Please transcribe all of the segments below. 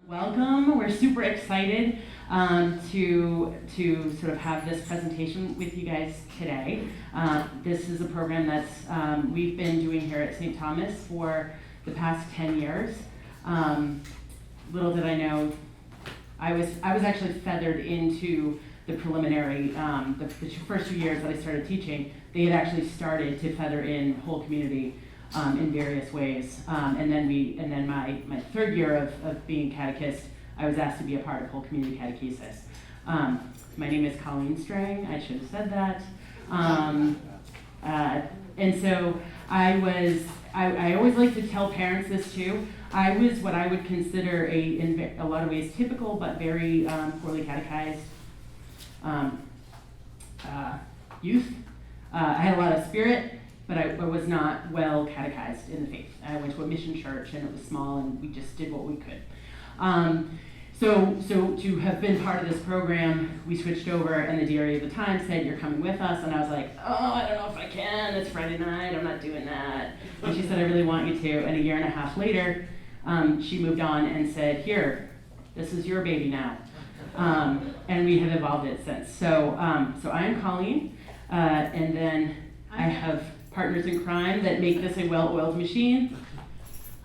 Welcome. We're super excited to sort of have this presentation with you guys today. This is a program that's we've been doing here at St. Thomas for the past 10 years. Little did I know, I was actually feathered into the preliminary, the first 2 years that I started teaching. They had actually started to feather in whole community in various ways. And then my third year of being catechist, I was asked to be a part of whole community catechesis. My name is Colleen Strang. I should have said that. And so I always like to tell parents this too. I was what I would consider in a lot of ways typical but very poorly catechized youth. I had a lot of spirit, but I was not well catechized in the faith. I went to a mission church and it was small and we just did what we could. So to have been part of this program, we switched over and the DRE at the time said, "You're coming with us." And I was like, "Oh, I don't know if I can. It's Friday night. I'm not doing that." And she said, "I really want you to." And a year and a half later, she moved on and said, "Here, this is your baby now." And we have evolved it since. So I'm Colleen, and then I have partners in crime that make this a well-oiled machine.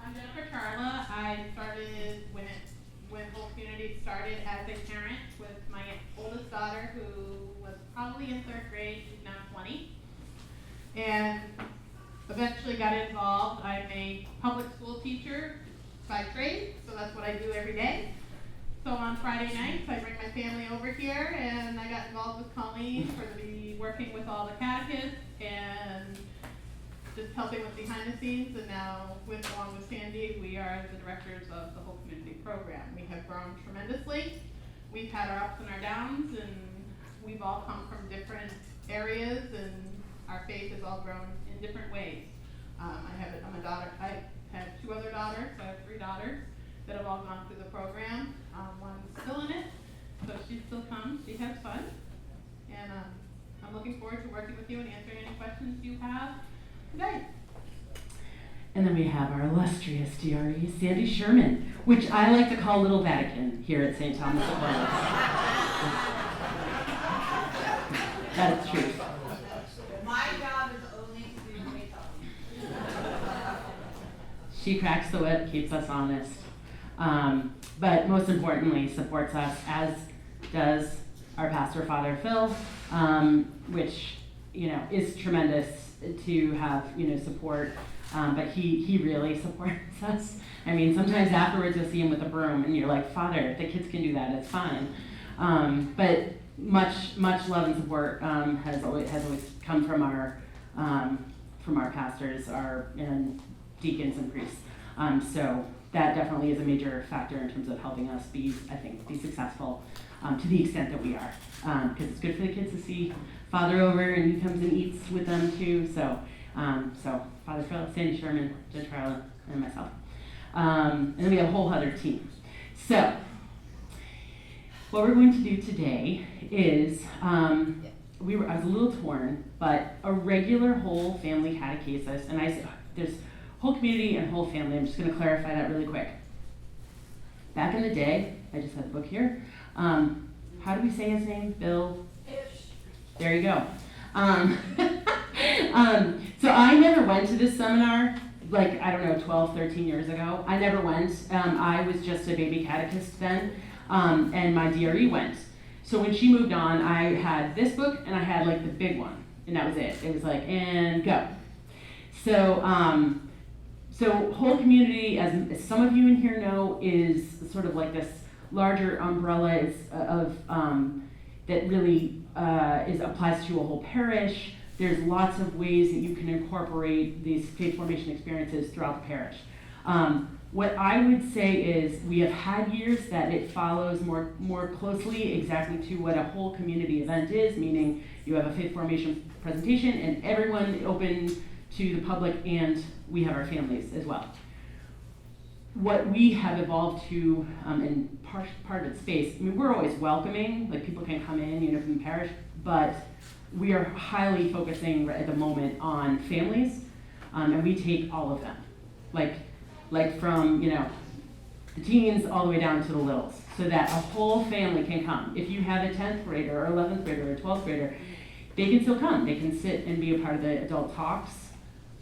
I'm Jennifer Charla. I started when Whole Community started as a parent with my oldest daughter, who was probably in 3rd grade. She's now 20, and eventually got involved. I'm a public school teacher by trade, so that's what I do every day. So on Friday nights, I bring my family over here, and I got involved with Colleen for working with all the catechists and just helping with behind the scenes, and now along with Sandy, we are the directors of the whole community program. We have grown tremendously. We've had our ups and our downs, and we've all come from different areas, and our faith has all grown in different ways. I'm a daughter. I have 2 other daughters. So I have 3 daughters that have all gone through the program. One's still in it, so she still comes. She has fun, and I'm looking forward to working with you and answering any questions you have today. And then we have our illustrious DRE, Sandy Sherman, which I like to call Little Vatican here at St. Thomas Aquinas. That is true. My job is only to do my She cracks the whip, keeps us honest, but most importantly supports us, as does our pastor, Father Phil, which is tremendous to have support, but he really supports us. I mean, sometimes afterwards you'll see him with a broom and you're like, "Father, the kids can do that, it's fine." But much love and support has always come from our pastors, and deacons and priests. So that definitely is a major factor in terms of helping us be successful to the extent that we are, because it's good for the kids to see Father over and he comes and eats with them too. So Father Phil, Sandy Sherman, Jen Charla, and myself. And then we have a whole other team. So what we're going to do today is, I was a little torn, but a regular whole family catechesis, and there's whole community and whole family. I'm just going to clarify that really quick. Back in the day, I just had the book here. How do we say his name? Bill? Ish. There you go. So I never went to this seminar, 12, 13 years ago. I never went. I was just a baby catechist then, and my DRE went. So when she moved on, I had this book, and I had the big one, and that was it. It was and go. So whole community, as some of you in here know, is sort of like this larger umbrella that really applies to a whole parish. There's lots of ways that you can incorporate these faith formation experiences throughout the parish. What I would say is we have had years that it follows more closely exactly to what a whole community event is, meaning you have a faith formation presentation and everyone open to the public, and we have our families as well. What we have evolved to, in part of the space, we're always welcoming, people can come in, from the parish, but we are highly focusing at the moment on families, and we take all of them. From the teens all the way down to the littles, so that a whole family can come. If you have a 10th grader or 11th grader or 12th grader, they can still come. They can sit and be a part of the adult talks.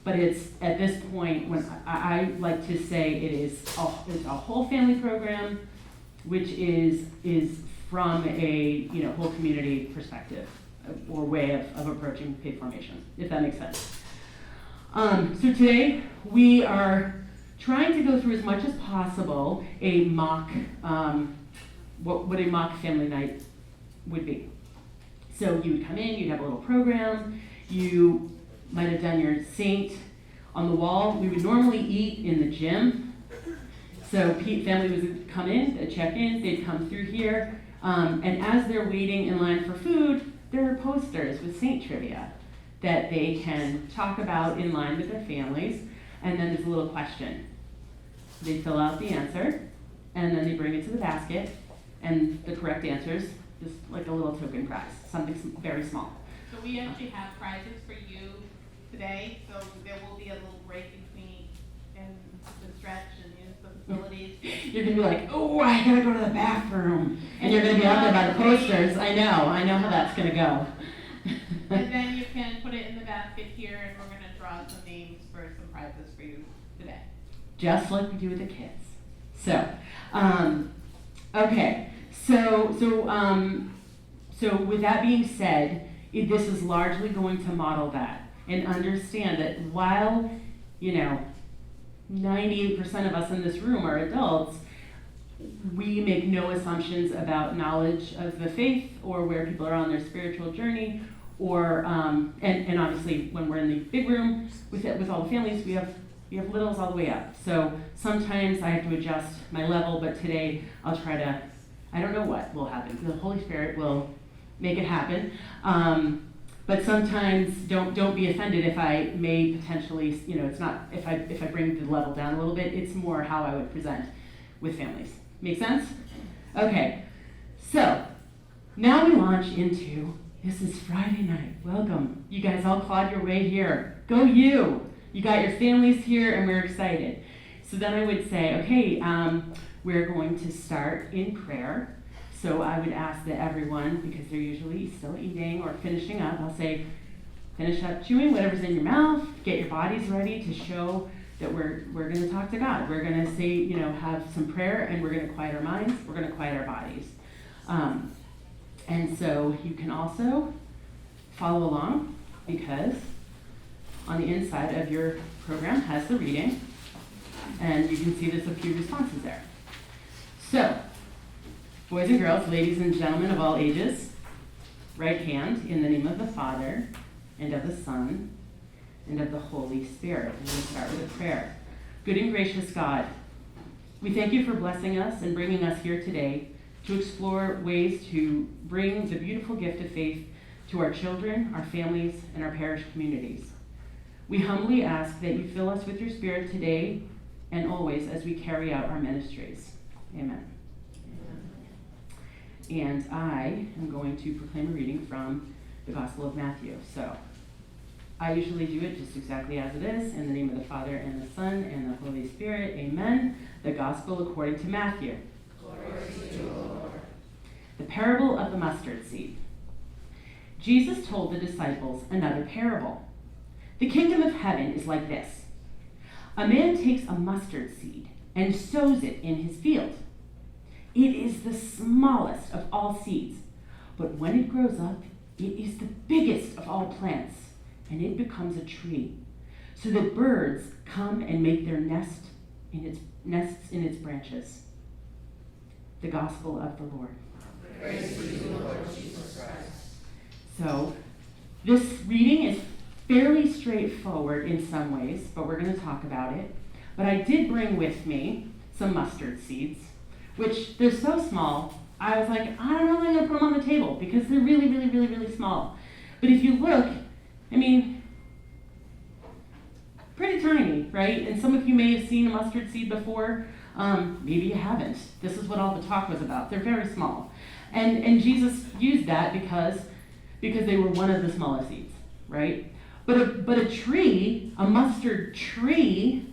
But it's at this point when I like to say it's a whole family program, which is from a whole community perspective or way of approaching faith formation, if that makes sense. So today we are trying to go through as much as possible a mock, what a mock family night would be. So you would come in, you'd have a little program, you might have done your saint on the wall. We would normally eat in the gym. So family would come in, they'd check in, they'd come through here, and as they're waiting in line for food, there are posters with saint trivia that they can talk about in line with their families, and then there's a little question. They fill out the answer, and then they bring it to the basket, and the correct answers, just like a little token prize, something very small. So we actually have prizes for you today, so there will be a little break between and the stretch and use the facilities. You're gonna be like, oh, I gotta go to the bathroom, and you're gonna be out there by the posters. I know how that's gonna go. And then you can put it in the basket here, and we're gonna draw some names for some prizes for you today. Just like we do with the kids. So, okay. So with that being said, this is largely going to model that and understand that while 98% of us in this room are adults, we make no assumptions about knowledge of the faith or where people are on their spiritual journey, or and obviously when we're in the big room with all the families, we have littles all the way up. So sometimes I have to adjust my level, but today I'll try to. I don't know what will happen. The Holy Spirit will make it happen. But sometimes don't be offended if I may potentially, it's not if I bring the level down a little bit. It's more how I would present with families. Make sense? Okay. So now we launch into, this is Friday night. Welcome. You guys all clawed your way here. Go you. You got your families here and we're excited. So then I would say, okay, we're going to start in prayer. So I would ask that everyone, because they're usually still eating or finishing up, I'll say, finish up chewing whatever's in your mouth, get your bodies ready to show that we're going to talk to God. We're going to say, have some prayer, and we're going to quiet our minds, we're going to quiet our bodies. And so you can also follow along, because on the inside of your program has the reading, and you can see there's a few responses there. So, boys and girls, ladies and gentlemen of all ages, right hand in the name of the Father, and of the Son, and of the Holy Spirit. And we'll start with a prayer. Good and gracious God, we thank you for blessing us and bringing us here today to explore ways to bring the beautiful gift of faith to our children, our families, and our parish communities. We humbly ask that you fill us with your Spirit today and always as we carry out our ministries. Amen. And I am going to proclaim a reading from the Gospel of Matthew. So I usually do it just exactly as it is, in the name of the Father, and the Son, and the Holy Spirit. Amen. The Gospel according to Matthew. Glory to you, Lord. The parable of the mustard seed. Jesus told the disciples another parable. The kingdom of heaven is like this. A man takes a mustard seed and sows it in his field. It is the smallest of all seeds, but when it grows up, it is the biggest of all plants, and it becomes a tree, so that birds come and make their nests in its branches. The Gospel of the Lord. Praise to you, Lord Jesus Christ. So, this reading is fairly straightforward in some ways, but we're going to talk about it. But I did bring with me some mustard seeds, which they're so small, I was like, I don't know if I'm going to put them on the table because they're really, really, really, really small. But if you look, pretty tiny, right? And some of you may have seen a mustard seed before. Maybe you haven't. This is what all the talk was about. They're very small. And Jesus used that because they were one of the smallest seeds, right? But a tree, a mustard tree,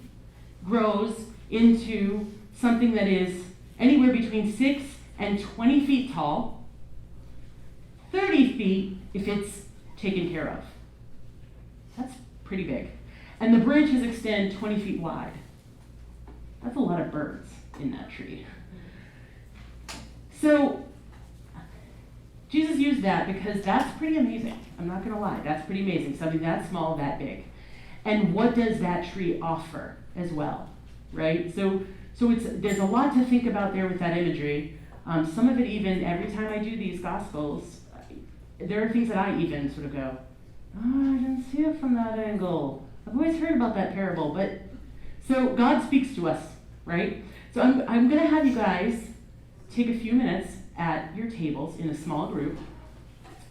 grows into something that is anywhere between 6 and 20 feet tall, 30 feet if it's taken care of. That's pretty big. And the branches extend 20 feet wide. That's a lot of birds in that tree. So Jesus used that because that's pretty amazing. I'm not gonna lie, that's pretty amazing. Something that small, that big. And what does that tree offer as well, right? So there's a lot to think about there with that imagery. Some of it even, every time I do these Gospels, there are things that I even sort of go, oh, I didn't see it from that angle. I've always heard about that parable, but so God speaks to us, right? So I'm gonna have you guys take a few minutes at your tables in a small group.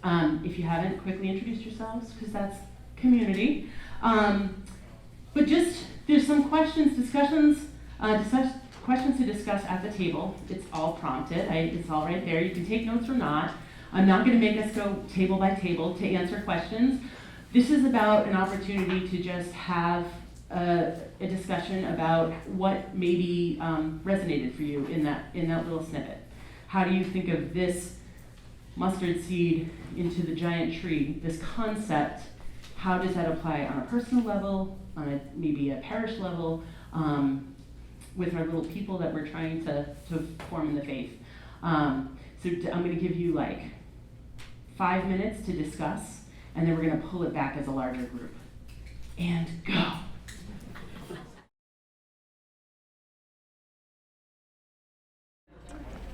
If you haven't, quickly introduce yourselves, because that's community. But just, there's some questions to discuss at the table. It's all prompted, it's all right there. You can take notes or not. I'm not gonna make us go table by table to answer questions. This is about an opportunity to just have a discussion about what maybe resonated for you in that little snippet. How do you think of this mustard seed into the giant tree, this concept? How does that apply on a personal level, on maybe a parish level, with our little people that we're trying to form in the faith? I'm going to give you like 5 minutes to discuss, and then we're going to pull it back as a larger group. And go.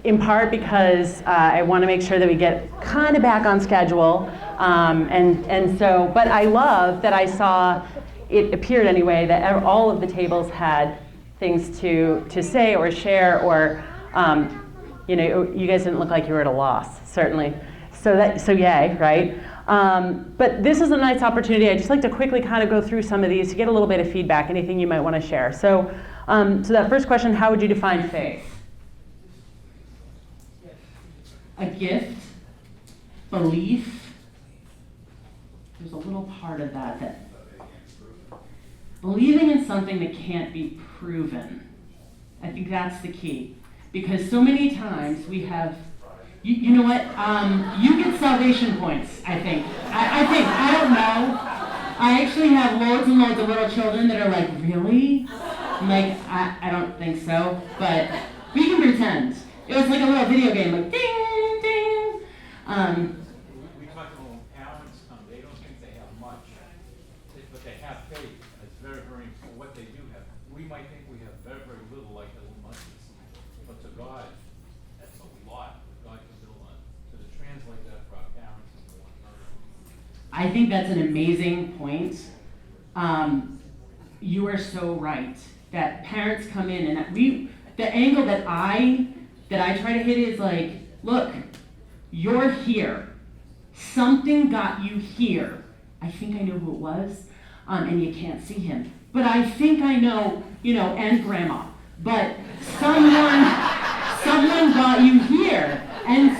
In part because I want to make sure that we get kind of back on schedule. But I love that I saw, it appeared anyway, that all of the tables had things to say or share, or, you guys didn't look like you were at a loss, certainly. So yay, right? But this is a nice opportunity. I'd just like to quickly kind of go through some of these to get a little bit of feedback, anything you might want to share. So that first question, how would you define faith? A gift, belief. There's a little part of that believing in something that can't be proven. I think that's the key. Because so many times we have, you know what, you get salvation points, I think. I don't know. I actually have loads and loads of little children that are like, really? I'm like, I don't think so, but we can pretend. It was like a little video game, like ding, ding. We talk about when parents come, they don't think they have much, but they have faith. It's very, very important what they do have. We might think we have very, very little, like a little mustard seed, but to God, that's a lot that God can build on. So to translate that for our parents is the one. I think that's an amazing point. You are so right that parents come in, and the angle that I try to hit is like, look, you're here. Something got you here. I think I know who it was, and you can't see him. But I think I know, and grandma. But someone got you here. And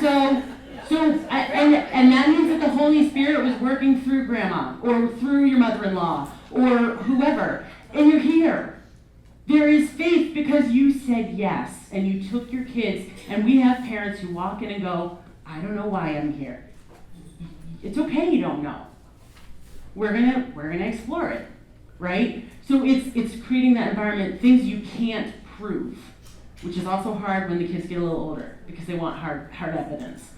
and that means that the Holy Spirit was working through grandma, or through your mother-in-law, or whoever, and you're here. There is faith because you said yes, and you took your kids, and we have parents who walk in and go, I don't know why I'm here. It's okay you don't know. We're gonna explore it, right? So it's creating that environment, things you can't prove, which is also hard when the kids get a little older, because they want hard evidence.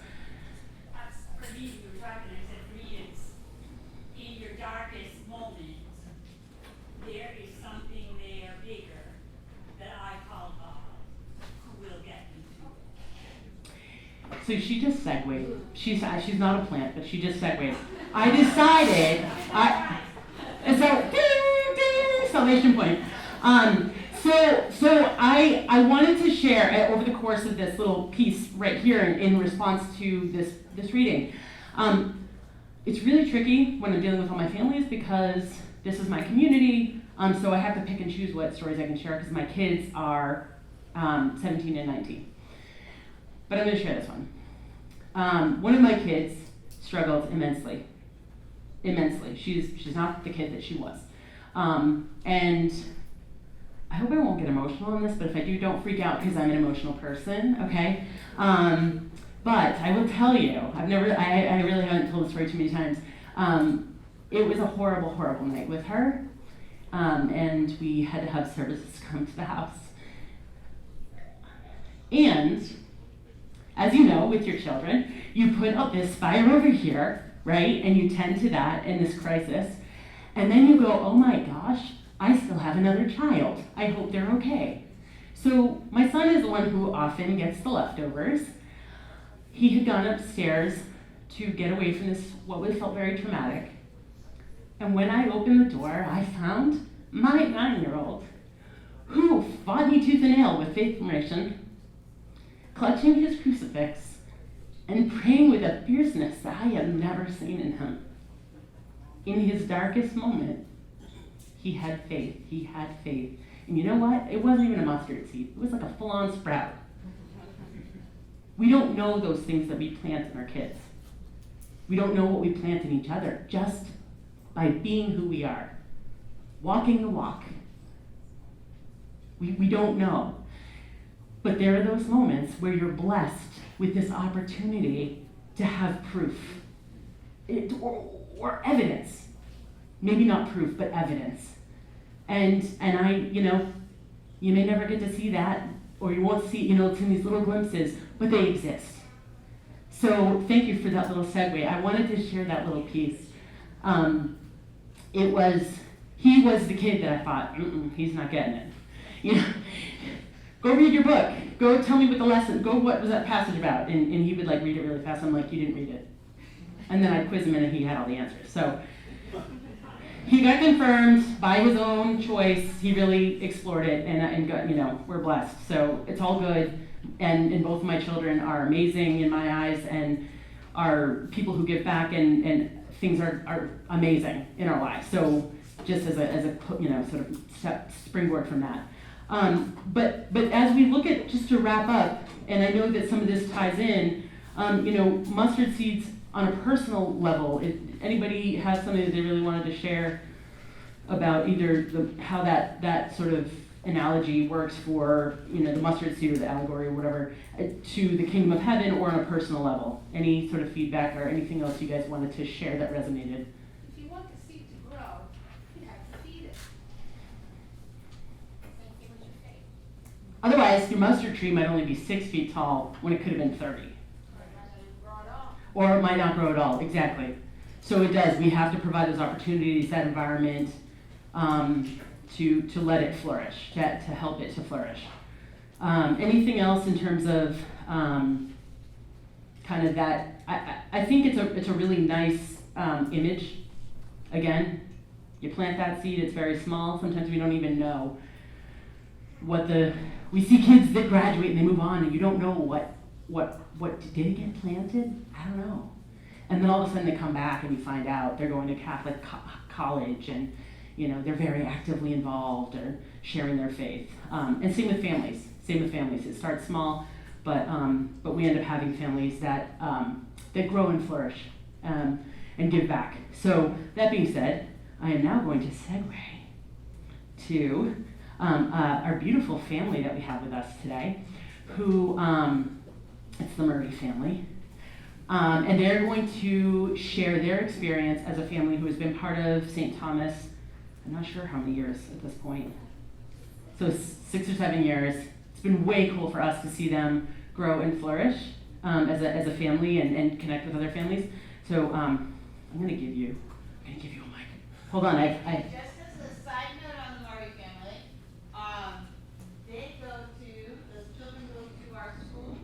For me, you were talking, I said, for me, it's in your darkest moments, there is something there bigger that I call God, who will get me through it. So she just segued. She's not a plant, but she just segued. I decided, and so ding, ding, salvation point. So I wanted to share over the course of this little piece right here in response to this reading. It's really tricky when I'm dealing with all my families because this is my community. So I have to pick and choose what stories I can share because my kids are 17 and 19. But I'm going to share this one. One of my kids struggled immensely. She's not the kid that she was. And I hope I won't get emotional on this, but if I do, don't freak out because I'm an emotional person, okay? But I will tell you, I really haven't told the story too many times. It was a horrible, horrible night with her, and we had to have services come to the house. And, as you know, with your children, you put up this fire over here, right? And you tend to that in this crisis. And then you go, oh my gosh, I still have another child. I hope they're okay. So my son is the one who often gets the leftovers. He had gone upstairs to get away from this, what would have felt very traumatic. And when I opened the door, I found my 9-year-old, who fought me tooth and nail with faith formation, clutching his crucifix and praying with a fierceness that I have never seen in him. In his darkest moment, he had faith. He had faith. And you know what? It wasn't even a mustard seed. It was like a full-on sprout. We don't know those things that we plant in our kids. We don't know what we plant in each other just by being who we are, walking the walk. We don't know. But there are those moments where you're blessed with this opportunity to have proof or evidence. Maybe not proof, but evidence. And I, you may never get to see that, or you won't see, it's in these little glimpses, but they exist. So thank you for that little segue. I wanted to share that little piece. He was the kid that I thought, he's not getting it. Go read your book. Go tell me what the lesson, what was that passage about? And he would read it really fast. I'm like, you didn't read it. And then I'd quiz him and he had all the answers. So he got confirmed by his own choice. He really explored it and got, we're blessed. So it's all good. And both of my children are amazing in my eyes and are people who give back and things are amazing in our lives. So just as a sort of springboard from that. But as we look at, just to wrap up, and I know that some of this ties in, mustard seeds on a personal level. Anybody has something that they really wanted to share about either how that sort of analogy works for the mustard seed or the allegory or whatever to the kingdom of heaven, or on a personal level? Any sort of feedback or anything else you guys wanted to share that resonated? If you want the seed to grow, you have to feed it. Same thing with your faith. Otherwise, your mustard tree might only be 6 feet tall when it could have been 30. Or it doesn't grow at all. Or it might not grow at all, exactly. So it does. We have to provide those opportunities, that environment, to let it flourish, to help it to flourish. Anything else in terms of kind of that? I think it's a really nice image. Again, you plant that seed, it's very small. Sometimes we don't even know we see kids that graduate and they move on and you don't know what did it get planted? I don't know. And then all of a sudden they come back and you find out they're going to Catholic college and they're very actively involved or sharing their faith. And same with families. It starts small, but we end up having families that grow and flourish and give back. So that being said, I am now going to segue to our beautiful family that we have with us today, who it's the Murray family. And they're going to share their experience as a family who has been part of St. Thomas. I'm not sure how many years at this point. So 6 or 7 years. It's been way cool for us to see them grow and flourish as a family and connect with other families. So I'm gonna give you a mic. Hold on, Just as a side note on the Murray family, the children go to our school,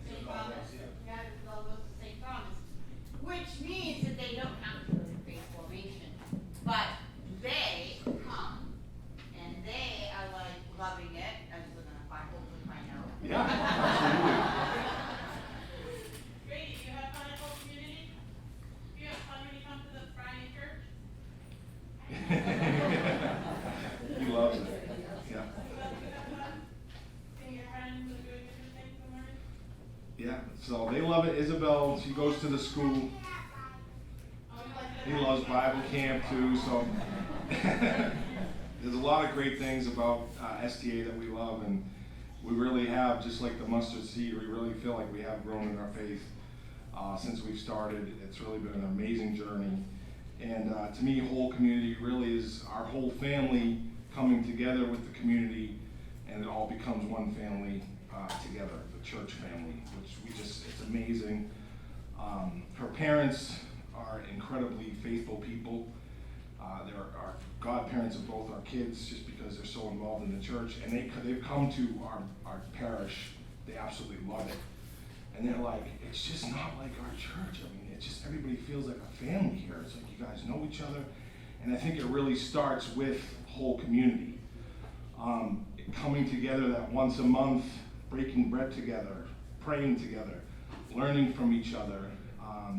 St. Thomas. Yeah, they all go to St. Thomas, which means that they don't have to go to faith formation, but they come and they are loving it, as we're gonna hopefully find out. Yeah, absolutely. Grady, do you have fun at whole community? Do you have fun when you come to the Friday church? He loves it. Yeah. Seeing your friends and doing different things in the morning? Yeah. So they love it. Isabel, she goes to the school. Oh, you like He loves Bible camp too. So there's a lot lot of great things about STA that we love, and we really have, just like the mustard seed, we really feel like we have grown in our faith since we've started. It's really been an amazing journey. And to me, whole community really is our whole family coming together with the community, and it all becomes one family together, the church family, which it's amazing. Her parents are incredibly faithful people. They're our godparents of both our kids, just because they're so involved in the church, and they've come to our parish. They absolutely love it, and they're like, it's just not like our church. I mean, it's just, everybody feels like a family here. It's like you guys know each other, and I think it really starts with whole community. Coming together that once a month, breaking bread together, praying together, learning from each other.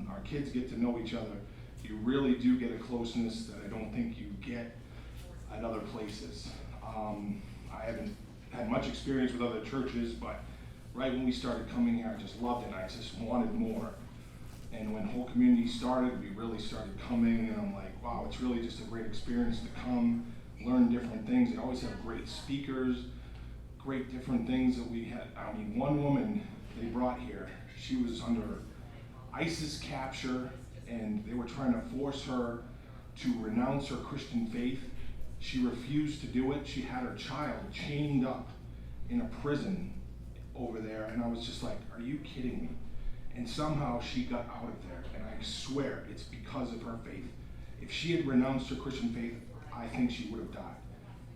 Our kids get to know each other. You really do get a closeness that I don't think you get at other places. I haven't had much experience with other churches, but right when we started coming here, I just loved it, and I just wanted more. And when whole community started, we really started coming, and I'm like, wow, it's really just a great experience to come, learn different things. They always have great speakers, great different things that we had. I mean, one woman they brought here, she was under ISIS capture, and they were trying to force her to renounce her Christian faith. She refused to do it. She had her child chained up in a prison over there, and I was just like, are you kidding me? And somehow she got out of there, and I swear it's because of her faith. If she had renounced her Christian faith, I think she would have died.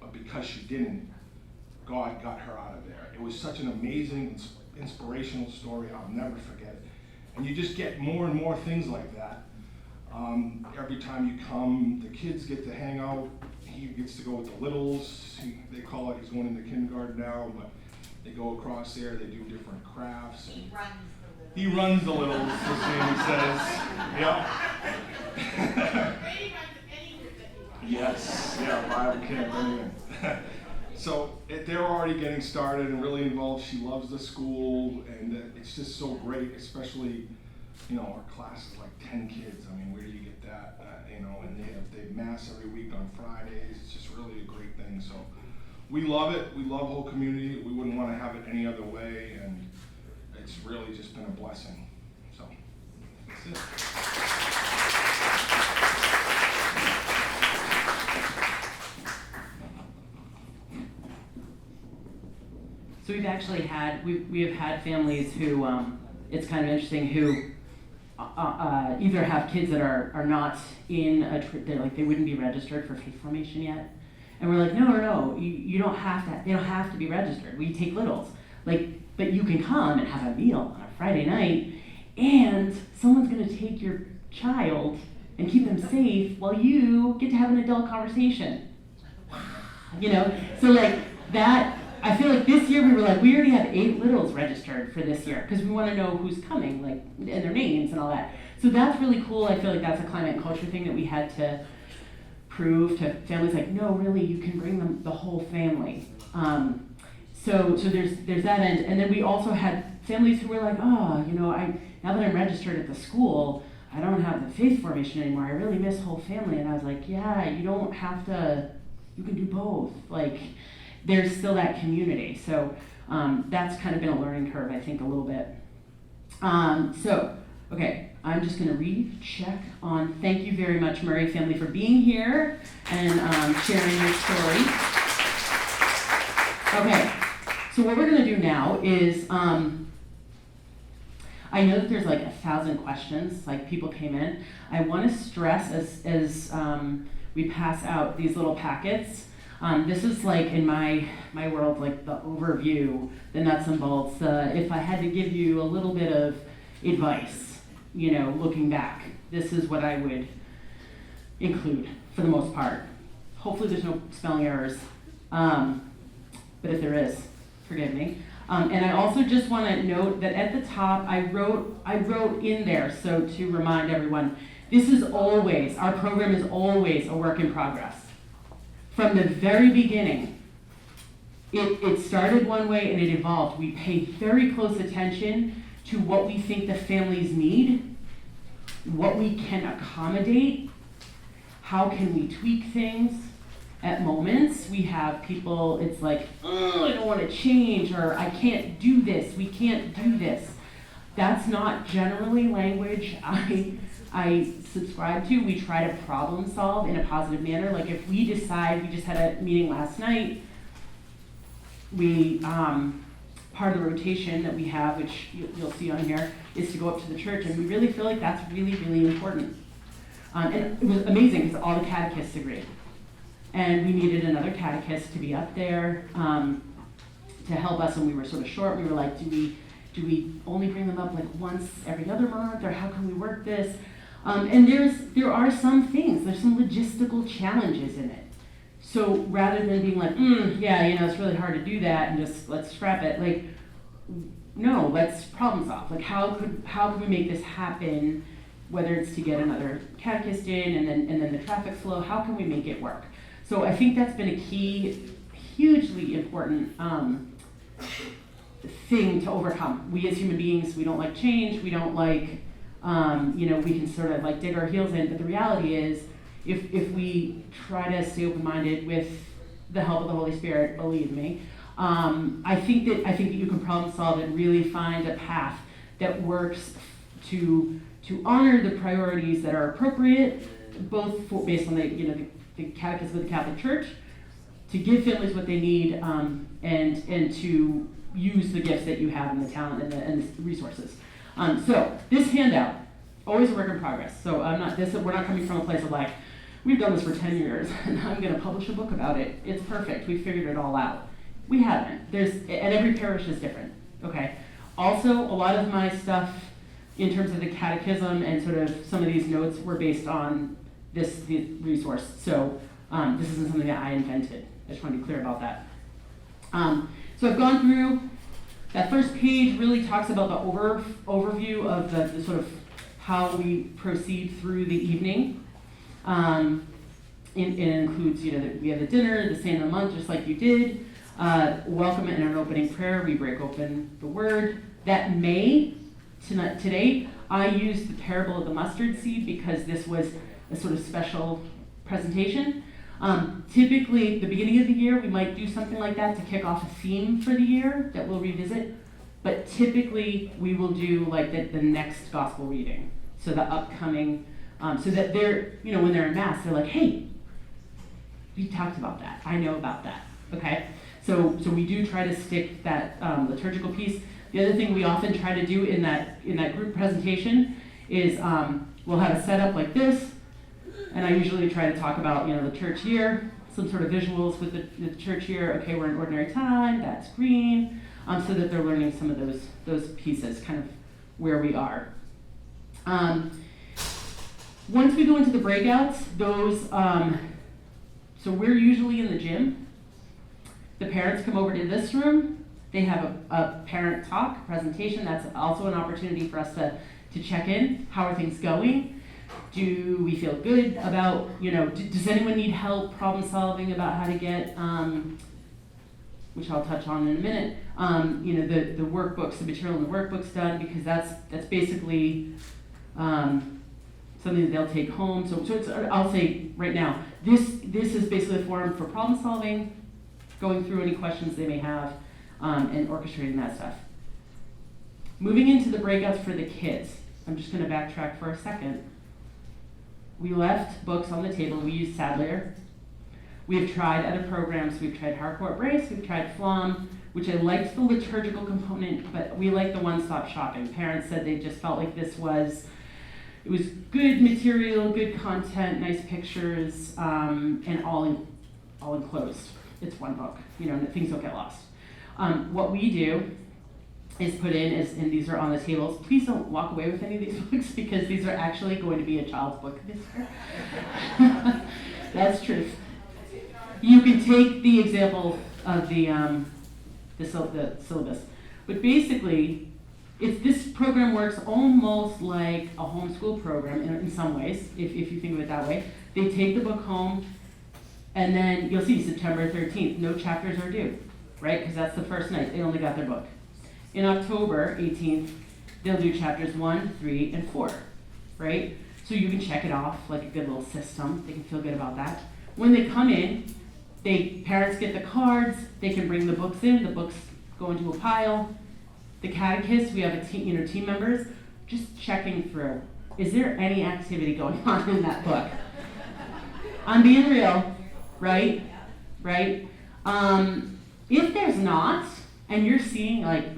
But because she didn't, God got her out of there. It was such an amazing, inspirational story. I'll never forget it. And you just get more and more things like that. Every time you come, the kids get to hang out. He gets to go with the littles. They call it, he's going into kindergarten now, but they go across there, they do different crafts. He runs the littles, as Sandy says. Yep. Brady runs any group that he wants. Yes, yeah, Bible camp, anyway. So they're already getting started and really involved. She loves the school, and it's just so great, especially, you know, our class is like 10 kids. I mean, where do you get that? You know, and they have mass every week on Fridays. It's just really a great thing. So we love it. We love whole community. We wouldn't want to have it any other way, and it's really just been a blessing. So that's it. So we've actually had, we have had families who, it's kind of interesting, who either have kids that are not in they're like, they wouldn't be registered for faith formation yet. And we're like, no, you don't have to, they don't have to be registered. We take littles. Like, but you can come and have a meal on a Friday night, and someone's gonna take your child and keep them safe while you get to have an adult conversation. You know, so like that, I feel like this year we were like, we already have 8 littles registered for this year because we want to know who's coming, like, and their names and all that. So that's really cool. I feel like that's a climate and culture thing that we had to prove to families, like, no, really, you can bring them the whole family. So there's that end, and then we also had families who were like, oh, you know, now that I'm registered at the school, I don't have the faith formation anymore. I really miss whole family. And I was like, yeah, you don't have to. You can do both. Like, there's still that community. So that's kind of been a learning curve, I think, a little bit. So, okay, I'm just going to recheck on, thank you very much, Murray family, for being here and sharing your story. Okay, so what we're going to do now is, I know that there's like 1,000 questions, like people came in. I want to stress as we pass out these little packets, this is like in my world, like the overview, the nuts and bolts. If I had to give you a little bit of advice, you know, looking back, this is what I would include for the most part. Hopefully there's no spelling errors, but if there is, forgive me. And I also just want to note that at the top, I wrote in there, so to remind everyone, this is always, our program is always a work in progress. From the very beginning, it started one way and it evolved. We pay very close attention to what we think the families need, what we can accommodate, how can we tweak things, at moments we have people, it's like, oh, I don't want to change, or I can't do this, we can't do this. That's not generally language I subscribe to. We try to problem solve in a positive manner. Like if we decide, we just had a meeting last night, we, part of the rotation that we have, which you'll see on here, is to go up to the church, and we really feel like that's really, really important. And it was amazing because all the catechists agreed. And we needed another catechist to be up there to help us, and we were sort of short. We were like, do we only bring them up like once every other month, or how can we work this? And there are some things, there's some logistical challenges in it. So rather than being like, yeah, it's really hard to do that, and just let's scrap it, like, no, let's problem solve. Like how could we make this happen, whether it's to get another catechist in and then the traffic flow, how can we make it work? So I think that's been a key, hugely important thing to overcome. We as human beings, we don't like change, we don't like, we can sort of like dig our heels in, but the reality is, if we try to stay open-minded with the help of the Holy Spirit, believe me, I think that you can problem solve and really find a path that works to honor the priorities that are appropriate, both based on the Catechism of the Catholic Church, to give families what they need, and to use the gifts that you have and the talent and the resources. So this handout, always a work in progress. So we're not coming from a place of like, we've done this for 10 years and I'm going to publish a book about it. It's perfect. We figured it all out. We haven't. And every parish is different. Okay. Also, a lot of my stuff in terms of the catechism and sort of some of these notes were based on the resource. So this isn't something that I invented. I just want to be clear about that. So I've gone through, that first page really talks about the overview of the sort of how we proceed through the evening. It includes, that we have the dinner, the saint of the month, just like you did. Welcome and an opening prayer. We break open the word. That today, I used the parable of the mustard seed because this was a sort of special presentation. Typically, the beginning of the year, we might do something like that to kick off a theme for the year that we'll revisit. But typically, we will do like the next gospel reading. So the upcoming, so that they're, when they're in Mass, they're like, hey, we talked about that. I know about that. Okay? So we do try to stick that liturgical piece. The other thing we often try to do in that group presentation is we'll have a setup like this, and I usually try to talk about the church year, some sort of visuals with the church year. Okay, we're in ordinary time. That's green, so that they're learning some of those pieces, kind of where we are. Once we go into the breakouts, so we're usually in the gym. The parents come over to this room. They have a parent talk presentation. That's also an opportunity for us to check in. How are things going? Do we feel good about, does anyone need help problem solving about how to get, which I'll touch on in a minute, the workbooks, the material in the workbooks done, because that's basically something that they'll take home. So it's, I'll say right now, this is basically a forum for problem solving, going through any questions they may have, and orchestrating that stuff. Moving into the breakouts for the kids. I'm just going to backtrack for a second. We left books on the table. We used Sadlier. We have tried other programs. We've tried Harcourt Brace. We've tried Flom, which I liked the liturgical component, but we like the one-stop shopping. Parents said they just felt like it was good material, good content, nice pictures, and all enclosed. It's one book, things don't get lost. What we do is put in, and these are on the tables. Please don't walk away with any of these books because these are actually going to be a child's book this year. That's truth. You can take the example of the syllabus, but basically, this program works almost like a homeschool program in some ways, if you think of it that way. They take the book home, and then you'll see September 13th, no chapters are due, right? Because that's the first night, they only got their book. In October 18th, they'll do chapters 1, 3, and 4, right? So you can check it off like a good little system. They can feel good about that. When they come in, Parents get the cards, they can bring the books in, the books go into a pile. The catechist, we have a team, team members, just checking through. Is there any activity going on in that book? I'm being real, right? Right? If there's not, and you're seeing like,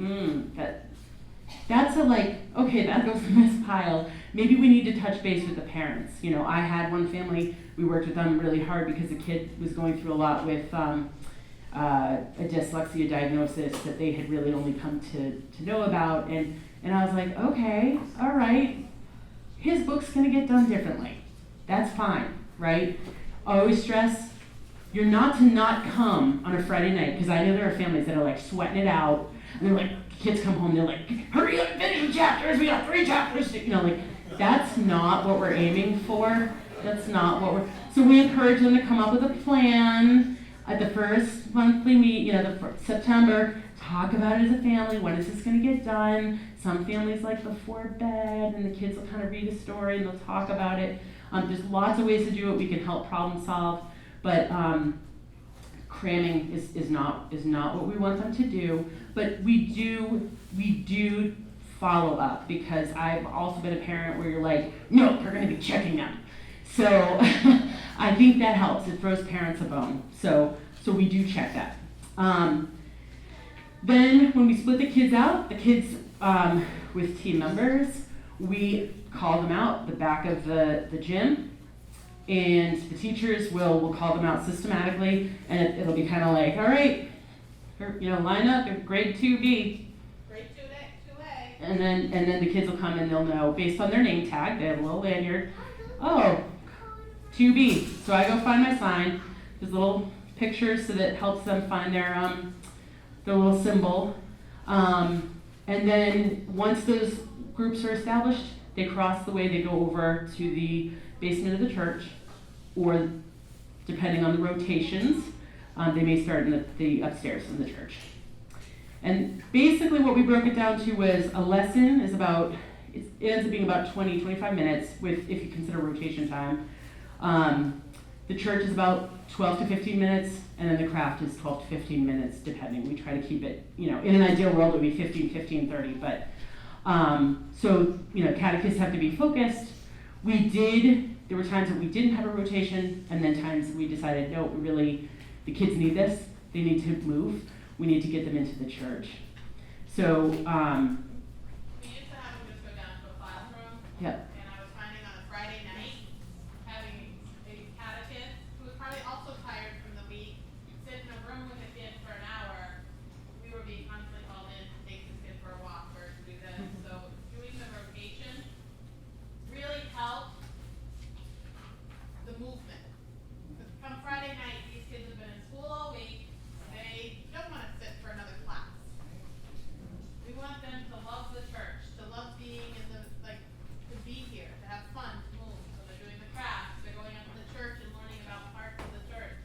that's a like, okay, that goes in this pile. Maybe we need to touch base with the parents. I had one family, we worked with them really hard because the kid was going through a lot with a dyslexia diagnosis that they had really only come to know about. And I was like, okay, all right, his book's gonna get done differently. That's fine, right? I always stress, you're not to not come on a Friday night, because I know there are families that are like sweating it out, and they're like, kids come home, they're like, hurry up, finish the chapters, we got 3 chapters, that's not what we're aiming for. That's not what so we encourage them to come up with a plan at the first monthly meet, September, talk about it as a family, when is this gonna get done? Some families like before bed, and the kids will kind of read a story and they'll talk about it. There's lots of ways to do it. We can help problem solve, but cramming is not what we want them to do. But we do follow up, because I've also been a parent where you're like, no, we're going to be checking them. So I think that helps. It throws parents a bone. So we do check that. Then when we split the kids out, with team members, we call them out the back of the gym, and the teachers will call them out systematically, and it'll be kind of like, all right, line up in grade 2B. Grade 2A. And then the kids will come and they'll know based on their name tag. They have a little lanyard. Oh, 2B. So I go find my sign. There's little pictures so that helps them find their little symbol. And then once those groups are established, they cross the way. They go over to the basement of the church, or depending on the rotations, they may start in the upstairs in the church. And basically what we broke it down to was a lesson is it ends up being about 20, 25 minutes if you consider rotation time. The church is about 12 to 15 minutes, and then the craft is 12 to 15 minutes, depending. We try to keep it, in an ideal world it would be 15, 30, but catechists have to be focused. There were times that we didn't have a rotation, and then times we decided, no, the kids need this, they need to move, we need to get them into the church. So, We used to have them just go down to a classroom. yeah. And I was finding on a Friday night, having a catechist who was probably also tired from the week, sit in a room with a kid for an hour. We were being constantly called in to take this kid for a walk or to do this. So doing the rotation really helped the movement. Because come Friday night, these kids have been in school all week. They don't want to sit for another class. We want them to love the church, to love being in to be here, to have fun, to move. So they're doing the crafts, they're going out to the church and learning about parts of the church.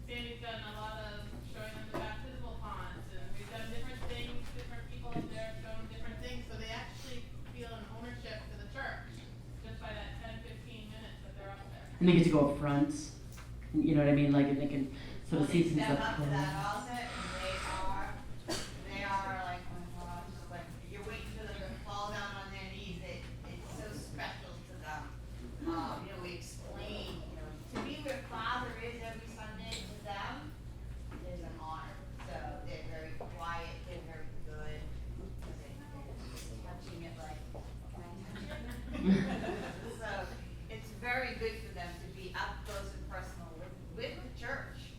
Sandy's done a lot of showing them the baptismal ponds, and we've done different things, different people up there showing different things, so they actually feel an ownership to the church, just by that 10, 15 minutes that they're up there. And they get to go up front, you know what I mean? Like, and they can sort of see things Step up up to close. that also, and they are like, oh my gosh, like, you're waiting for them to fall down on their knees, it's so special to them. We explain, to be where Father is every Sunday to them is an honor. So they're very quiet, they're very good, they're just touching it like, can I touch it? So it's very good for them to be up close and personal with the church.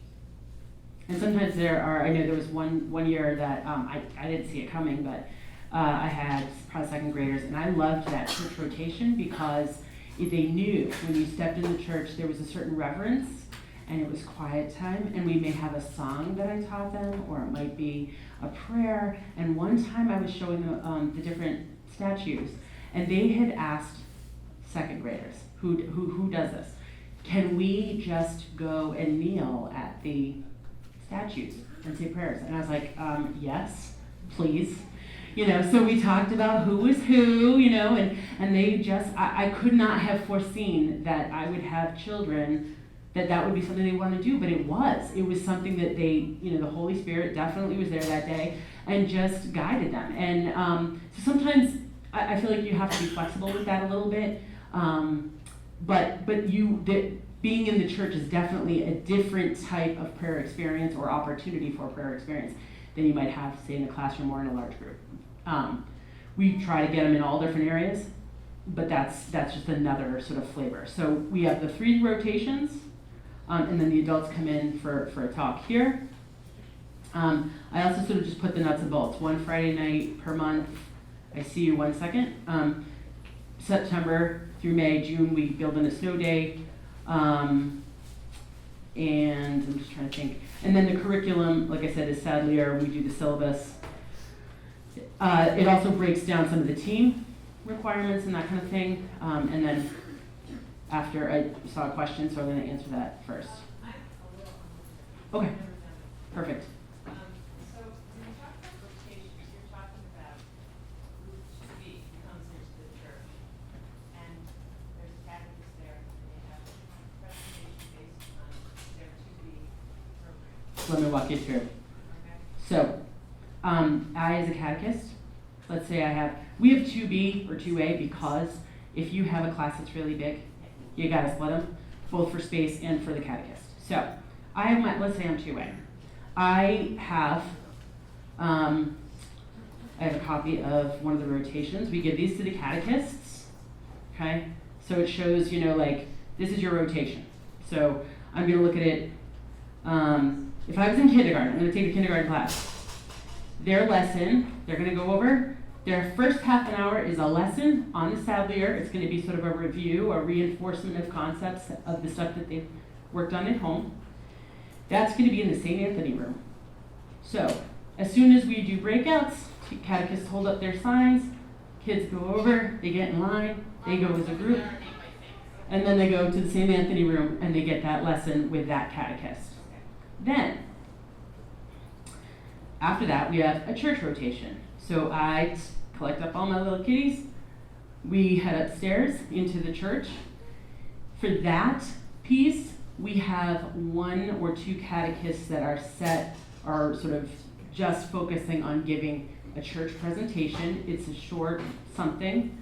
And sometimes I know there was one year that I didn't see it coming, but I had probably second graders, and I loved that church rotation because they knew when you stepped in the church there was a certain reverence, and it was quiet time, and we may have a song that I taught them, or it might be a prayer. And one time I was showing them the different statues, and they had asked second graders, who does this? Can we just go and kneel at the statues and say prayers? And I was like, yes, please. So we talked about who was who, and they just, I could not have foreseen that I would have children that would be something they want to do, but it was something that they, the Holy Spirit definitely was there that day and just guided them. And so sometimes I feel like you have to be flexible with that a little bit, but being in the church is definitely a different type of prayer experience or opportunity for prayer experience than you might have, say, in a classroom or in a large group. We try to get them in all different areas, but that's just another sort of flavor. So we have the 3 rotations, and then the adults come in for a talk here. I also sort of just put the nuts and bolts. 1 Friday night per month. I see you 1 second. September through May, June, we build in a snow day. And I'm just trying to think. And then the curriculum, like I said, is sadly, we do the syllabus. It also breaks down some of the team requirements and that kind of thing. And then after I saw a question, so I'm going to answer that first. Okay, perfect. So when you talk about rotations, you're talking about group 2B comes into the church, and there's a catechist there, and they have a presentation based on their 2B program. Let me walk you through. Okay? So, I as a catechist, let's say we have 2B or 2A because if you have a class that's really big, you gotta split them, both for space and for the catechist. So, let's say I'm 2A. I have a copy of one of the rotations. We give these to the catechists, okay? So it shows, this is your rotation. So I'm gonna look at it, if I was in kindergarten, I'm gonna take a kindergarten class. Their lesson, they're gonna go over, their first half an hour is a lesson on the Sadlier. It's gonna be sort of a review, a reinforcement of concepts of the stuff that they've worked on at home. That's gonna be in the St. Anthony room. So, as soon as we do breakouts, catechists hold up their signs, kids go over, they get in line, they go as a group, and then they go to the St. Anthony room and they get that lesson with that catechist. Then, after that, we have a church rotation. So I collect up all my little kitties, we head upstairs into the church. For that piece, we have 1 or 2 catechists that are sort of just focusing on giving a church presentation. It's a short something.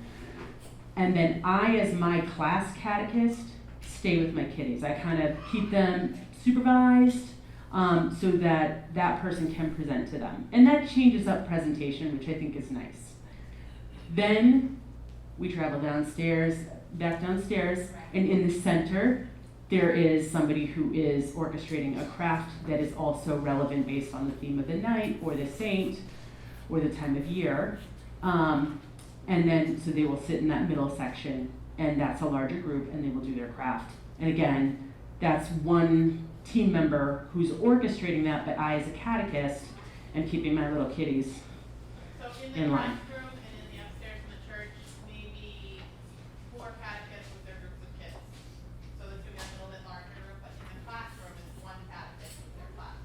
And then I, as my class catechist, stay with my kiddies. I kind of keep them supervised so that that person can present to them. And that changes up presentation, which I think is nice. Then we travel back downstairs, and in the center, there is somebody who is orchestrating a craft that is also relevant based on the theme of the night, or the saint, or the time of year. And then, so they will sit in that middle section, and that's a larger group, and they will do their craft. And again, that's 1 team member who's orchestrating that, but I, as a catechist, am keeping my little kitties So in in the line. classroom and in the upstairs in the church, maybe 4 catechists with their groups of kids. So the 2 get a little bit larger group, but in the classroom, it's 1 catechist with their class.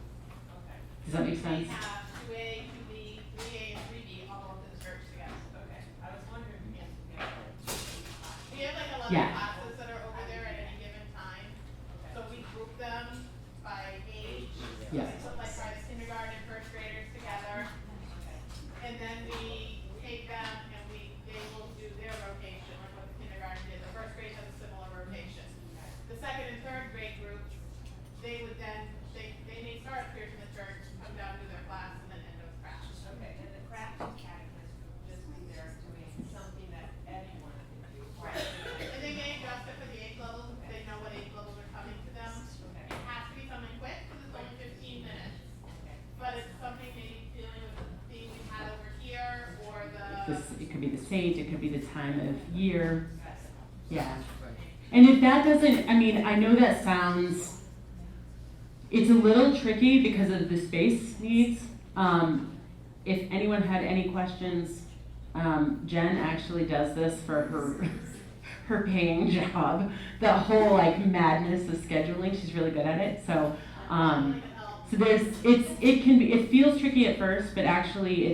Okay. Does that make sense? We have 2A, 2B, 3A, and 3B all go to the church together. Okay. I was wondering if you had We have like 11 Yeah. classes that are over there at any given time. So we group them by age. Yes. We put like our kindergarten and first graders together. And then we take them and they will do their rotation, like what the kindergarten did. The first grade has a similar rotation. The second and third grade groups, they would then, they may start up here to the church, come down to their class, and then end of class. Okay, and the crafting catechist would just be there doing something that anyone can do. Right. And they may adjust it for the age levels, if they know what age levels are coming to them. Okay. It has to be something quick, because it's only 15 minutes. Okay. But it's something maybe dealing with the theme we had over here, or It could be the saint, it could be the time of year. Yes. Yeah. And if that doesn't, I know that sounds, it's a little tricky because of the space needs. If anyone had any questions, Jen actually does this for her paying job. The whole madness of scheduling, she's really good at it. So it feels tricky at first, but actually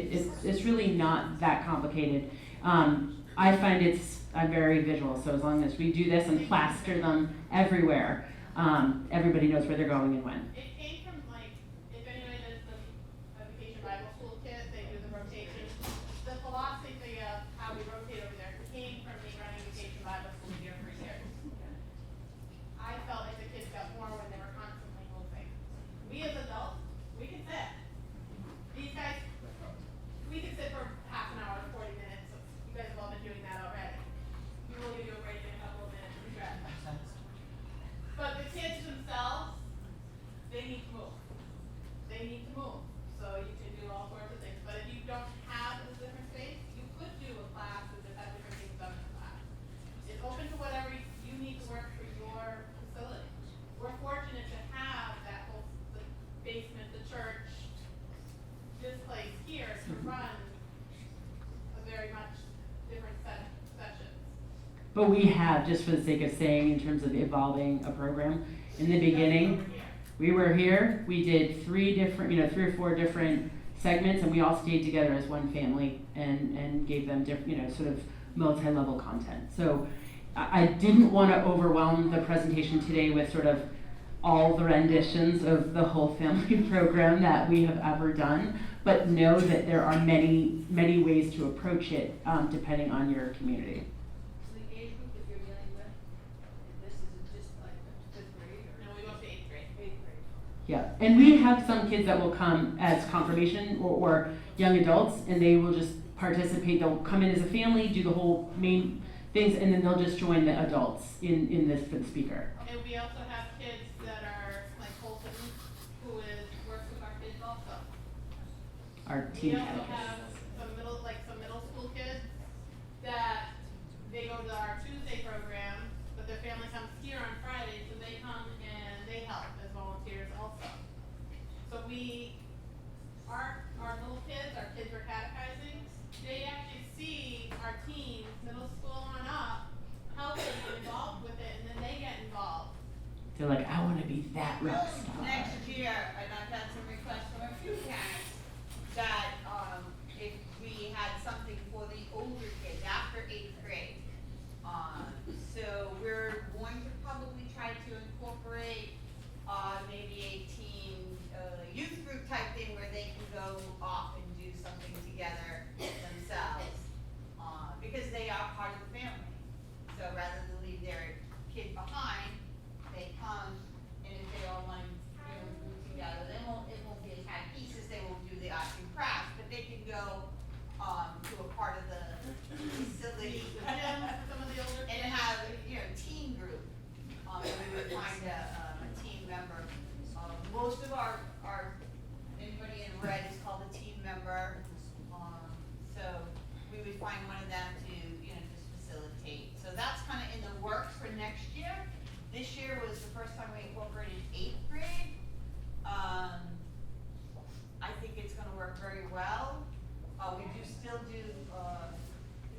it's really not that complicated. I find I'm very visual, so as long as we do this and plaster them everywhere, everybody knows where they're going and when. It came from like, if anybody does the vacation Bible school kit, they do the rotation. The philosophy of how we rotate over there came from me running vacation Bible school here for years. I felt like the kids got more when they were constantly moving. We as adults, we can sit. These guys, we can sit for half an hour to 40 minutes. So you guys have all been doing that already. We will give you a break in a couple of minutes and stretch. But the kids themselves, they need to move. They need to move. So you can do all sorts of things. But if you don't have a different space, you could do a class and just have different things done in the class. It's open to whatever you need to work for your facility. We're fortunate to have that whole the basement, the church, this place here to run a very much different set of sessions. But we have, just for the sake of saying, in terms of evolving a program, in the beginning, Over here. we were here, we did 3 or 4 different segments, and we all stayed together as one family and gave them sort of multi-level content. So I didn't want to overwhelm the presentation today with sort of all the renditions of the whole family program that we have ever done, but know that there are many, many ways to approach it depending on your community. So the age group that you're dealing with, this is just like 5th grade or? No, we go to 8th grade. 8th grade. Yeah, and we have some kids that will come as confirmation or young adults, and they will just participate. They'll come in as a family, do the whole main things, and then they'll just join the adults in this for the speaker. And we also have kids that are like Colton, who works with our kids also. Our We team also catechist. have some middle school kids that they go to our Tuesday program, but their family comes here on Friday, so they come and they help as volunteers also. So our little kids, our kids we're catechizing, they actually see our teams, middle school on up, helping get involved with it, and then they get involved. They're like, I want to be that rock star. Next year, and I've had some requests from a few parents that, if we had something for the older kids after 8th grade. So we're going to probably try to incorporate, maybe a teen, youth group type thing where they can go off and do something together themselves. Because they are part of the family. So rather than leave their kid behind, they come, and if they all want to group together, it won't be a catechesis, they won't do the arts and crafts, but they can go, to a part of the facility. Some of the older And kids. have, team group, and we would find a team member. Most of our, anybody in red is called a team member. So we would find one of them to, just facilitate. So that's kind of in the works for next year. This year was the first time we incorporated 8th grade. I think it's gonna work very well. We do still do,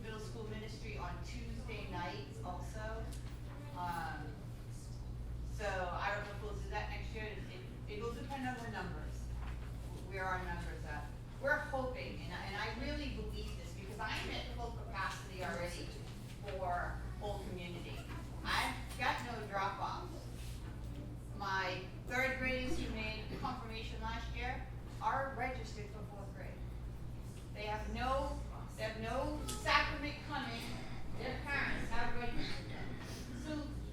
middle school ministry on Tuesday nights also. So I don't know if we'll do that next year. It will depend on the numbers, where our numbers are. We're hoping, and I really believe this because I am at full capacity already for whole community. I've got no drop-offs. My 3rd graders who made confirmation last year are registered for 4th grade. They have no sacrament coming, their parents have registered. So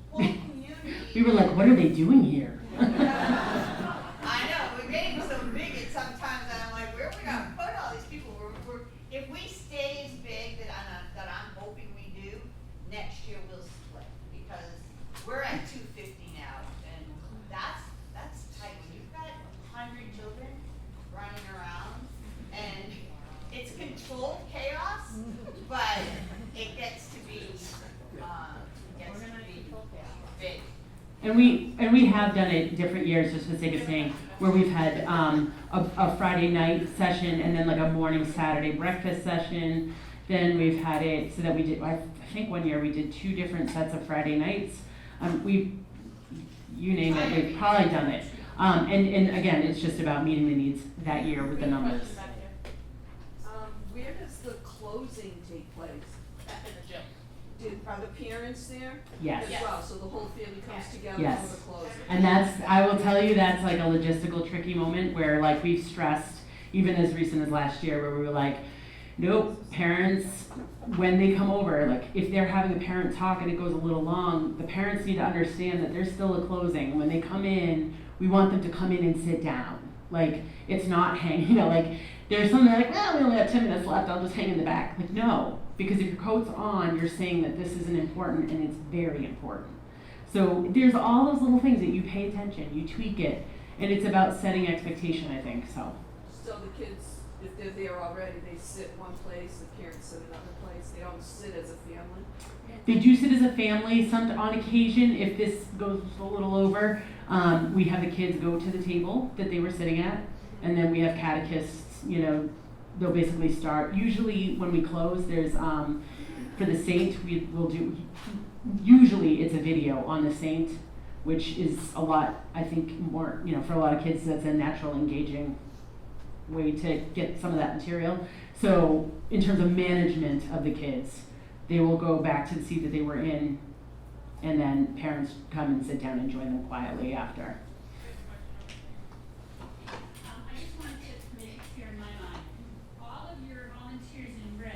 whole community. We were like, what are they doing here? I know, we're getting so big and sometimes I'm like, where are we gonna put all these people? If we stay as big that I'm hoping we do, next year we'll split. Because we're at 250 now, and that's tight. When you've got 100 children running around, and it's controlled chaos, but it gets to be big. And we have done it different years, just for the sake of saying, where we've had a Friday night session and then like a morning Saturday breakfast session. Then we've had it so that we did, I think one year we did 2 different sets of Friday nights. You name it, we've probably done it. And again, it's just about meeting the needs that year with the numbers. Question back here. Where does the closing take place? Back in the gym. Are the parents there? Yes. As well, so the whole family comes together Yes. for the closing? And I will tell you, that's like a logistical tricky moment where like we've stressed, even as recent as last year, where we were like, nope, parents, when they come over, like if they're having a parent talk and it goes a little long, the parents need to understand that there's still a closing. When they come in, we want them to come in and sit down. Like, it's not hanging, like, there's something like, well, we only have 10 minutes left, I'll just hang in the back. Like, no, because if your coat's on, you're saying that this isn't important, and it's very important. So there's all those little things that you pay attention, you tweak it, and it's about setting expectation, I think, so. So the kids, if they're there already, they sit one place, the parents sit another place, they don't sit as a family? They do sit as a family. Some on occasion, if this goes a little over, we have the kids go to the table that they were sitting at, and then we have catechists, they'll basically start. Usually when we close, there's, for the saint, we will do, usually it's a video on the saint, which is a lot, I think, more, for a lot of kids, that's a natural, engaging way to get some of that material. So in terms of management of the kids, they will go back to the seat that they were in, and then parents come and sit down and join them quietly after. I just wanted to make it clear in my mind, all of your volunteers in red,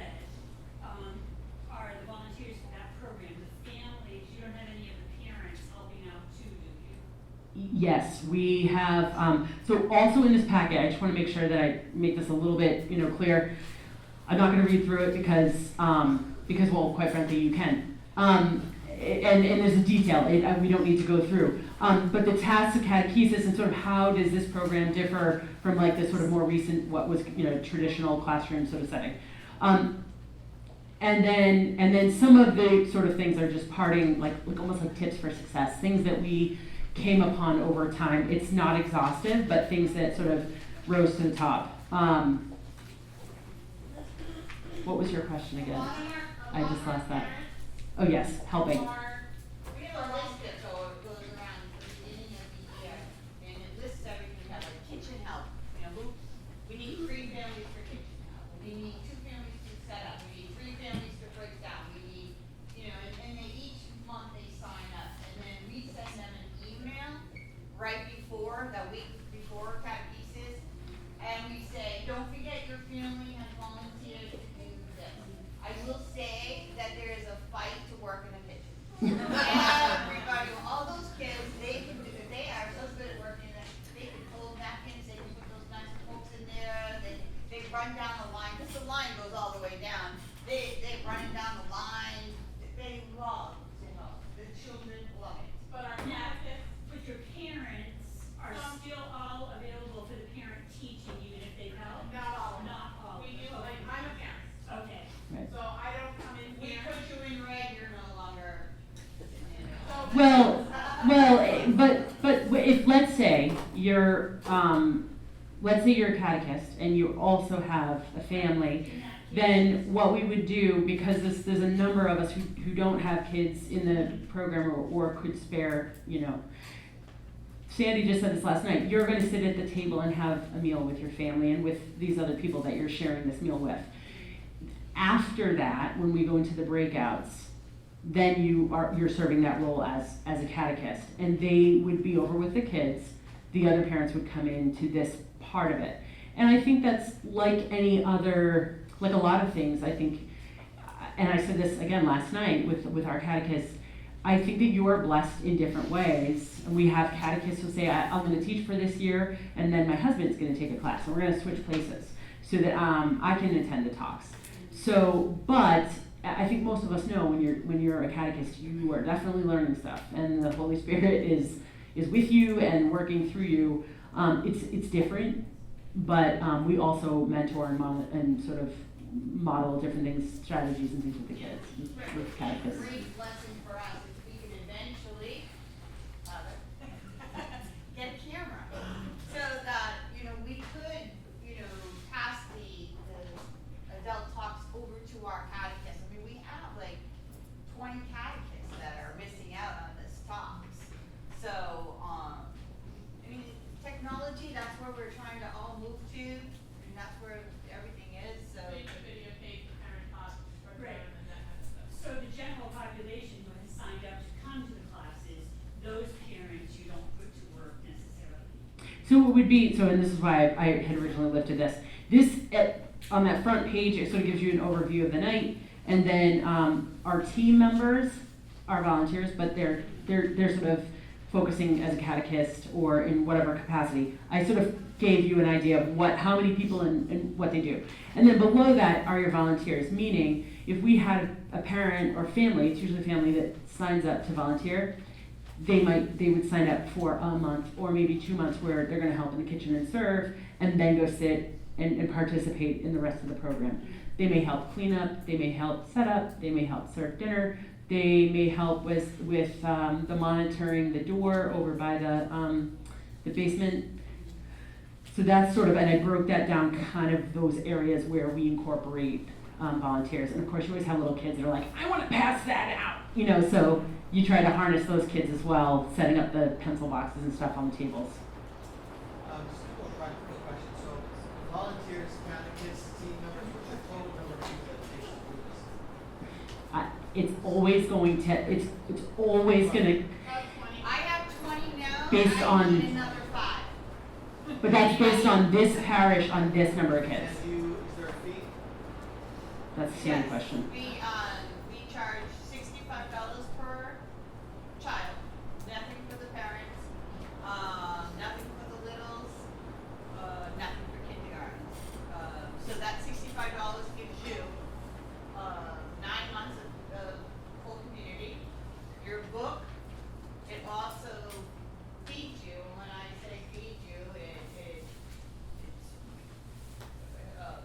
are the volunteers for that program. The families, you don't have any of the parents helping out too, do you? Yes, we have, so also in this packet, I just want to make sure that I make this a little bit, clear. I'm not going to read through it because, well, quite frankly, you can. And there's a detail, we don't need to go through. But the tasks of catechesis and sort of how does this program differ from like the sort of more recent, what was, traditional classroom sort of setting. And then some of the sort of things are just parting, like almost like tips for success, things that we came upon over time. It's not exhaustive, but things that sort of rose to the top. What was your question again? I just lost that. Oh yes, helping. We have a list that goes around the beginning of the year, and it lists everything. We have like kitchen help, we need 3 families for kitchen help, we need 2 families to set up, we need 3 families to break down, we need, and they each month they sign up, and then we send them an email right before, the week before catechesis, and we say, don't forget your family has volunteered to do this. I will say that there is a fight to work in a kitchen. Everybody, all those kids, they are so good at working that they can fold napkins, they can put those nice forks in there, they run down the line, because the line goes all the way down. They running down the line, they love to help. The children love it. But our Now, catechists, but your parents are still all available for the parent teaching, even if they help? not all. Not all. We do, like, I'm a parent, Okay. Right. so I don't come in We here. put you in red, you're no longer. But if let's say you're a catechist and you also have a family, then what we would do, because there's a number of us who don't have kids in the program or could spare, Sandy just said this last night, you're going to sit at the table and have a meal with your family and with these other people that you're sharing this meal with. After that, when we go into the breakouts, then you're serving that role as a catechist, and they would be over with the kids. The other parents would come into this part of it, and I think that's like any other, like a lot of things. I think, and I said this again last night with our catechists. I think that you are blessed in different ways. And we have catechists who say, I'm going to teach for this year, and then my husband's going to take a class, and we're going to switch places so that I can attend the talks. So, but I think most of us know when you're a catechist, you are definitely learning stuff, and the Holy Spirit is with you and working through you. It's different, but we also mentor and sort of model different things, strategies and things with the kids, with catechists. A great lesson for us is we can eventually get a camera, so that, we could, pass the adult talks over to our catechists. I mean, we have like 20 catechists that are missing out on this talks. So, technology, that's where we're trying to all move to, and that's where everything is, so. Make a videotape, parent talk, program, Right. and that kind of stuff. So the general would be, so, and this is why I had originally lifted this. This, on that front page, it sort of gives you an overview of the night, and then our team members are volunteers, but they're sort of focusing as a catechist or in whatever capacity. I sort of gave you an idea of how many people and what they do. And then below that are your volunteers, meaning if we had a parent or family, it's usually a family that signs up to volunteer, they would sign up for a month or maybe 2 months where they're gonna help in the kitchen and serve, and then go sit and participate in the rest of the program. They may help clean up, they may help set up, they may help serve dinner, they may help with the monitoring the door over by the basement. So that's sort of, and I broke that down, kind of those areas where we incorporate volunteers. And of course, you always have little kids that are like, I want to pass that out, you know, so you try to harness those kids as well, setting up the pencil boxes and stuff on the tables. Just a couple of practical questions. So, volunteers, catechists, team members, what's your total number of people that take the groups? It's always going to, it's always gonna, I have 20 now, Based and I on- need another 5. but that's based on this parish, on this number of kids. And is there a fee? That's the same question. We charge $65 per child, nothing for the parents, nothing for the littles, nothing for kindergarten. So that $65 gives you 9 months of full community. Your book, it also feeds you, and when I say feed you, it's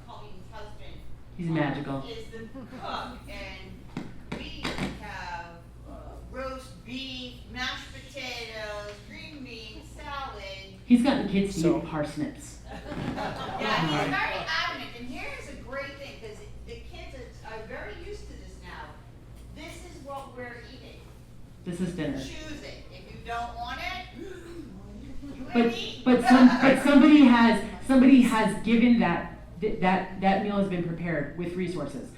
Colleen's husband. He's magical. Is the cook, and we have roast beef, mashed potatoes, green beans, salad. He's gotten kids to So- eat parsnips. Yeah, he's very adamant, and here's a great thing, because the kids are very used to this now. This is what we're eating. This is dinner. Choose it. If you don't want it, you But ain't eat. but somebody has given that meal has been prepared with resources.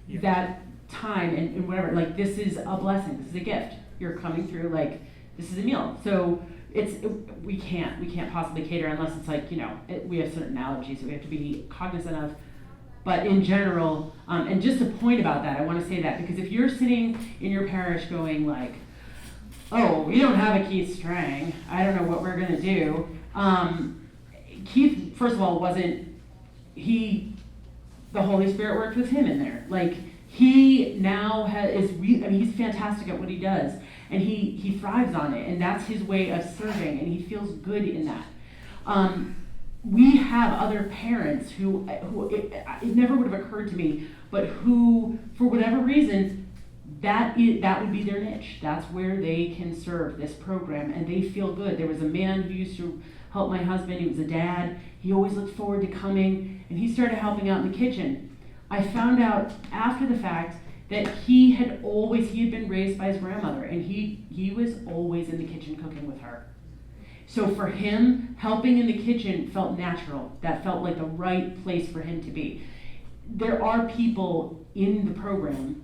Yeah. That time and whatever, like, this is a blessing, this is a gift. You're coming through, like, this is a meal. So we can't possibly cater unless it's like, you know, we have certain allergies that we have to be cognizant of. But in general, and just a point about that, I want to say that, because if you're sitting in your parish going like, oh, we don't have a Keith Strang, I don't know what we're gonna do. Keith, first of all, the Holy Spirit worked with him in there. Like, he now he's fantastic at what he does, and he thrives on it, and that's his way of serving, and he feels good in that. We have other parents who it never would have occurred to me, but who, for whatever reason, that would be their niche. That's where they can serve this program, and they feel good. There was a man who used to help my husband. He was a dad. He always looked forward to coming, and he started helping out in the kitchen. I found out after the fact that he had been raised by his grandmother, and he was always in the kitchen cooking with her. So for him, helping in the kitchen felt natural. That felt like the right place for him to be. There are people in the program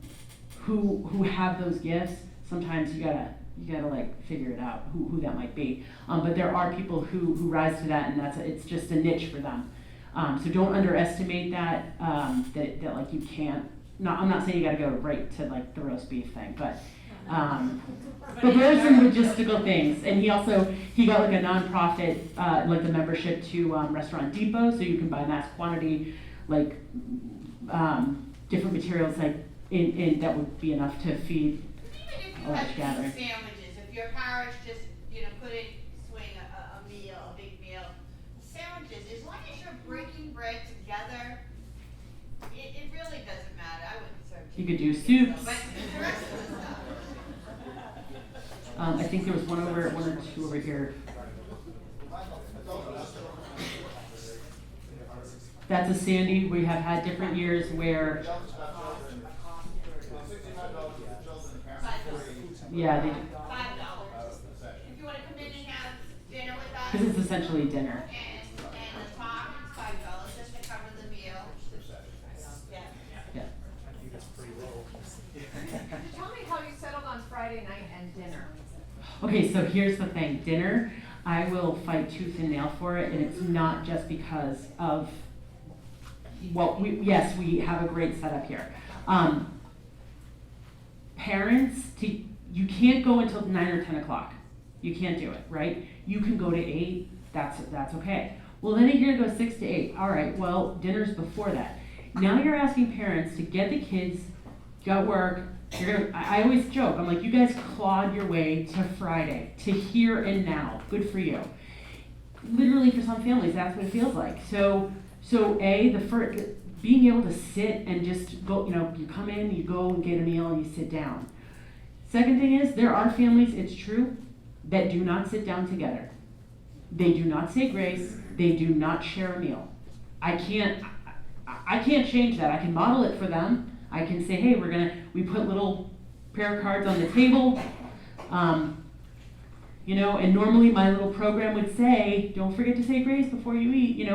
who have those gifts. Sometimes you gotta like figure it out who that might be. But there are people who rise to that, and it's just a niche for them. So don't underestimate that. That like you can't. I'm not saying you gotta go right to like the roast beef thing, but there are some logistical things. And he got like a nonprofit, like the membership to Restaurant Depot, so you can buy mass quantity, like different materials, like in that would be enough to feed Even if a you large had gathering. sandwiches, if your parish just, swing a meal, a big meal, sandwiches, as long as you're breaking bread together, it really doesn't matter. I wouldn't serve You could chicken do nuggets, soups. though, but the rest of the stuff. I think there was one or two over here. That's a Sandy. We have had different years where, yeah, they, $5. If you wanna come in and have dinner with us. because it's essentially dinner. And the talk is $5 just to cover the meal. Yeah. Yeah. I think that's pretty low. Tell me how you settled on Friday night and dinner. Okay, so here's the thing. Dinner, I will fight tooth and nail for it, and it's not just because of, well, yes, we have a great setup here. Parents, you can't go until 9 or 10 o'clock. You can't do it, right? You can go to 8, that's okay. Well, then you're gonna go 6 to 8. All right, well, dinner's before that. Now you're asking parents to get the kids, got work, I always joke, I'm like, you guys clawed your way to Friday, to here and now. Good for you. Literally, for some families, that's what it feels like. So being able to sit and just go, you come in, you go and get a meal, and you sit down. Second thing is, there are families, it's true, that do not sit down together. They do not say grace, they do not share a meal. I can't change that. I can model it for them. I can say, hey, we put little prayer cards on the table. And normally my little program would say, don't forget to say grace before you eat,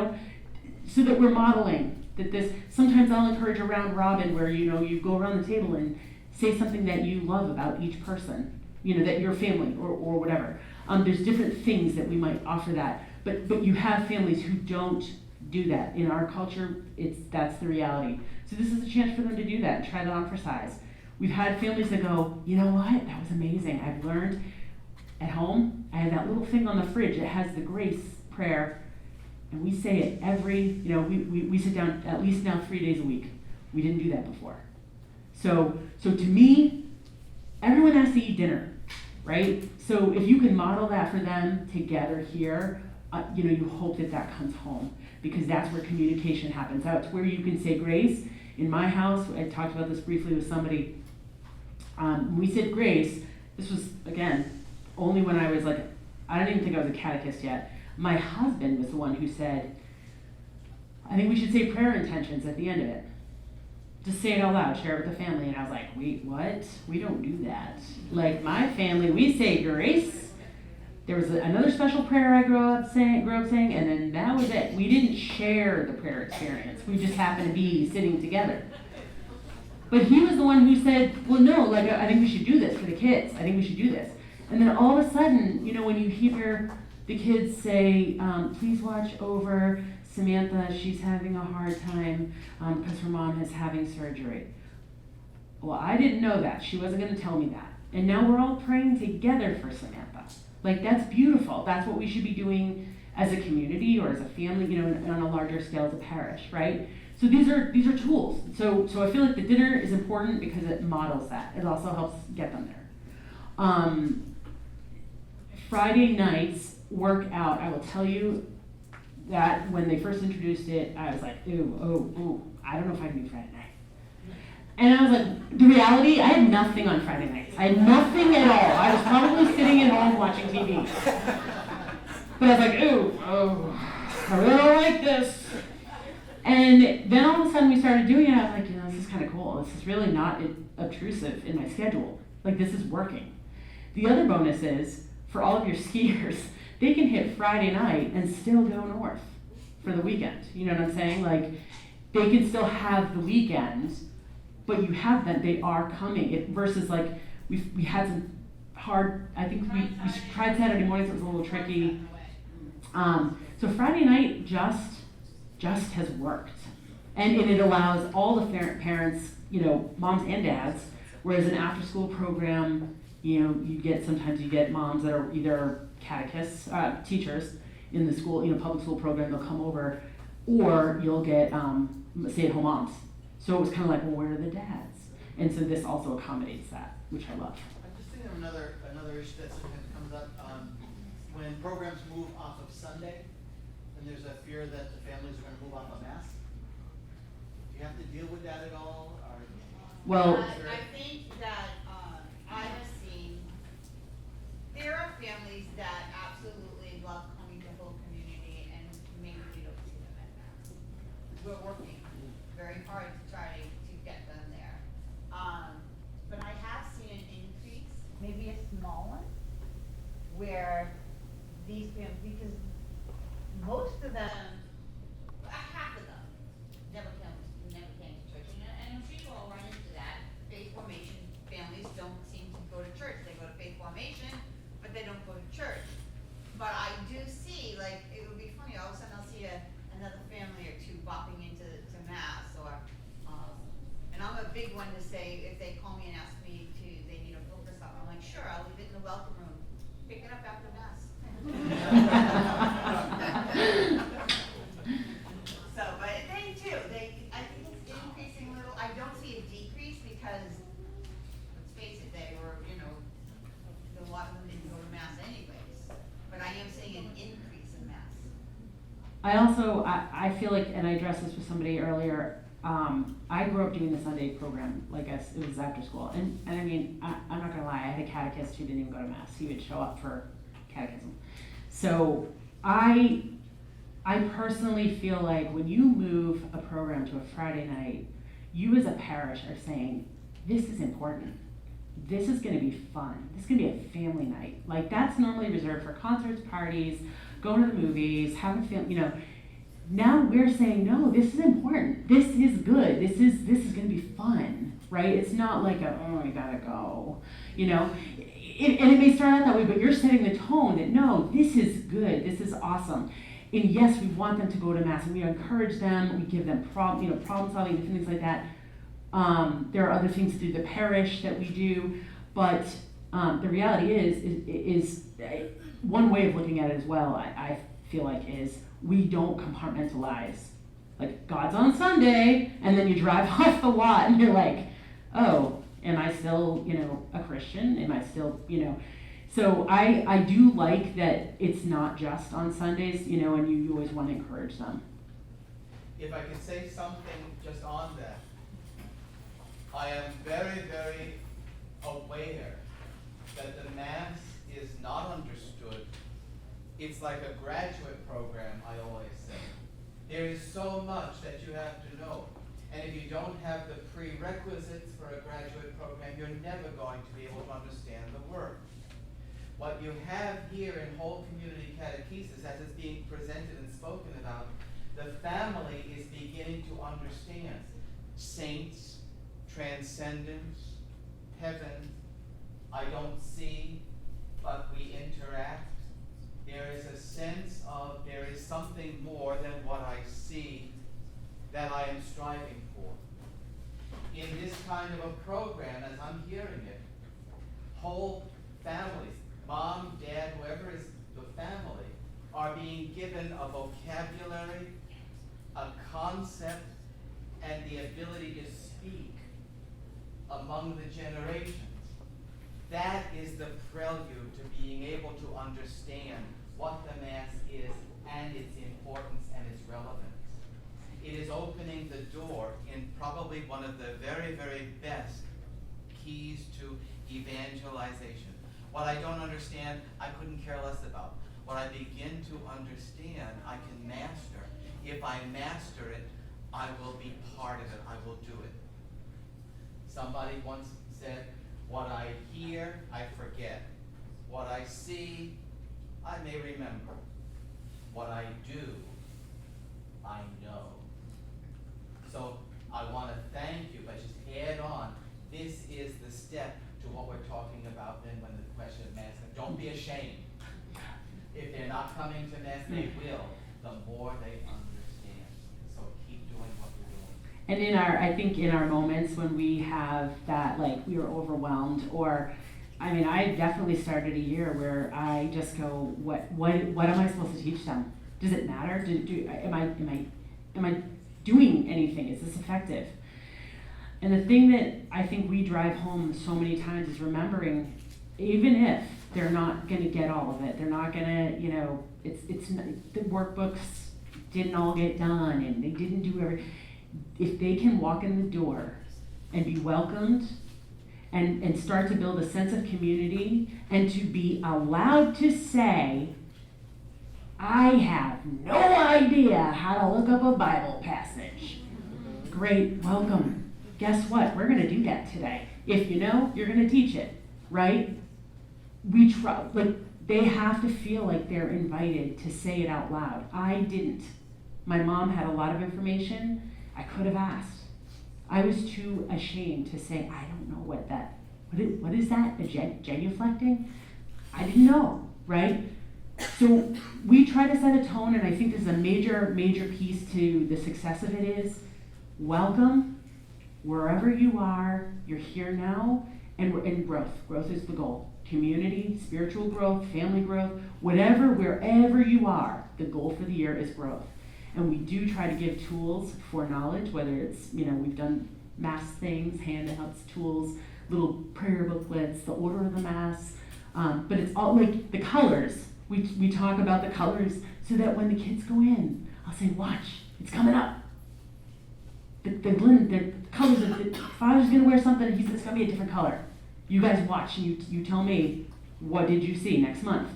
so that we're modeling that sometimes I'll encourage a round robin where, you go around the table and say something that you love about each person, that your family or whatever. There's different things that we might offer that, but you have families who don't do that. In our culture, that's the reality. So this is a chance for them to do that and try that on for size. We've had families that go, you know what, that was amazing. I've learned at home, I have that little thing on the fridge that has the grace prayer, and we say it every, we sit down at least now 3 days a week. We didn't do that before. So to me, everyone has to eat dinner, right? So if you can model that for them together here, you hope that comes home, because that's where communication happens. That's where you can say grace. In my house, I talked about this briefly with somebody. When we said grace, this was, again, only when I was I don't even think I was a catechist yet. My husband was the one who said, I think we should say prayer intentions at the end of it. Just say it out loud, share it with the family. And I was like, wait, what? We don't do that. My family, we say grace. There was another special prayer I grew up saying, and then that was it. We didn't share the prayer experience. We just happened to be sitting together. But he was the one who said, well, no, I think we should do this for the kids. I think we should do this. And then all of a sudden, when you hear the kids say, please watch over Samantha, she's having a hard time because her mom is having surgery. Well, I didn't know that. She wasn't going to tell me that. And now we're all praying together for Samantha. That's beautiful. That's what we should be doing as a community or as a family, on a larger scale as a parish, right? So these are tools. So I feel like the dinner is important because it models that. It also helps get them there. Friday nights work out. I will tell you that when they first introduced it, I was like, ooh, I don't know if I can do Friday night. And I was like, the reality, I had nothing on Friday nights. I had nothing at all. I was probably sitting at home watching TV. But I was like, I really don't like this. And then all of a sudden we started doing it. I was like, this is kind of cool. This is really not obtrusive in my schedule. This is working. The other bonus is, for all of your skiers, they can hit Friday night and still go north for the weekend. You know what I'm saying? They can still have the weekend, but you have them, they are coming. Versus we had some hard, I think we tried Saturday mornings, it was a little tricky. So Friday night just has worked. And it allows all the parents, moms and dads, whereas an after school program, sometimes you get moms that are either catechists, teachers in the school, public school program, they'll come over, or you'll get stay-at-home moms. So it was kind of well, where are the dads? And so this also accommodates that, which I love. I'm just thinking of another issue that sometimes comes up. When programs move off of Sunday, then there's a fear that the families are going to move off of Mass. Do you have to deal with that at all? Well, I think that I have seen there are families that absolutely love coming to Whole Community, and maybe we don't see them at Mass. We're working very hard to try to get them there. But I have seen an increase, maybe a small one, where these families, because most of them, half of them, never came to church. And people all run into that. Faith formation families don't seem to go to church. They go to faith formation, but they don't go to church. But I do also, I feel like, and I addressed this with somebody earlier, I grew up doing the Sunday program, like it was after school. And I mean, I'm not gonna lie, I had a catechist who didn't even go to mass. He would show up for catechism. So I personally feel like when you move a program to a Friday night, you as a parish are saying, this is important. This is gonna be fun. This is gonna be a family night. Like that's normally reserved for concerts, parties, going to the movies, having family, Now we're saying, no, this is important. This is good. This is gonna be fun, right? It's not like oh, I gotta go, and it may start out that way, but you're setting the tone that no, this is good. This is awesome. And yes, we want them to go to mass, and we encourage them. We give them problem solving, different things like that. There are other things through the parish that we do, but the reality is one way of looking at it as well. I feel like is we don't compartmentalize. Like God's on Sunday, and then you drive off the lot, and you're like, oh, am I still a Christian? Am I still So I do like that it's not just on Sundays, and you always want to encourage them. If I could say something just on that, I am very, very aware that the Mass is not understood. It's like a graduate program, I always say. There is so much that you have to know. And if you don't have the prerequisites for a graduate program, you're never going to be able to understand the work. What you have here in whole community catechesis, as it's being presented and spoken about, the family is beginning to understand saints, transcendence, heaven. I don't see, but we interact. There is a sense of there is something more than what I see that I am striving for. In this kind of a program, as I'm hearing it, whole families, mom, dad, whoever is the family, are being given a vocabulary, a concept, and the ability to speak among the generations. That is the prelude to being able to understand what the Mass is and its importance and its relevance. It is opening the door in probably one of the very, very best keys to evangelization. What I don't understand, I couldn't care less about. What I begin to understand, I can master. If I master it, I will be part of it. I will do it. Somebody once said, what I hear, I forget. What I see, I may remember. What I do, I know. So I want to thank you, but just add on, this is the step to what we're talking about then when the question of Mass. Don't be ashamed. If they're not coming to Mass, they will, the more they understand. So keep doing what you're doing. And I think in our moments when we have that, like we were overwhelmed, or, I definitely started a year where I just go, what am I supposed to teach them? Does it matter? Am I doing anything? Is this effective? And the thing that I think we drive home so many times is remembering, even if they're not going to get all of it, they're not going to, it's not, the workbooks didn't all get done, and they didn't do everything. If they can walk in the door and be welcomed and start to build a sense of community and to be allowed to say, I have no idea how to look up a Bible passage. Great, welcome. Guess what? We're going to do that today. If you know, you're going to teach it, right? We try, they have to feel like they're invited to say it out loud. I didn't. My mom had a lot of information. I could have asked. I was too ashamed to say, I don't know what is that? A genuflecting? I didn't know, right? So we try to set a tone, and I think this is a major, major piece to the success of it is welcome wherever you are. You're here now, and growth. Growth is the goal. Community, spiritual growth, family growth, wherever you are, the goal for the year is growth. And we do try to give tools for knowledge, whether it's, we've done Mass things, handouts, tools, little prayer booklets, the order of the Mass, but it's all like the colors. We talk about the colors so that when the kids go in, I'll say, watch, it's coming up. The colors of the father's gonna wear something, it's gonna be a different color. You guys watch and you tell me, what did you see next month?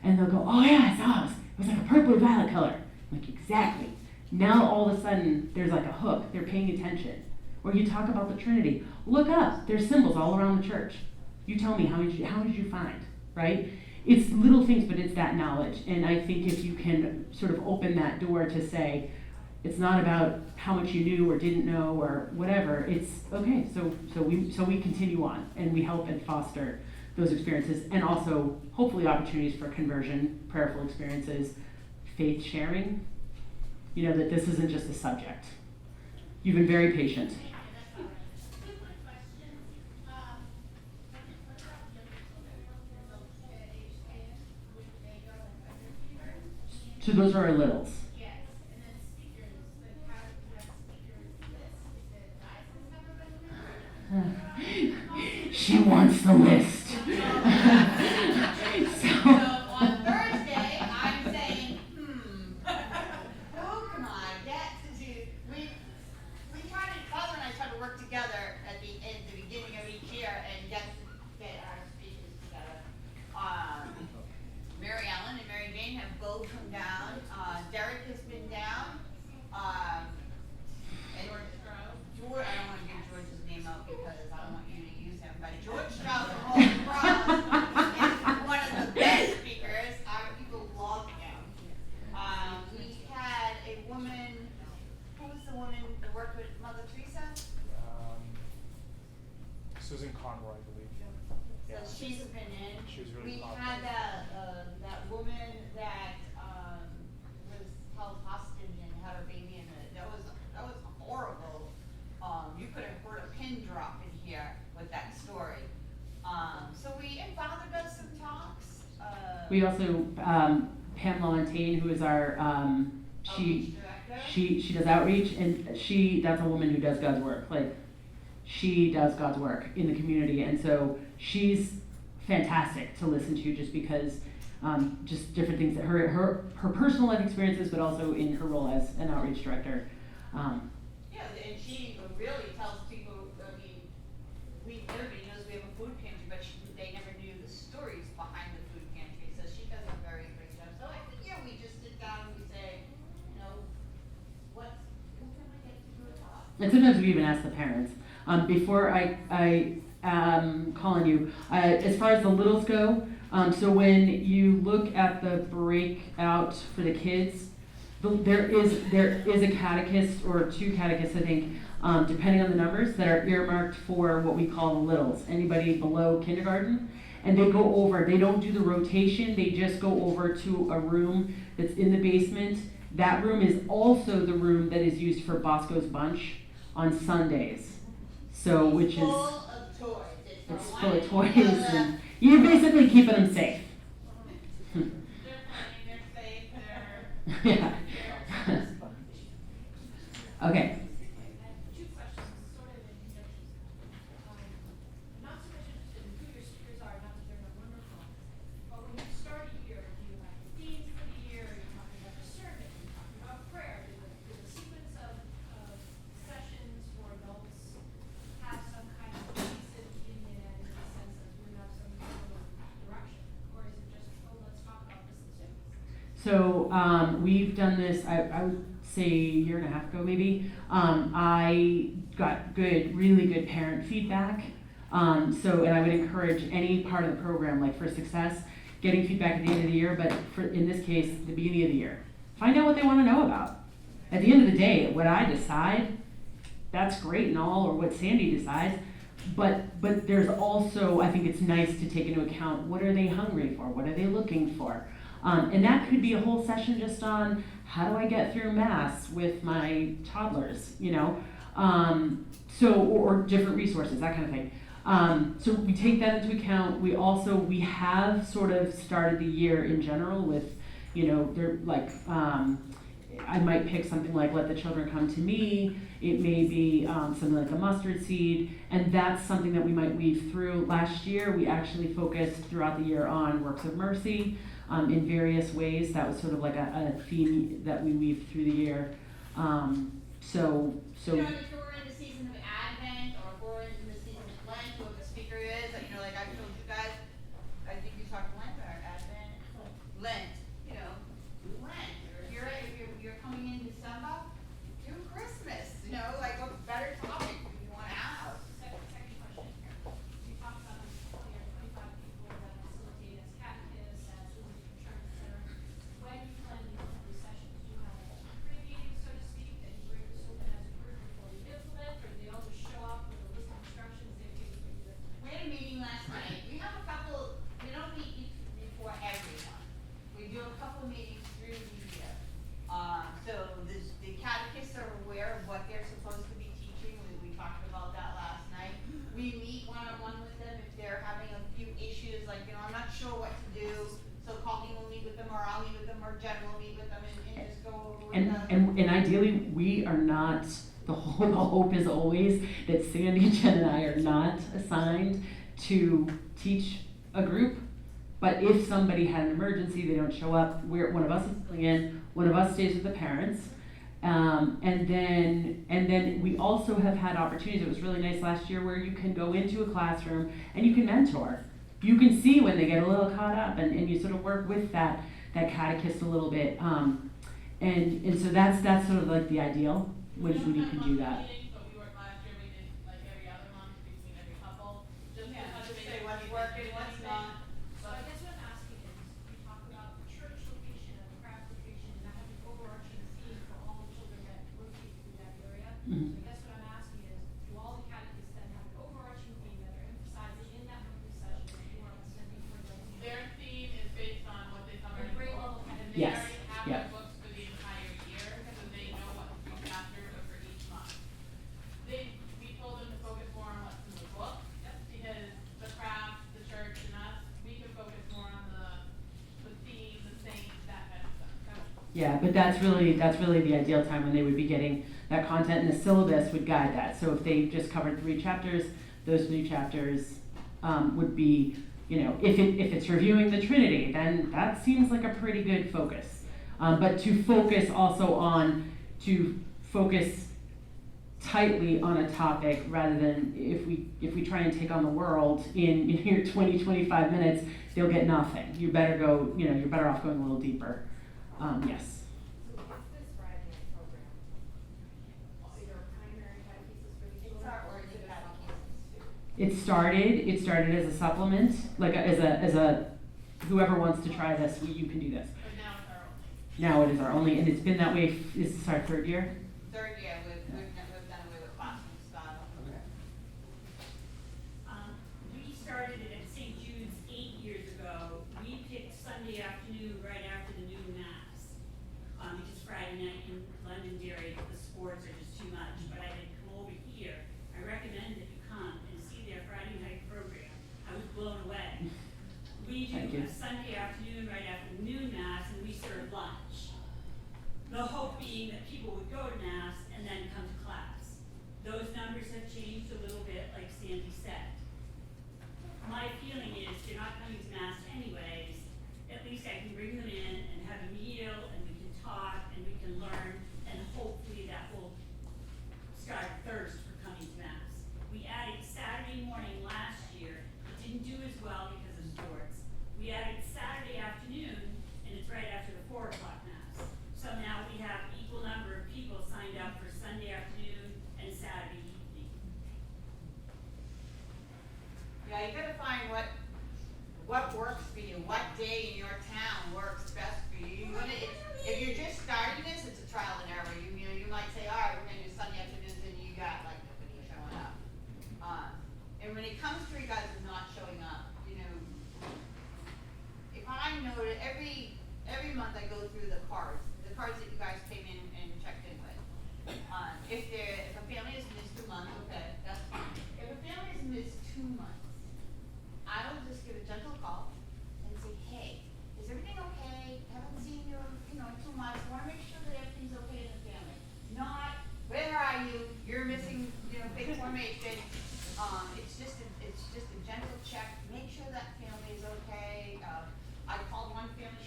And they'll go, oh yeah, I saw it. It was like a purple violet color. I'm like, exactly. Now all of a sudden, there's like a hook. They're paying attention. Or you talk about the Trinity. Look up. There's symbols all around the church. You tell me, how did you find, right? It's little things, but it's that knowledge. And I think if you can sort of open that door to say, it's not about how much you knew or didn't know or whatever. It's okay. So we continue on and we help and foster those experiences, and also hopefully opportunities for conversion, prayerful experiences, faith sharing. You know, that this isn't just a subject. You've been very patient. So those are our littles. Yes, and then speakers, like how do you have speakers list? Is it guys who have She wants the list. So on Thursday, I'm saying, who can I get to do, Father and I try to work together at the beginning of each year and get our speakers together. Mary Ellen and Mary Jane have both come down. Derek has been down. And George, I don't want to give George's name out because I don't want you to use him, but George Strauss of Holy Cross is one of the best speakers. Our people love him. We had a woman, who was the woman that worked with Mother Teresa? Susan Conroy, I believe. So she's been in. She was really We popular. had that woman that was held hostage and had her baby in it. That was horrible. You could have heard a pin drop in here with that story. And Father does some talks. We also, Pam Lamontagne, who is our, Outreach director. she does outreach, and that's a woman who does God's work. Like, she does God's work in the community, and so she's fantastic to listen to, just because just different things that her personal life experiences, but also in her role as an outreach director. Yeah, and she really tells people, I mean, everybody knows we have a food pantry, but they never knew the stories behind the food pantry, so she does a very great job. So I think, yeah, we just sit down and we say, who can I get to do a talk? And sometimes we even ask the parents. Before I call on you, as far as the littles go, so when you look at the breakout for the kids, there is a catechist or two catechists, I think, depending on the numbers, that are earmarked for what we call the littles, anybody below kindergarten. And they go over, they don't do the rotation, they just go over to a room that's in the basement. That room is also the room that is used for Bosco's Bunch on Sundays. So, which is, Full of toys. it's full of toys, and you're basically keeping them safe. They're playing, they're safe, they're. Yeah. Okay. Two questions, sort of in conjunction. Not so much interested in who your speakers are, not that they're not wonderful, but when you start a year, do you have the themes for the year? Are you talking about discernment? Are you talking about prayer? Do the sequence of sessions for adults have some kind of cohesive in it in the sense of you have some sort of direction? Or is it just, oh, let's talk about this and So we've done this, I would say a year and a half ago maybe. I got really good parent feedback. And I would encourage any part of the program, like for success, getting feedback at the end of the year, but in this case, the beginning of the year. Find out what they want to know about. At the end of the day, what I decide, that's great and all, or what Sandy decides, but there's also, I think it's nice to take into account, what are they hungry for? What are they looking for? And that could be a whole session just on how do I get through Mass with my toddlers, or different resources, that kind of thing. So we take that into account. We have sort of started the year in general with, they're like, I might pick something like Let the Children Come to Me. It may be something like a mustard seed, and that's something that we might weave through. Last year, we actually focused throughout the year on works of mercy. in various ways. That was sort of like a theme that we weave through the year. So You know, if we're in the season of Advent, or if we're in the season of Lent, whoever the speaker is, like, you know, like I told you guys, I think you talked Lent or Advent, Lent, you know, do Lent, or if you're coming in December, do Christmas, you know, like what better topic do you wanna have? Second question here. You talked about 20 or 25 people that facilitate as catechists, as Lutheran Fraternity Center. When you plan these monthly sessions, do you have a pre-meeting, so to speak, that you bring this open as a group before you implement, or do they all just show up with a list of instructions they give you? We had a meeting last night, we have a couple, we don't meet before everyone, we do a couple of meetings through the year. So the catechists are aware of what they're supposed to be teaching, we talked about that last night. We meet one-on-one with them if they're having a few issues, like, you know, I'm not sure what to do, so Colleen will meet with them, or I'll meet with them, or Jen will meet with them, and just go over with them. And ideally, we are not, the hope is always that Sandy, Jen, and I are not assigned to teach a group. But if somebody had an emergency, they don't show up, one of us is filling in, one of us stays with the parents. And then we also have had opportunities, it was really nice last year, where you can go into a classroom and you can mentor. You can see when they get a little caught up, and you sort of work with that catechist a little bit. And so that's sort of like the ideal, when you can do that. But we worked last year, we did like every other month between every couple, just Yeah, to touch just base say what's with working, people, what's anything. not. So I guess what I'm asking is, you talk about the church location and the craft location, and that having overarching theme for all the children that rotate through that area. Mhm. So I guess what I'm asking is, do all the catechists then have an overarching theme that they're emphasizing in that monthly session, and you are sending for them? Their theme is based on what they cover Their in grade book, level kind of and they Yes, already have yep. their books for the entire year, so they know what the 3 chapters are for each month. We told them to focus more on what's in the book, because the craft, the church, and us, we can focus more on the theme, the saints, that kind of stuff. Yeah, but that's really the ideal time when they would be getting that content, and the syllabus would guide that. So if they just covered 3 chapters, those 3 chapters would be, you know, if it's reviewing the Trinity, then that seems like a pretty good focus. But to focus tightly on a topic, rather than if we try and take on the world in your 20-25 minutes, they'll get nothing. You better go, you know, you're better off going a little deeper. Yes. So is this Friday night program, your primary catechesis for these It's children? our or is origin it catechesis too. It started as a supplement, like as a whoever wants to try this, you can do this. But now it's our only. Now it is our only, and it's been that way. This is our 3rd year. Third year, we've done away with classroom style. We started it at St. Jude's 8 years ago. We picked Sunday afternoon right after the noon mass. Because Friday night in Londonderry, the sports are just too much, but I had come over here. I recommend that you come and see their Friday night program. I was blown away. We Thank do you. a Sunday afternoon right after the noon mass, and we serve lunch. The hope being that people would go to mass and then come to class. Those numbers have changed a little bit, like Sandy said. My feeling is they're not coming to mass anyways. At least I can bring them in and have a meal, and we can talk, and we can learn, and hopefully that will start a thirst for coming to mass. We added Saturday morning last year. It didn't do as well because of sports. We added Saturday afternoon, and it's right after the 4 o'clock mass. So now we have equal number of people signed up for Sunday afternoon and Saturday evening. Yeah, you gotta find what works for you, what day in your town works best for you. If you're just starting this, it's a trial and error. You might say, all right, we're gonna do Sunday afternoons, and you got like nobody showing up. And when it comes to you guys not showing up, you know, if I know that every month I go through the cards that you guys came in and checked in with. If a family has missed a month, okay, that's fine. If a family has missed 2 months, I will just give a gentle call and say, hey, is everything okay? Haven't seen you, in 2 months. Want to make sure that everything's okay in the family. Not, where are you? You're missing, big formation. It's just a gentle check. Make sure that family is okay. I called one family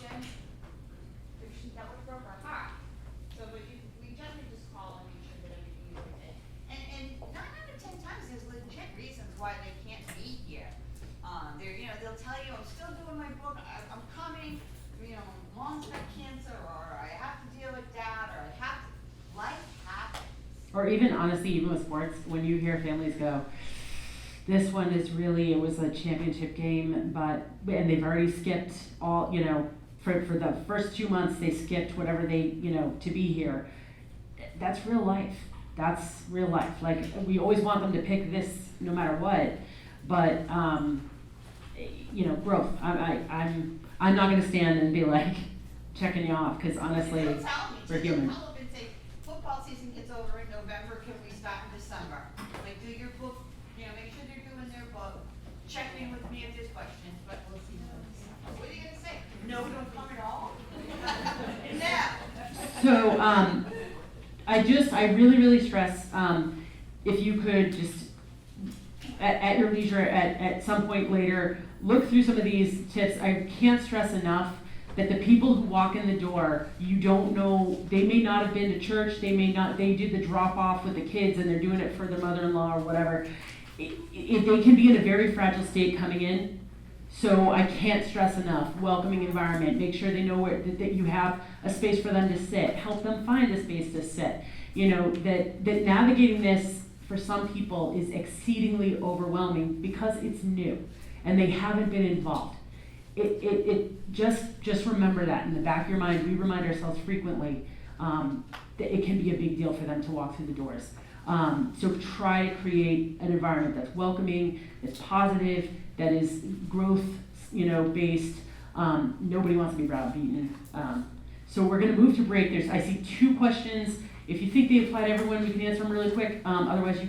conversation, that would broke our heart. So, but we generally just call and make sure that everything is okay. And 9 out of 10 times, there's legit reasons why they can't be here. They'll tell you, I'm still doing my book, I'm coming, mom's got cancer, or I have to deal with dad, or life happens. Or even, honestly, even with sports, when you hear families go, this one is really, it was a championship game, and they've already skipped all, for the first 2 months, they skipped whatever they, to be here. That's real life. That's real life. Like, we always want them to pick this no matter what, but, growth. I'm not gonna stand and be like, checking you off, because honestly, They'll tell me, we're they'll human. come up and say, football season gets over in November, can we start in December? Like, do your book, make sure they're doing their book, check in with me if there's questions, but we'll see. What are you gonna say? No, don't come at all? No. So, I really, really stress, if you could just, at your leisure, at some point later, look through some of these tips. I can't stress enough that the people who walk in the door, you don't know, they may not have been to church, they did the drop off with the kids and they're doing it for their mother-in-law or whatever. They can be in a very fragile state coming in. So I can't stress enough, welcoming environment, make sure they know that you have a space for them to sit, help them find a space to sit. That navigating this for some people is exceedingly overwhelming because it's new and they haven't been involved. Just remember that in the back of your mind. We remind ourselves frequently that it can be a big deal for them to walk through the doors. So try to create an environment that's welcoming, that's positive, that is growth, based. Nobody wants to be browbeaten. So we're going to move to break. I see 2 questions. If you think they apply to everyone, we can answer them really quick. Otherwise,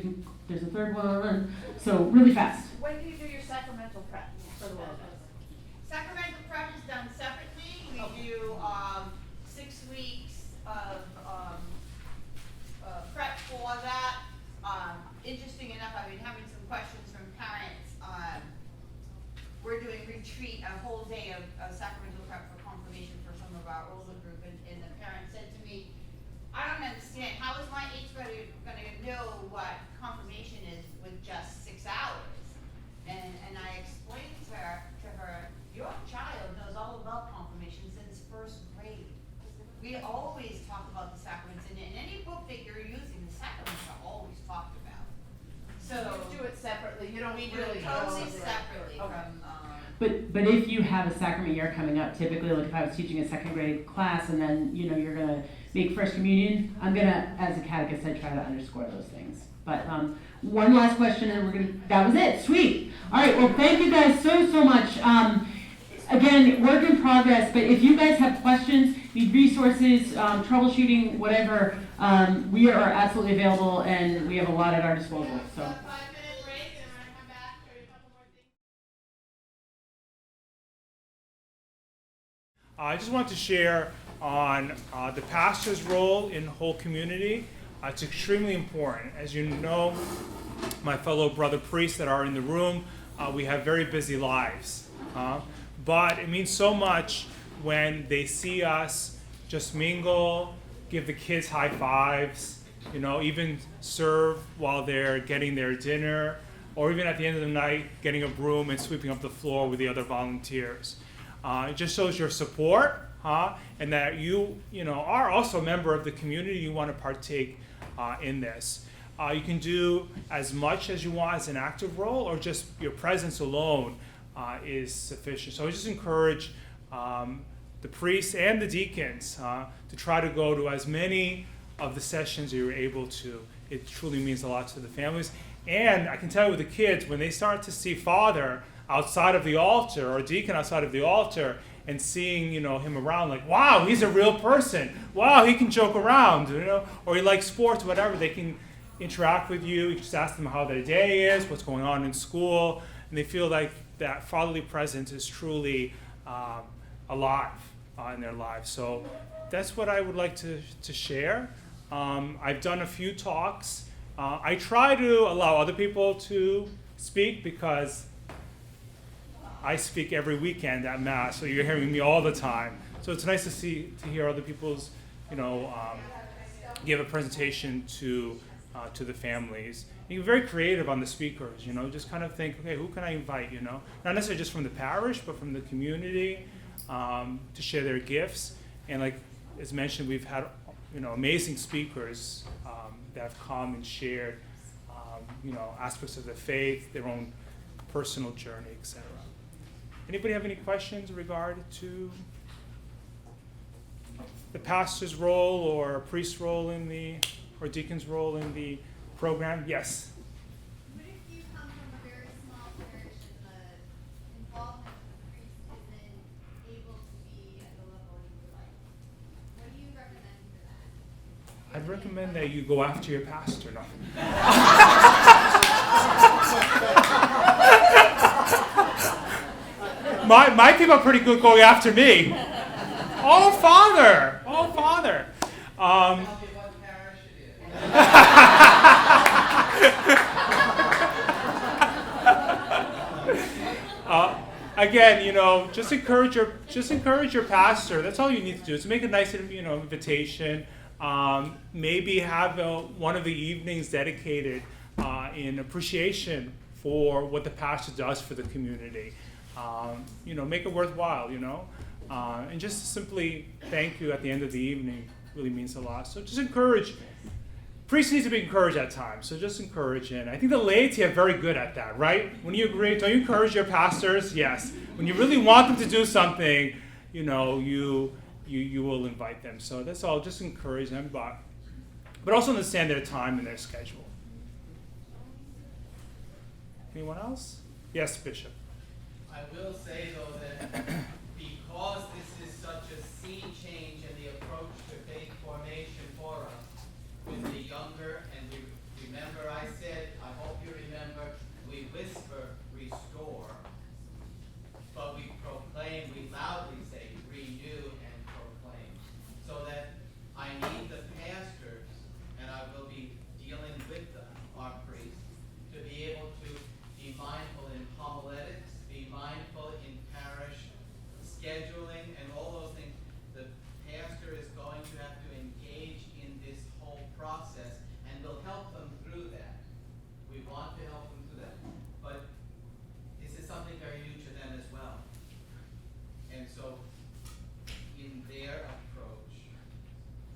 there's a third one. So really fast. When do you do your sacramental prep for the world? Sacramental prep is done separately. We do 6 weeks of prep for that. Interesting enough, I've been having some questions from parents. We're doing retreat, a whole day of sacramental prep for confirmation for some of our older group, and the parent said to me, I don't understand, how is my 8th grader gonna know what confirmation is with just 6 hours? And I explained to her, your child knows all about confirmation since 1st grade. We always talk about the sacraments, and in any book that you're using, the sacraments are always talked about. So You do it separately, you don't we really do it know totally the- separately Okay. from. But if you have a sacrament year coming up, typically, like if I was teaching a 2nd grade class and then, you're gonna make First Communion, I'm gonna, as a catechist, I try to underscore those things. But one last question and that was it, sweet. All right, well, thank you guys so much. Again, work in progress, but if you guys have questions, need resources, troubleshooting, whatever, we are absolutely available and we have a lot at our disposal, so. 5-minute break, and I'm gonna come back, show you a couple more things. I just want to share on the pastor's role in the whole community. It's extremely important. As you know, my fellow brother priests that are in the room, we have very busy lives. But it means so much when they see us just mingle, give the kids high fives, even serve while they're getting their dinner, or even at the end of the night, getting a broom and sweeping up the floor with the other volunteers. It just shows your support, and that you are also a member of the community. You want to partake in this. You can do as much as you want as an active role, or just your presence alone is sufficient. So I just encourage the priests and the deacons to try to go to as many of the sessions you're able to. It truly means a lot to the families. And I can tell you with the kids, when they start to see Father outside of the altar, or deacon outside of the altar, and seeing him around, like, wow, he's a real person. Wow, he can joke around, or he likes sports, whatever. They can interact with you. You just ask them how their day is, what's going on in school, and they feel like that fatherly presence is truly alive in their lives. So that's what I would like to share. I've done a few talks. I try to allow other people to speak because I speak every weekend at Mass, so you're hearing me all the time. So it's nice to hear other people's, give a presentation to the families. You're very creative on the speakers, just kind of think, okay, who can I invite, Not necessarily just from the parish, but from the community, to share their gifts. And like, as mentioned, we've had, amazing speakers that have come and shared, aspects of the faith, their own personal journey, etc. Anybody have any questions in regard to the pastor's role or priest's role or deacon's role in the program? Yes. What if you come from a very small parish and the involvement of the priest isn't able to be at the level you would like? What do you recommend for that? I'd recommend that you go after your pastor. No. My people are pretty good going after me. Oh, Father! Oh, Father! Tell me what parish it is. Again, just encourage your pastor. That's all you need to do. Is make a nice, invitation. Maybe have one of the evenings dedicated in appreciation for what the pastor does for the community. Make it worthwhile. And just simply thank you at the end of the evening really means a lot. So just encourage. Priests need to be encouraged at times, so just encourage. And I think the laity are very good at that, right? When you agree, don't you encourage your pastors? Yes. When you really want them to do something, you will invite them. So that's all. Just encourage them, but also understand their time and their schedule. Anyone else? Yes, Bishop. I will say, though, that because this is such a sea change in the approach to faith formation for us, with the younger, and we remember I said, I hope you remember, we whisper, restore, but we proclaim, we loudly say, renew and proclaim. So that I need the pastors, and I will be dealing with our priests, to be able to be mindful in homiletics, be mindful in parish scheduling, and all those things. The pastor is going to have to engage in this whole process, and we'll help them through that. We want to help them through that. But this is something very new to them as well. And so, in their approach,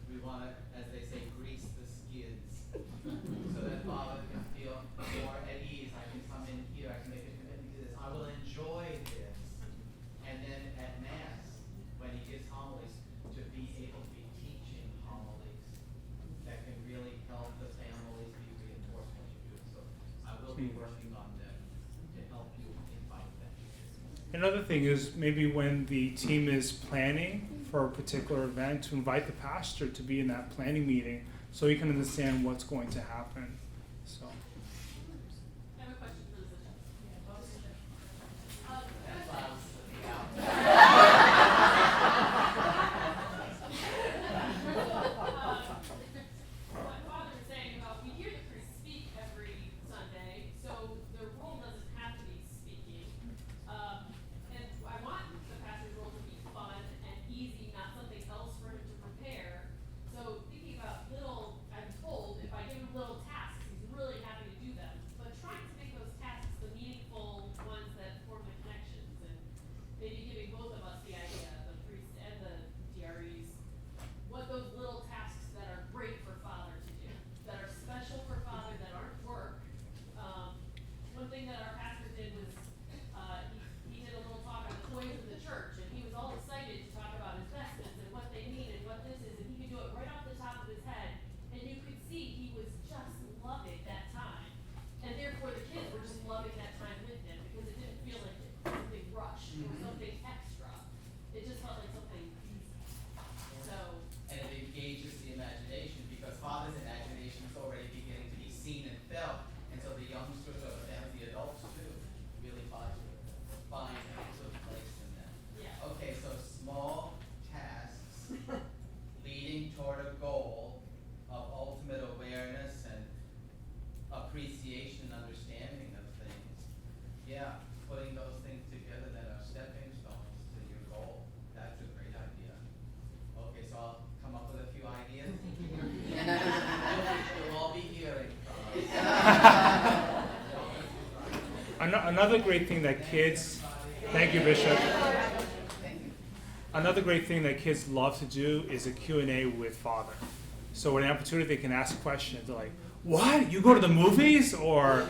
we want to, as they say, grease the skids, so that Father can feel more at ease. I can come in here, I can make a commitment to this. I will enjoy this. And then at Mass, when he gives homilies, to be able to be teaching homilies that can really help the families be reinforced what you do. So I will be working on them to help you invite them. Another thing is maybe when the team is planning for a particular event, to invite the pastor to be in that planning meeting so he can understand what's going to happen. So. I have a question for the bishop. What Father was saying about, we hear the priest speak every Sunday, so their role doesn't have to be speaking. And I want the pastor's role to be fun and easy, not something else for him to prepare. So thinking about I'm told, if I give him little tasks, he's really happy to another great thing that kids, thank you, Bishop. Another great thing that kids love to do is a Q&A with Father. So with an opportunity, they can ask questions like, what? You go to the movies? Or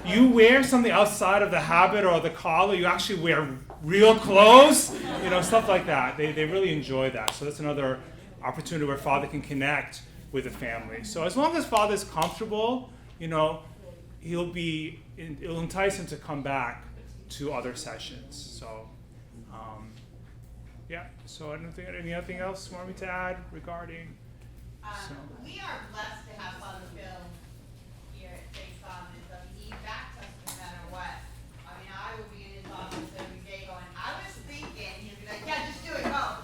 you wear something outside of the habit or the collar? You actually wear real clothes? You know, stuff like that. They really enjoy that. So that's another opportunity where Father can connect with the family. So as long as Father's comfortable, you know, it'll entice him to come back to other sessions. So, yeah. So I don't think anything else you want me to add regarding. We are blessed to have Father Phil here at St. Simon's. He backs us no matter what. I mean, I will be in his office every day going, I was thinking, he'll be like, yeah, just do it, go.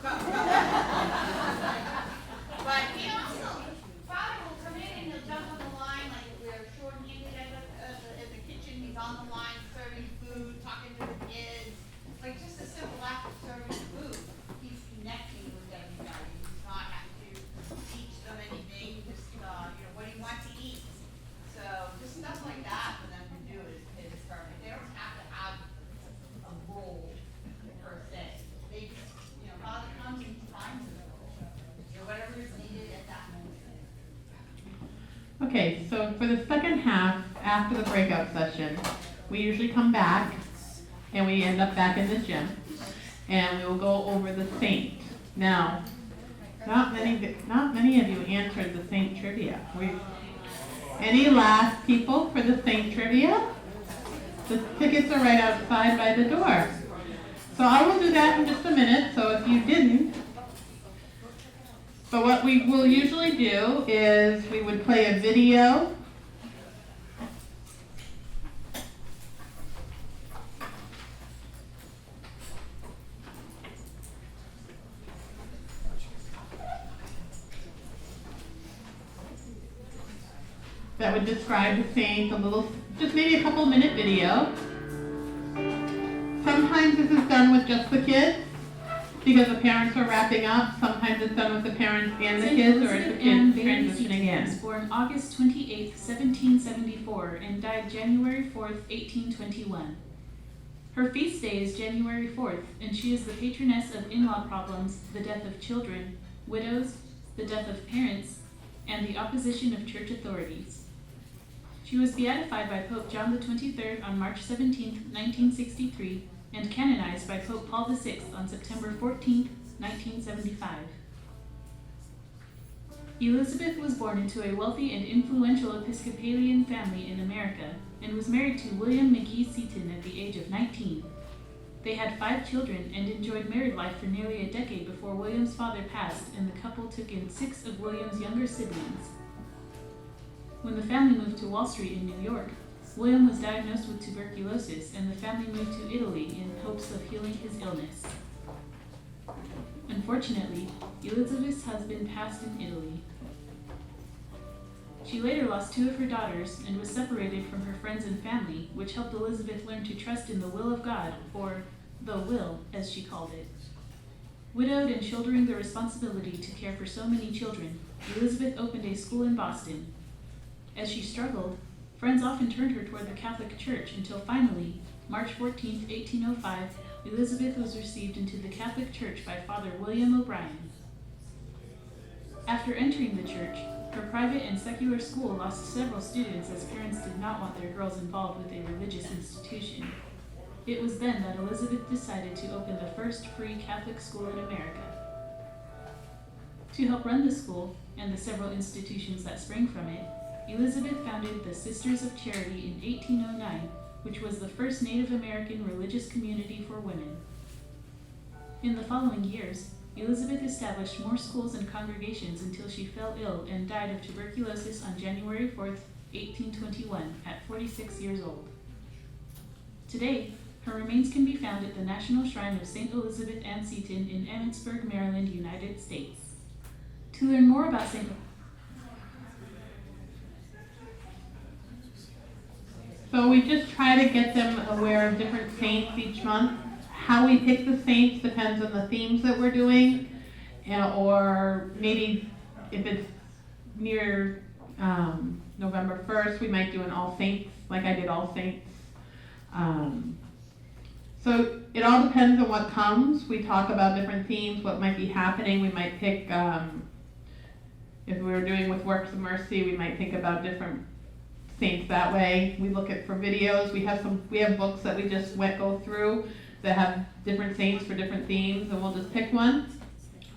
But he also, Father will come in and he'll jump on the line like if we're short-handed at the kitchen. He's on the line serving food, talking to the kids. Like just a simple act of serving food. He's connecting with everybody. He's not having to teach them anything, just, what do you want to eat? So just stuff like that for them to do is perfect. They don't have to have a role per se. They just, Father comes and finds them. Whatever is needed at that moment. Okay, so for the second half, after the breakout session, we usually come back and we end up back in the gym and we will go over the saint. Now, not many of you answered the saint trivia. Any last people for the saint trivia? The tickets are right outside by the door. So I will do that in just a minute, so if you didn't, but what we will usually do is we would play a video. That would describe the saint, just maybe a couple minute video. Sometimes this is done with just the kids, because the parents are wrapping up. Sometimes it's done with the parents and the kids, or it's the kids transitioning in. Was born August 28, 1774, and died January 4th, 1821. Her feast day is January 4th, and she is the patroness of in-law problems, the death of children, widows, the death of parents, and the opposition of church authorities. She was beatified by Pope John XXIII on March 17, 1963, and canonized by Pope Paul VI on September 14, 1975. Elizabeth was born into a wealthy and influential Episcopalian family in America and was married to William McGee Seton at the age of 19. They had 5 children and enjoyed married life for nearly a decade before William's father passed and the couple took in 6 of William's younger siblings. When the family moved to Wall Street in New York, William was diagnosed with tuberculosis and the family moved to Italy in hopes of healing his illness. Unfortunately, Elizabeth's husband passed in Italy. She later lost 2 of her daughters and was separated from her friends and family, which helped Elizabeth learn to trust in the will of God, or the will, as she called it. Widowed and shouldering the responsibility to care for so many children, Elizabeth opened a school in Boston. As she struggled, friends often turned her toward the Catholic Church until finally, March 14, 1805, Elizabeth was received into the Catholic Church by Father William O'Brien. After entering the church, her private and secular school lost several students as parents did not want their girls involved with a religious institution. It was then that Elizabeth decided to open the first free Catholic school in America. To help run the school, and the several institutions that sprang from it, Elizabeth founded the Sisters of Charity in 1809, which was the first Native American religious community for women. In the following years, Elizabeth established more schools and congregations until she fell ill and died of tuberculosis on January 4, 1821, at 46 years old. Today, her remains can be found at the National Shrine of St. Elizabeth Ann Seton in Emmitsburg, Maryland, United States. To learn more about St. So we just try to get them aware of different saints each month. How we pick the saints depends on the themes that we're doing, or maybe if it's near November 1st, we might do an All Saints, like I did All Saints. So it all depends on what comes. We talk about different themes, what might be happening. We might pick, if we were doing with Works of Mercy, we might think about different saints that way. We look at for videos. We have books that we just go through that have different saints for different themes, and we'll just pick one.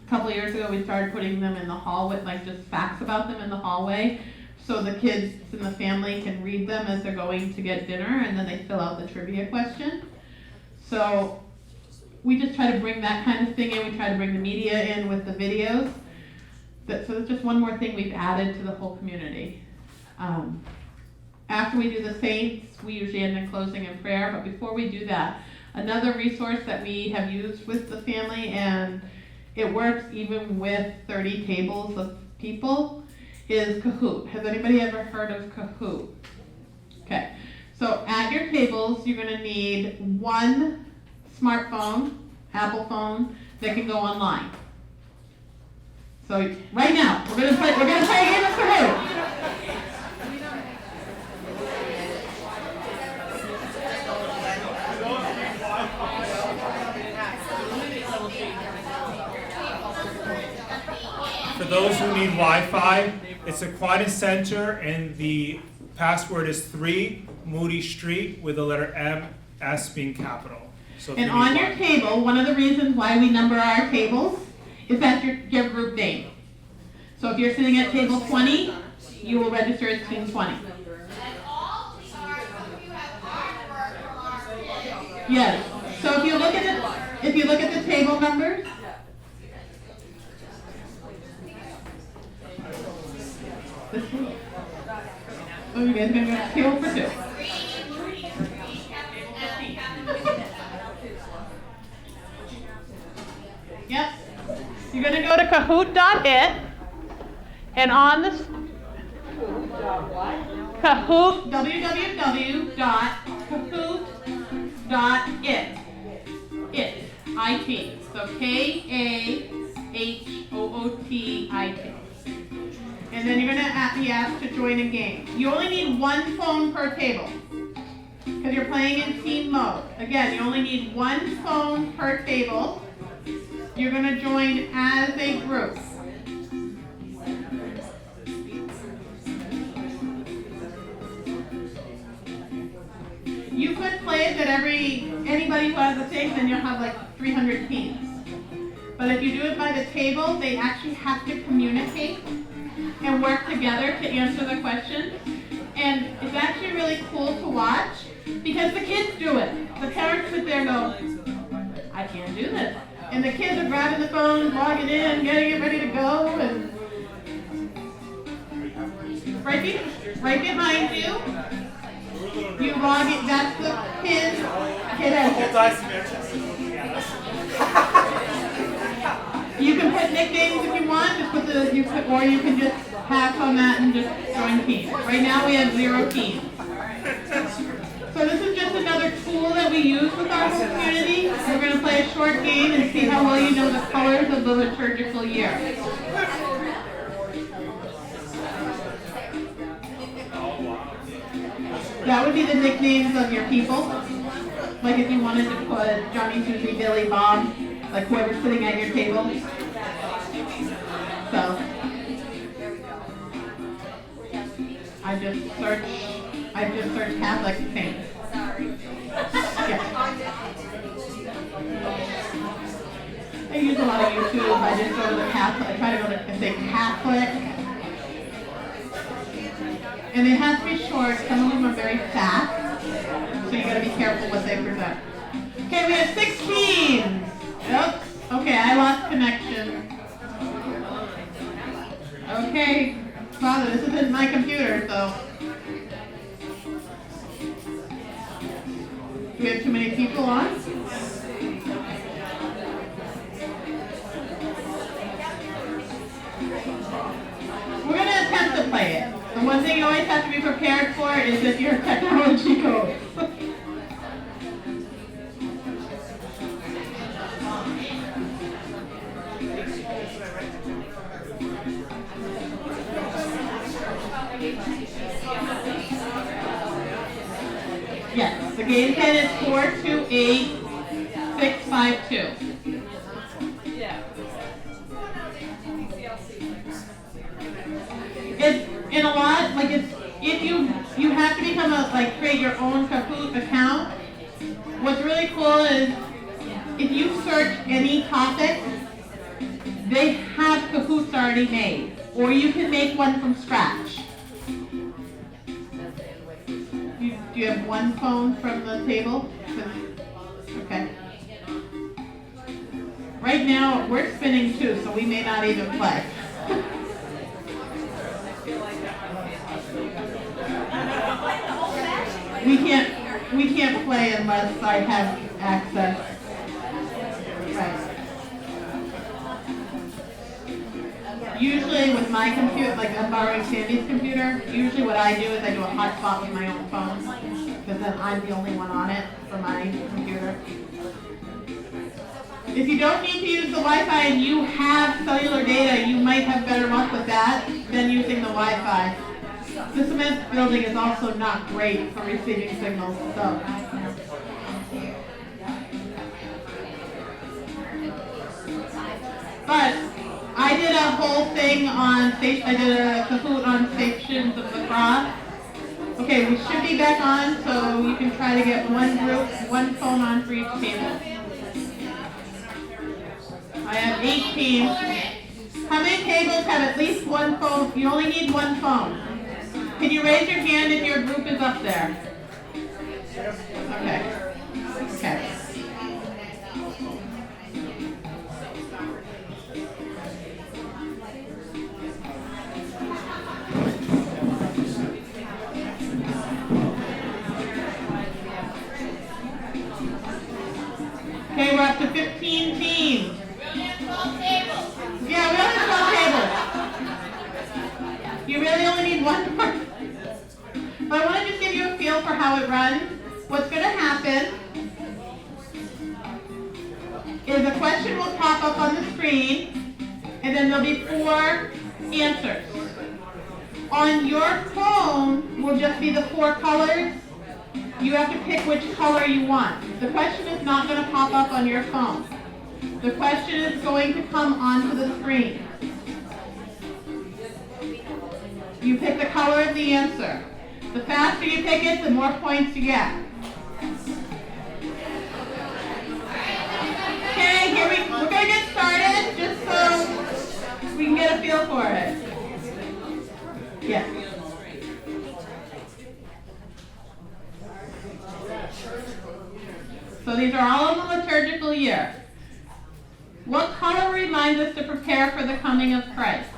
A couple of years ago, we started putting them in the hallway, like just facts about them in the hallway, so the kids in the family can read them as they're going to get dinner, and then they fill out the trivia question. So we just try to bring that kind of thing in. We try to bring the media in with the videos. So it's just one more thing we've added to the whole community. After we do the saints, we usually end in closing in prayer, but before we do that, another resource that we have used with the family, and it works even with 30 tables of people, is Kahoot. Has anybody ever heard of Kahoot? Okay, so at your tables, you're gonna need one smartphone, Apple phone, that can go online. So right now, we're gonna play a game of Kahoot. For those who need Wi-Fi, it's a Aquinas Center, and the password is 3 Moody Street with the letter MS being capital. So if And you need on your Wi-Fi. table, one of the reasons why we number our tables is that's your group name. So if you're sitting at table 20, you will register as team 20. And all some of you have artwork from our kids. Yes. So if you look at the table numbers, oh, you guys are gonna go table for 2. Yep. You're gonna go to Kahoot.it, and on this Kahoot, www.kahoot.it. It. So KAHOOTIT. And then you're gonna be asked to join a game. You only need one phone per table, because you're playing in team mode. Again, you only need one phone per table. You're gonna join as a group. You could play it that anybody who has a thing, then you'll have like 300 teams. But if you do it by the table, they actually have to communicate and work together to answer the question. And it's actually really cool to watch because the kids do it. The parents sit there and go, I can't do this. And the kids are grabbing the phone, logging in, getting it ready to go. And right behind you, you log it, that's the kiddo. You can put nicknames if you want, or you can just pass on that and just join teams. Right now we have 0 teams. So this is just another tool that we use with our whole community. We're going to play a short game and see how well you know the colors of the liturgical year. That would be the nicknames of your people. Like if you wanted to put Johnny, Susie, Billy, Bob, like whoever's sitting at your table. So I just search Catholic saints. Yeah. I use a lot of YouTube. I just go to the Catholic. I try to go to and say Catholic. And it has to be short. Some of them are very fast. So you gotta be careful what they present. Okay, we have 6 teams. Oops. Okay, I lost connection. Okay. Father, this isn't my computer, so. Do we have too many people on? We're going to attempt to play it. The one thing you always have to be prepared for is if your technology goes. Yes, the The game pin is 428652. Yeah. It's in a lot, like it's, if you have to become create your own Kahoot account. What's really cool is if you search any topic, they have Kahoots already made, or you can make one from scratch. Do you have one phone from the table? Okay. Right now, we're spinning two, so we may not even play. We can't play unless I have access. Right. Usually with my computer, like I'm borrowing Sandy's computer, usually what I do is I do a hotspot with my own phone, because then I'm the only one on it for my computer. If you don't need to use the Wi-Fi and you have cellular data, you might have better luck with that than using the Wi-Fi. The cement building is also not great for receiving signals, so. But I did a whole thing on, I did a Kahoot on stations of the cross. Okay, we should be back on, so you can try to get one group, one phone on for each table. I have 8 teams. How many tables have at least one phone? You only need one phone. Can you raise your hand if your group is up there? Okay. Okay. Okay, we're up to 15 teams. We only have 12 tables. Yeah, we only have 12 tables. You really only need one more. But I want to just give you a feel for how it runs. What's going to happen is a question will pop up on the screen, and then there'll be 4 answers. On your phone will just be the 4 colors. You have to pick which color you want. The question is not going to pop up on your phone. The question is going to come onto the screen. You pick the color of the answer. The faster you pick it, the more points you get. Okay, we're going to get started just so we can get a feel for it. Yes. So these are all in the liturgical year. What color reminds us to prepare for the coming of Christ?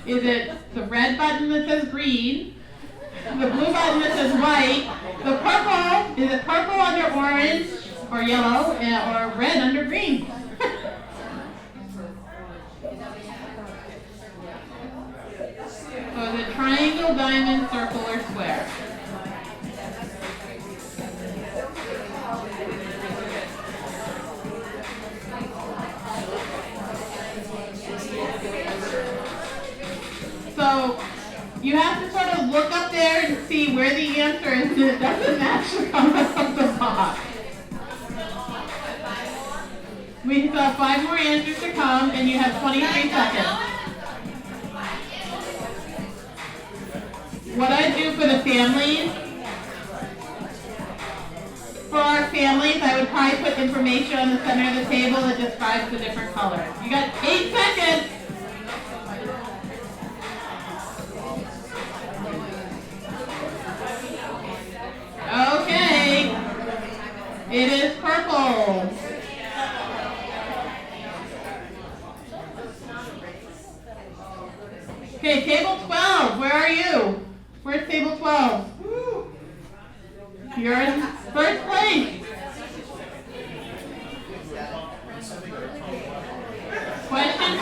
Is it the red button that says green? The blue button that says white? The purple, is it purple under orange or yellow or red under green? So is it triangle, diamond, circle, or square? So you have to sort of look up there and see where the answer is, and it doesn't match the color of the box. We still have 5 more answers to come, and you have 23 seconds. What I do for the families, for our families, I would probably put information on the center of the table that describes the different colors. You got 8 seconds. Okay, it is purple. Okay, table 12, where are you? Where's table 12? You're in first place. Question 2,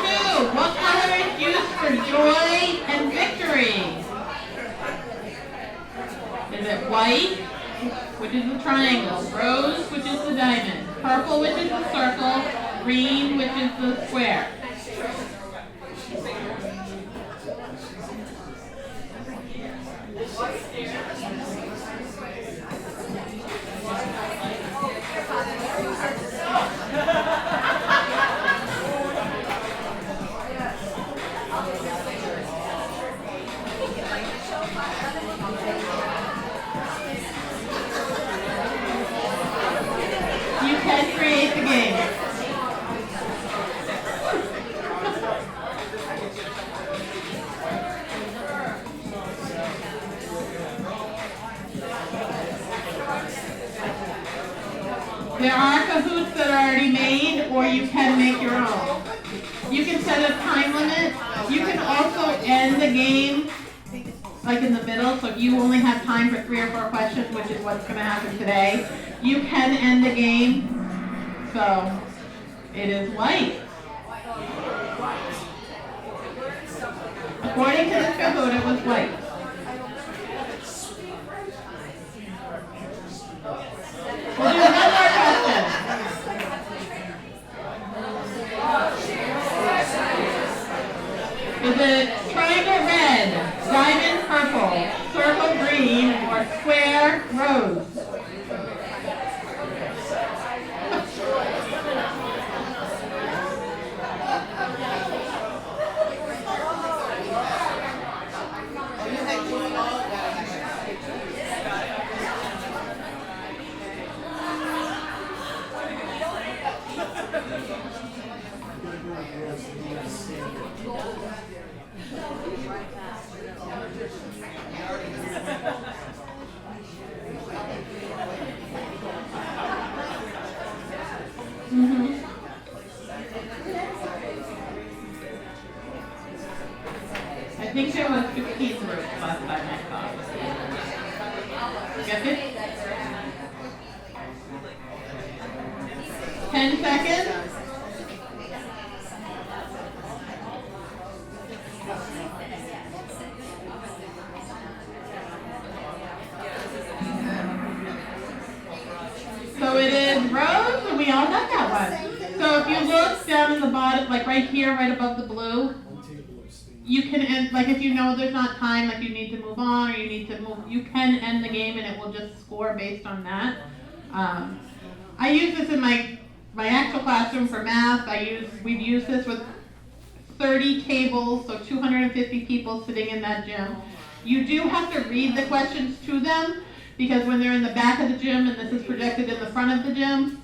what color is used for joy and victory? Is it white, which is the triangle, rose, which is the diamond, purple, which is the circle, green, which is the square? can create the game. There are Kahoots that are already made, or you can make your own. You can set a time limit. You can also end the game, like in the middle, so if you only have time for 3 or 4 questions, which is what's going to happen today, you can end the game. So, it is white. According to this Kahoot, it was white. We'll do one more question. Is it triangle red, diamond purple, circle green, or square rose? I think there was 15 groups last time I saw. Guess it? 10 seconds? So it is rose, and we all got that one. So if you look down in the bottom, like right here, right above the blue, you can end, like if you know there's not time, like you need to move on or you need to move, you can end the game and it will just score based on that. I use this in my actual classroom for math. We've used this with 30 tables, so 250 people sitting in that gym. You do have to read the questions to them because when they're in the back of the gym and this is projected in the front of the gym,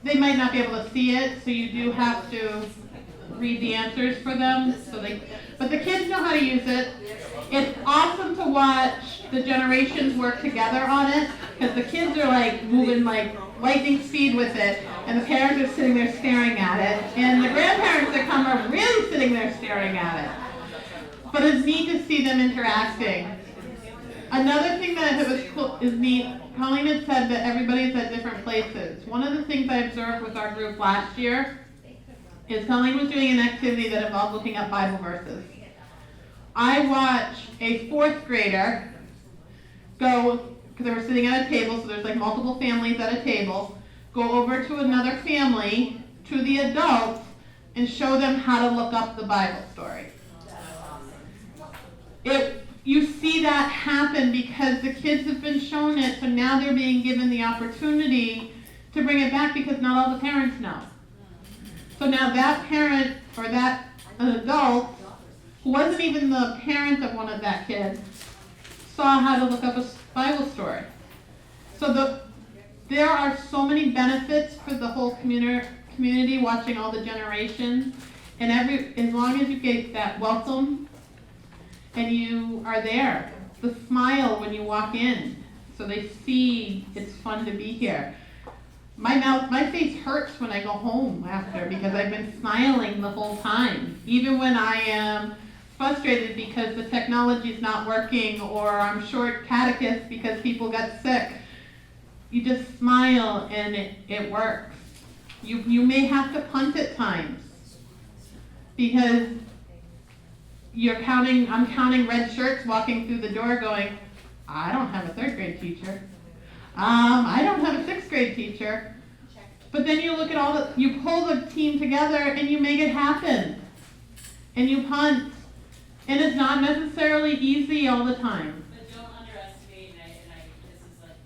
they might not be able to see it, so you do have to read the answers for them. But the kids know how to use it. It's awesome to watch the generations work together on it because the kids are like moving like lightning speed with it, and the parents are sitting there staring at it, and the grandparents that come are really sitting there staring at it. But it's neat to see them interacting. Another thing that I thought was cool is neat. Colleen had said that everybody's at different places. One of the things I observed with our group last year is Colleen was doing an activity that involved looking up Bible verses. I watched a 4th grader go, because they were sitting at a table, so there's like multiple families at a table, go over to another family, to the adults, and show them how to look up the Bible story. You see that happen because the kids have been shown it, so now they're being given the opportunity to bring it back because not all the parents know. So now that parent or that adult, who wasn't even the parent of one of that kid, saw how to look up a Bible story. So there are so many benefits for the whole community watching all the generations, and as long as you get that welcome and you are there, the smile when you walk in, so they see it's fun to be here. My face hurts when I go home after because I've been smiling the whole time. Even when I am frustrated because the technology is not working or I'm short catechist because people got sick, you just smile and it works. You may have to punt at times because I'm counting red shirts walking through the door going, I don't have a 3rd grade teacher. I don't have a 6th grade teacher. But then you look at you pull the team together and you make it happen. And you punt. And it's not necessarily easy all the time. But don't underestimate, this is like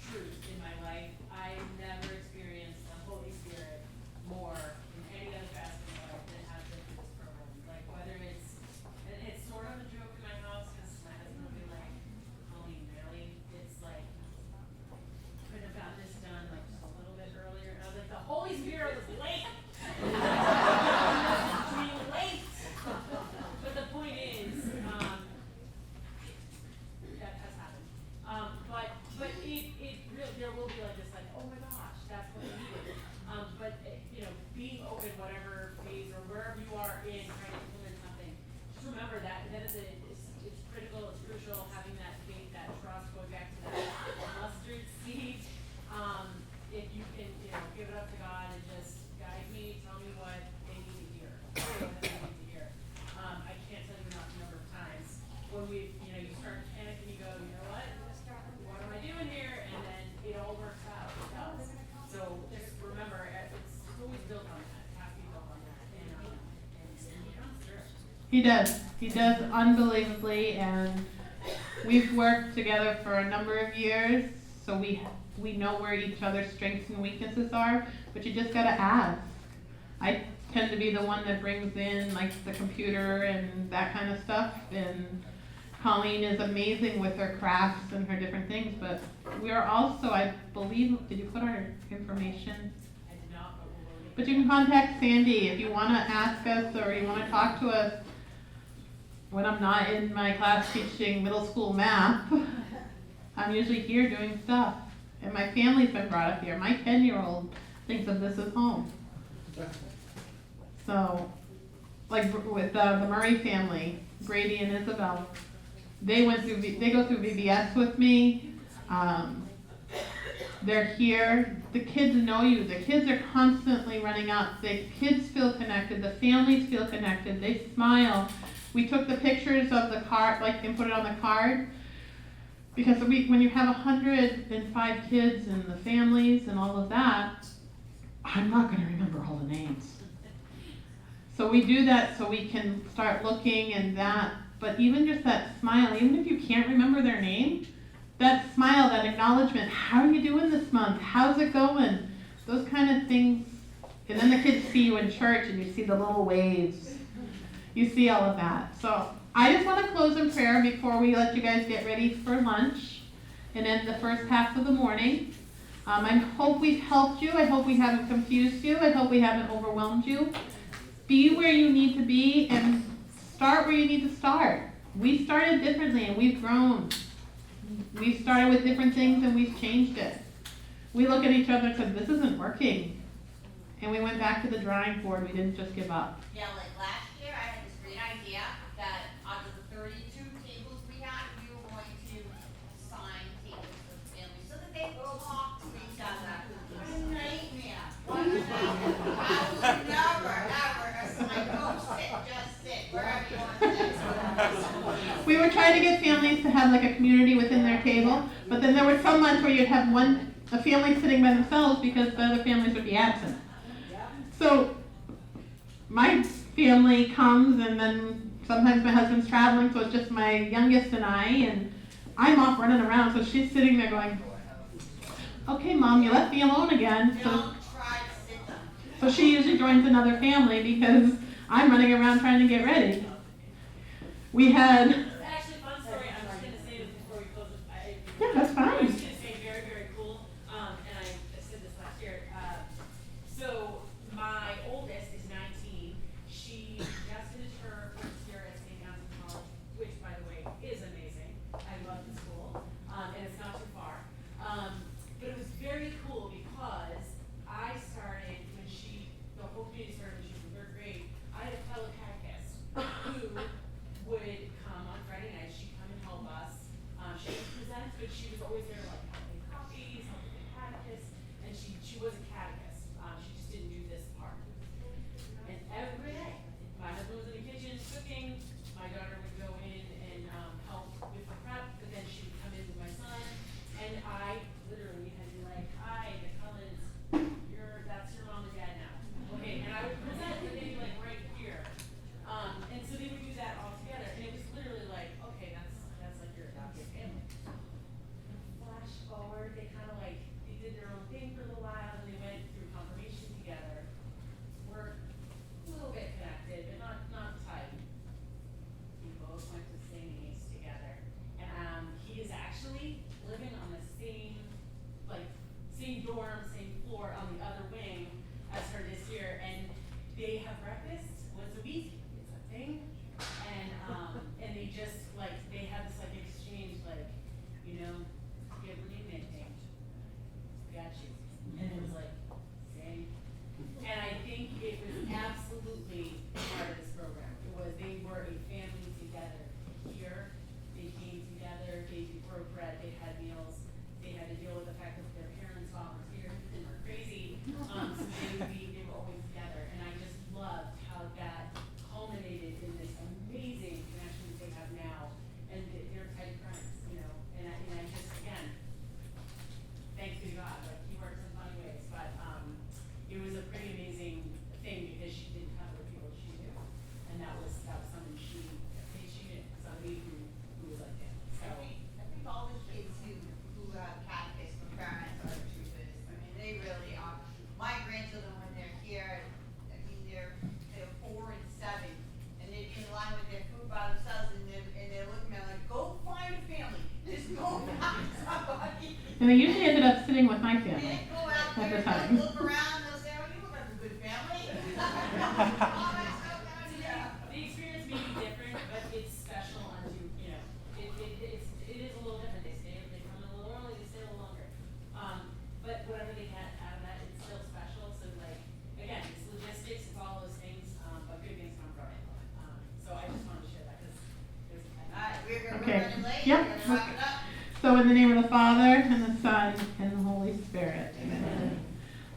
truth in my life. I've never experienced the Holy Spirit more in any other facet of my life than has been through this program. Like whether it's sort of a joke in my house because my husband will be like, Colleen, really? It's like, could have got this done like just a little bit earlier. He does. He does unbelievably, and we've worked together for a number of years, so we know where each other's strengths and weaknesses are, but you just gotta ask. I tend to be the one that brings in like the computer and that kind of stuff, and Colleen is amazing with her crafts and her different things, but we are also, I believe, did you put our information? I did not, but we'll load it. But you can contact Sandy if you wanna ask us or you wanna talk to us when I'm not in my class teaching middle school math. I'm usually here doing stuff, and my family's been brought up here. My 10-year-old thinks of this as home. So, like with the Murray family, Brady and Isabel, they go through VBS with me. They're here. The kids know you. The kids are constantly running up. The kids feel connected. The families feel connected. They smile. We took the pictures of the card, like, and put it on the card. Because when you have 105 kids and the families and all of that, I'm not going to remember all the names. So we do that so we can start looking and that. But even just that smile, even if you can't remember their name, that smile, that acknowledgement, how are you doing this month? How's it going? Those kind of things. And then the kids see you in church and you see the little waves. You see all of that. So I just want to close in prayer before we let you guys get ready for lunch and end the first half of the morning. I hope we've helped you. I hope we haven't confused you. I hope we haven't overwhelmed you. Be where you need to be and start where you need to start. We started differently and we've grown. We started with different things and we've changed it. We look at each other and said, this isn't working. And we went back to the drawing board. We didn't just give up. Yeah, like last year, I had this great idea that out of the 32 tables we had, we were going to assign tables to the families so that they could talk to each other. What a nightmare. What a nightmare. I would never, ever assign, go sit, just sit, wherever you want to sit. We were trying to get families to have like a community within their table, but then there were some months where you'd have a family sitting by themselves because the other families would be absent. So my family comes and then sometimes my husband's traveling, so it's just my youngest and and I'm off running around, so she's sitting there going, okay, Mom, you left me alone again. Don't try to sit them. So she usually joins another family because I'm running around trying to get ready. We had... It's actually a fun story. I'm just gonna say this before we close it. Yeah, that's fine. I was just gonna say very, very cool. And I said this last year. So my oldest is 19. She just finished her first year at St. John's College, which, by the way, is amazing. I love the school, and it's not too far. But it was very cool because I started when the whole community started when she was in third grade. I had a fellow catechist who would come on Friday And they usually ended up sitting with my They family go out at there, the time. they'll look around, they'll say, oh, you look like a good family. All that stuff down here. The experience may be different, but it's special unto, you know, it is a little different. They come in a little early, they stay a little longer. But whatever they get out of that, it's still special. So like, again, it's logistics, it's all those things, but good things come from it. So I just wanted to share that because there's. Alright, we're Okay. running late, Yep. we're gonna wrap it up. So in the name of the Father, and the Son, and the Holy Spirit. Amen.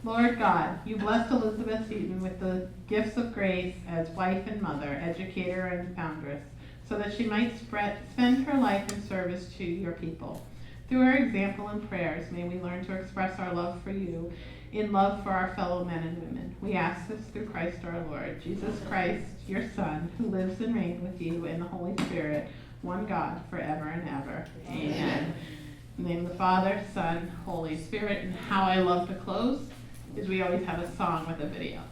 Lord God, you blessed Elizabeth Seton with the gifts of grace as wife and mother, educator and foundress, so that she might spend her life in service to your people. Through her example and prayers, may we learn to express our love for you in love for our fellow men and women. We ask this through Christ our Lord, Jesus Christ, your Son, who lives and reigns with you in the Holy Spirit, one God, forever and ever. Amen. In the name of the Father, Son, Holy Spirit. And how I love to close is we always have a song with a video.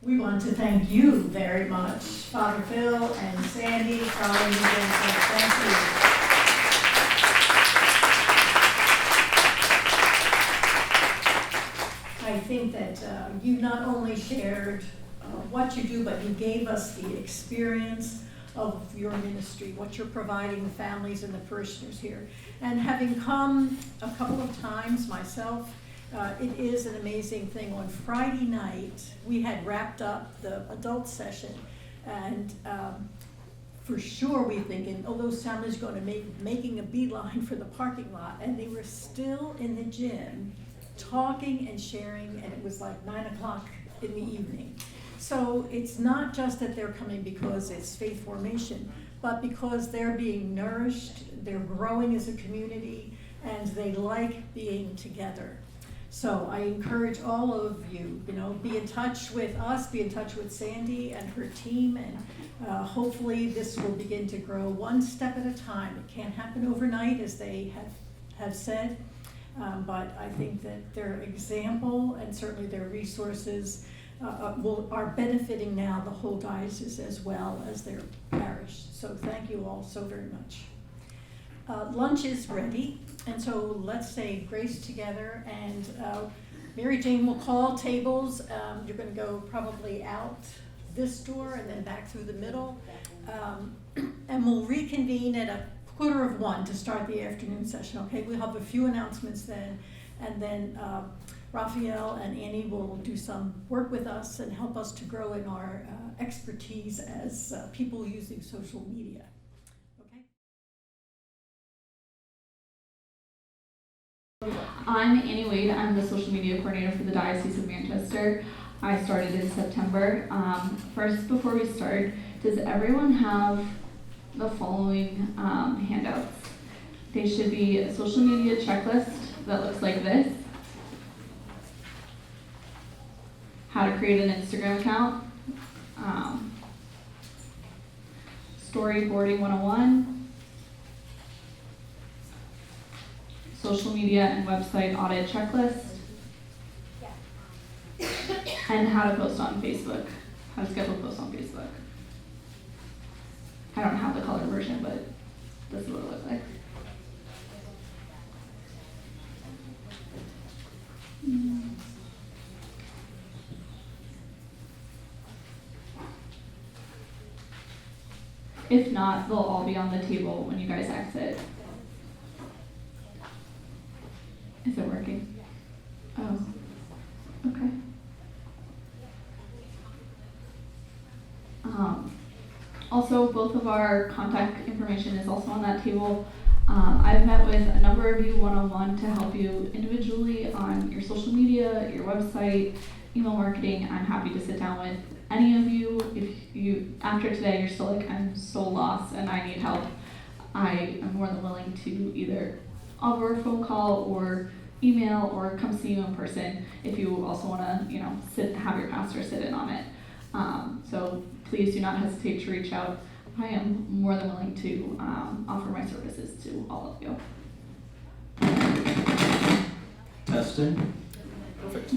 We want to thank you very much, Father Phil and Sandy, Charlie, and Jennifer. Thank you. I think that you not only shared what you do, but you gave us the experience of your ministry, what you're providing the families and the parishioners here. And having come a couple of times myself, it is an amazing thing. On Friday night, we had wrapped up the adult session, and for sure we thinking, oh, those families are going to making a beeline for the parking lot, and they were still in the gym talking and sharing, and it was like 9 o'clock in the evening. So it's not just that they're coming because it's faith formation, but because they're being nourished, they're growing as a community, and they like being together. So I encourage all of you, be in touch with us, be in touch with Sandy and her team, and hopefully this will begin to grow one step at a time. It can't happen overnight, as they have said, but I think that their example and certainly their resources are benefiting now the whole diocese as well as their parish. So thank you all so very much. Lunch is ready, and so let's say grace together, and Mary Jane will call tables. You're going to go probably out this door and then back through the middle, and we'll reconvene at 1:15 to start the afternoon session, okay? We'll have a few announcements then, and then Raphael and Annie will do some work with us and help us to grow in our expertise as people using social media. I'm Annie Wade. I'm the social media coordinator for the Diocese of Manchester. I started in September. First, before we start, does everyone have the following handouts? They should be a social media checklist that looks like this. How to create an Instagram account. Storyboarding 101. Social media and website audit checklist, and how to post on Facebook, how to schedule posts on Facebook. I don't have the color version, but this is what it looks like. If not, they'll all be on the table when you guys exit. Is it working? Oh, okay. Also, both of our contact information is also on that table. I've met with a number of you one-on-one to help you individually on your social media, your website, email marketing. I'm happy to sit down with any of you. If you, after today, you're still like, I'm so lost and I need help, I am more than willing to either offer a phone call or email or come see you in person if you also want to, have your pastor sit in on it. So please do not hesitate to reach out. I am more than willing to offer my services to all of you. Testing. Perfect.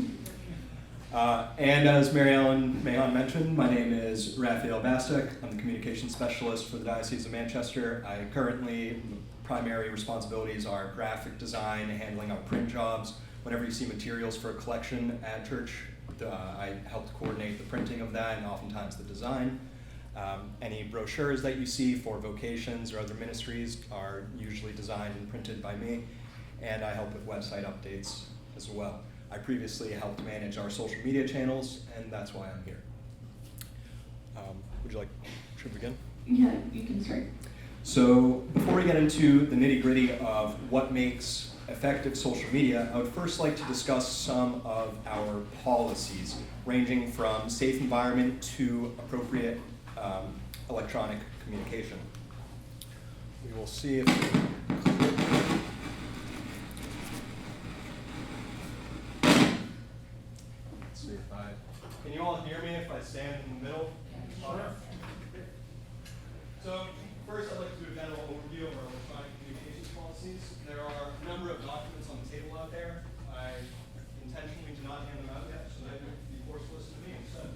And as Mary Ellen Mahon mentioned, my name is Raphael Bastek. I'm the communications specialist for the Diocese of Manchester. I currently, primary responsibilities are graphic design, handling our print jobs. Whenever you see materials for a collection at church, I help to coordinate the printing of that and oftentimes the design. Any brochures that you see for vocations or other ministries are usually designed and printed by me, and I help with website updates as well. I previously helped manage our social media channels, and that's why I'm here. Should we begin? Yeah, you can start. So before we get into the nitty-gritty of what makes effective social media, I would first like to discuss some of our policies, ranging from safe environment to appropriate electronic communication. We will see if can you all hear me if I stand in the middle? Sure. So first I'd like to do a general overview of our electronic communications policies. There are a number of documents on the table out there. I intentionally do not hand them out yet, so they would be forced to listen to me instead.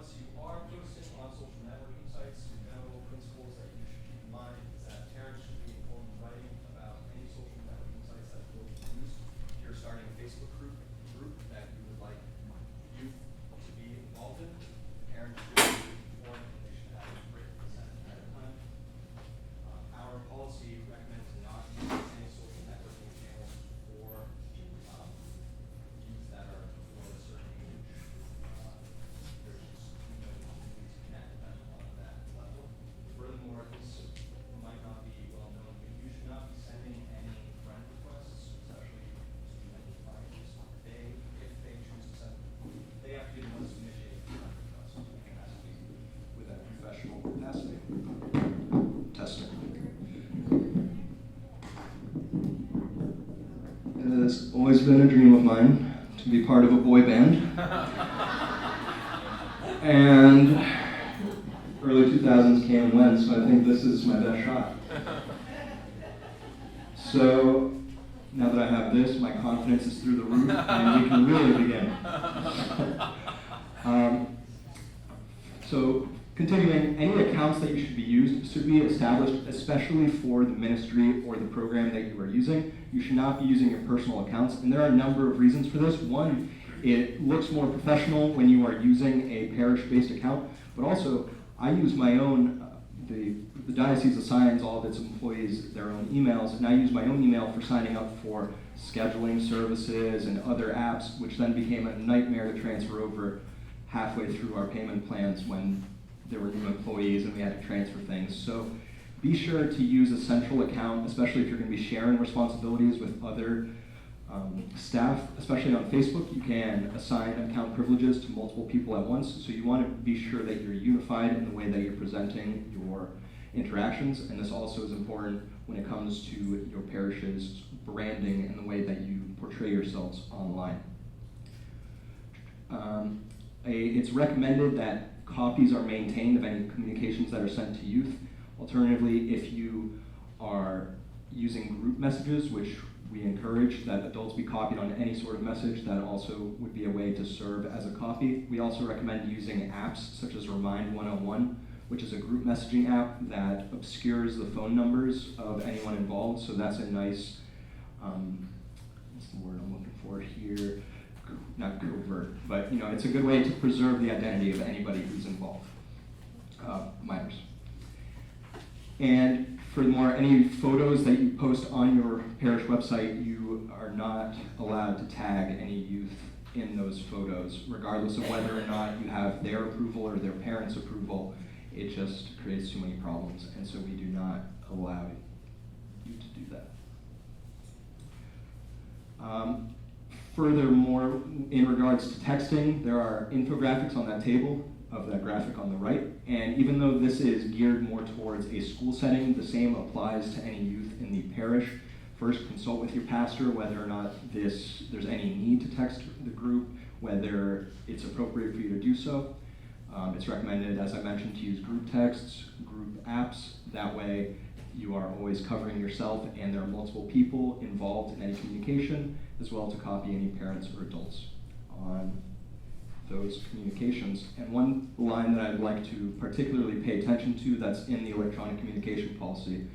once you are posting on social networking sites, general principles that you should keep in mind is that parents should be informed in writing about any social networking sites that will be used. If you're starting a Facebook group that you would like youth to be involved in, parents should be informed and they should have written consent ahead of time. Our policy recommends not using any social networking channels for youth that are below a certain age. There's just no need to connect them on that level. Furthermore, this might not be well known, but you should not be sending any friend requests, especially to minors. If they choose to send, they have to be the ones to initiate the friend request. It has to be with a professional capacity. Testing. It has always been a dream of mine to be part of a boy band. And early 2000s came and went, so I think this is my best shot. So now that I have this, my confidence is through the roof, and we can really begin. So continuing, any accounts that you should be used should be established especially for the ministry or the program that you are using. You should not be using your personal accounts, and there are a number of reasons for this. One, it looks more professional when you are using a parish-based account, but also I use my own, the diocese assigns all of its employees their own emails, and I use my own email for signing up for scheduling services and other apps, which then became a nightmare to transfer over halfway through our payment plans when there were new employees and we had to transfer things. So be sure to use a central account, especially if you're going to be sharing responsibilities with other staff. Especially on Facebook, you can assign account privileges to multiple people at once, so you want to be sure that you're unified in the way that you're presenting your interactions, and this also is important when it comes to your parish's branding and the way that you portray yourselves online. It's recommended that copies are maintained of any communications that are sent to youth. Alternatively, if you are using group messages, which we encourage that adults be copied on any sort of message, that also would be a way to serve as a copy. We also recommend using apps such as Remind 101, which is a group messaging app that obscures the phone numbers of anyone involved. So that's a nice, what's the word I'm looking for here? Not covert, but it's a good way to preserve the identity of anybody who's involved, minors. And furthermore, any photos that you post on your parish website, you are not allowed to tag any youth in those photos, regardless of whether or not you have their approval or their parents' approval. It just creates too many problems, and so we do not allow you to do that. Furthermore, in regards to texting, there are infographics on that table of that graphic on the right, and even though this is geared more towards a school setting, the same applies to any youth in the parish. First, consult with your pastor whether or not there's any need to text the group, whether it's appropriate for you to do so. It's recommended, as I mentioned, to use group texts, group apps. That way you are always covering yourself and there are multiple people involved in any communication, as well to copy any parents or adults on those communications. And one line that I'd like to particularly pay attention to that's in the electronic communication policy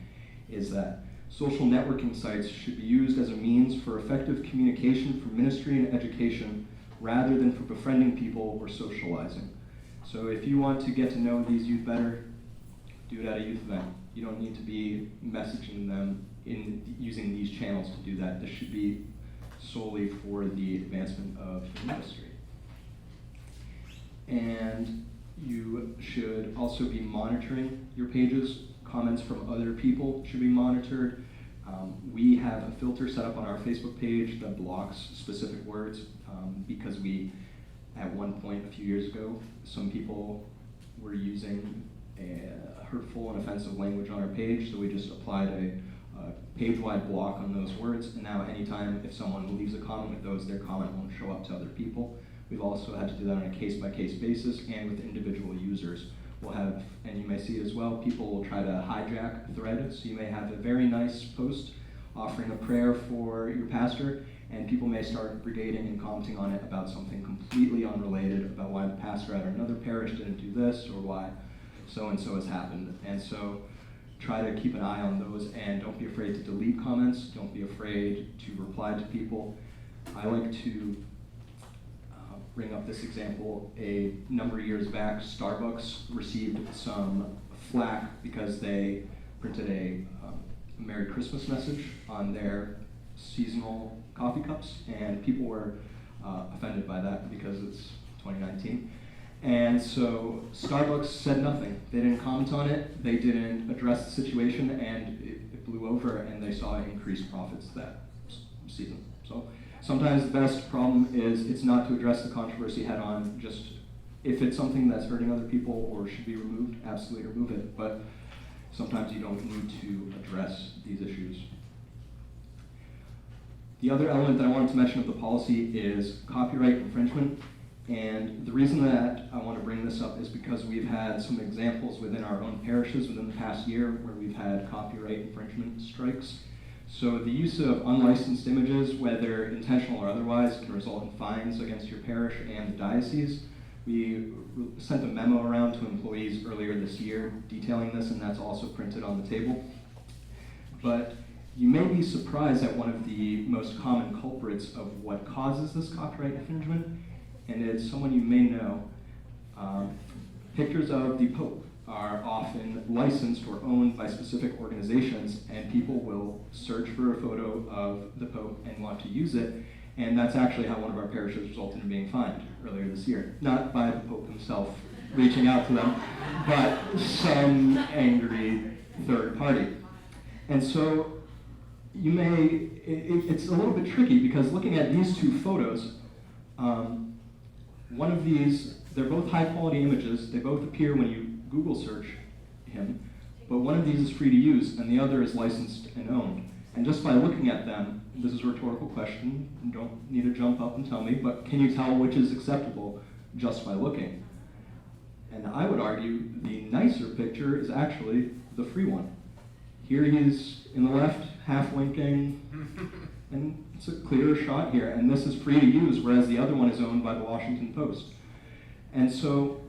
is that social networking sites should be used as a means for effective communication for ministry and education rather than for befriending people or socializing. So if you want to get to know these youth better, do it at a youth event. You don't need to be messaging them in using these channels to do that. This should be solely for the advancement of the ministry. And you should also be monitoring your pages. Comments from other people should be monitored. We have a filter set up on our Facebook page that blocks specific words because we, at one point a few years ago, some people were using hurtful and offensive language on our page, so we just applied a page-wide block on those words, and now anytime if someone leaves a comment with those, their comment won't show up to other people. We've also had to do that on a case-by-case basis and with individual users. We'll have, and you may see as well, people will try to hijack a thread, so you may have a very nice post offering a prayer for your pastor, and people may start brigading and commenting on it about something completely unrelated, about why the pastor at another parish didn't do this, or why so-and-so has happened. And so try to keep an eye on those, and don't be afraid to delete comments, don't be afraid to reply to people. I like to bring up this example. A number of years back, Starbucks received some flack because they printed a Merry Christmas message on their seasonal coffee cups, and people were offended by that because it's 2019. And so Starbucks said nothing. They didn't comment on it, they didn't address the situation, and it blew over, and they saw increased profits that season. So sometimes the best problem is it's not to address the controversy head on. Just if it's something that's hurting other people or should be removed, absolutely remove it. But sometimes you don't need to address these issues. The other element that I wanted to mention of the policy is copyright infringement. And the reason that I want to bring this up is because we've had some examples within our own parishes within the past year where we've had copyright infringement strikes. So the use of unlicensed images, whether intentional or otherwise, can result in fines against your parish and the diocese. We sent a memo around to employees earlier this year detailing this, and that's also printed on the table. But you may be surprised at one of the most common culprits of what causes this copyright infringement, and it's someone you may know. Pictures of the Pope are often licensed or owned by specific organizations, and people will search for a photo of the Pope and want to use it, and that's actually how one of our parishes resulted in being fined earlier this year. Not by the Pope himself reaching out to them, but some angry third party. And so you may, it's a little bit tricky because looking at these two photos, one of these, they're both high quality images, they both appear when you Google search him, but one of these is free to use and the other is licensed and owned. And just by looking at them, this is a rhetorical question, you don't need to jump up and tell me, but can you tell which is acceptable just by looking? And I would argue the nicer picture is actually the free one. Here he is in the left, half winking, and it's a clearer shot here, and this is free to use, whereas the other one is owned by the Washington Post. And so,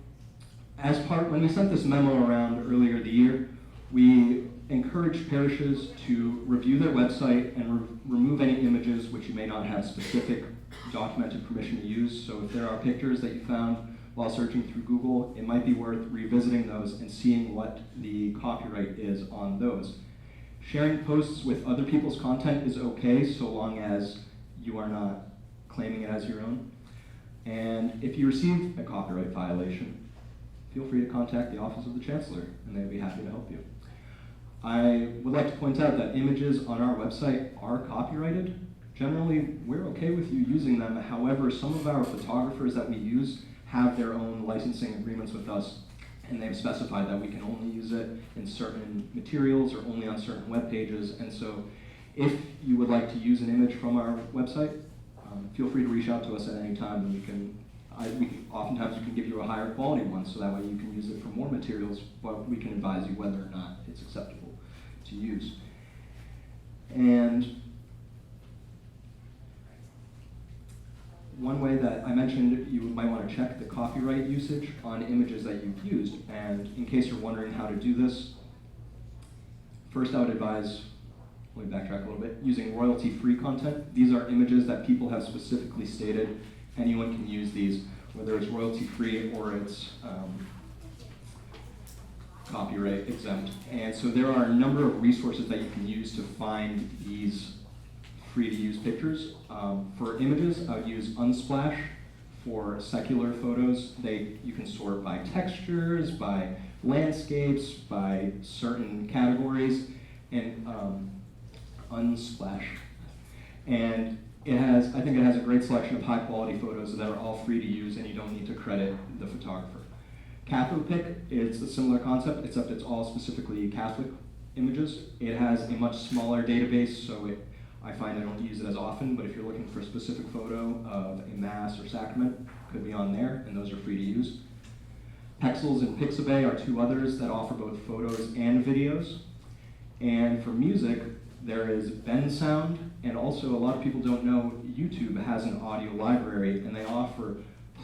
when we sent this memo around earlier the year, we encouraged parishes to review their website and remove any images which you may not have specific documented permission to use. So if there are pictures that you found while searching through Google, it might be worth revisiting those and seeing what the copyright is on those. Sharing posts with other people's content is okay so long as you are not claiming it as your own. And if you receive a copyright violation, feel free to contact the Office of the Chancellor and they'd be happy to help you. I would like to point out that images on our website are copyrighted. Generally, we're okay with you using them. However, some of our photographers that we use have their own licensing agreements with us, and they've specified that we can only use it in certain materials or only on certain web pages. And so if you would like to use an image from our website, feel free to reach out to us at any time, and oftentimes we can give you a higher quality one, so that way you can use it for more materials, but we can advise you whether or not it's acceptable to use. And one way that I mentioned, you might want to check the copyright usage on images that you've used. And in case you're wondering how to do this, first I would advise, let me backtrack a little bit, using royalty-free content. These are images that people have specifically stated anyone can use these, whether it's royalty-free or it's copyright exempt. And so there are a number of resources that you can use to find these free-to-use pictures. For images, I would use Unsplash. For secular photos, you can sort by textures, by landscapes, by certain categories, and Unsplash. And I think it has a great selection of high-quality photos that are all free to use, and you don't need to credit the photographer. CathoPic, it's a similar concept, except it's all specifically Catholic images. It has a much smaller database, so I find I don't use it as often, but if you're looking for a specific photo of a mass or sacrament, it could be on there, and those are free to use. Pexels and Pixabay are two others that offer both photos and videos. And for music, There is Ben Sound, and also a lot of people don't know YouTube has an audio library, and they offer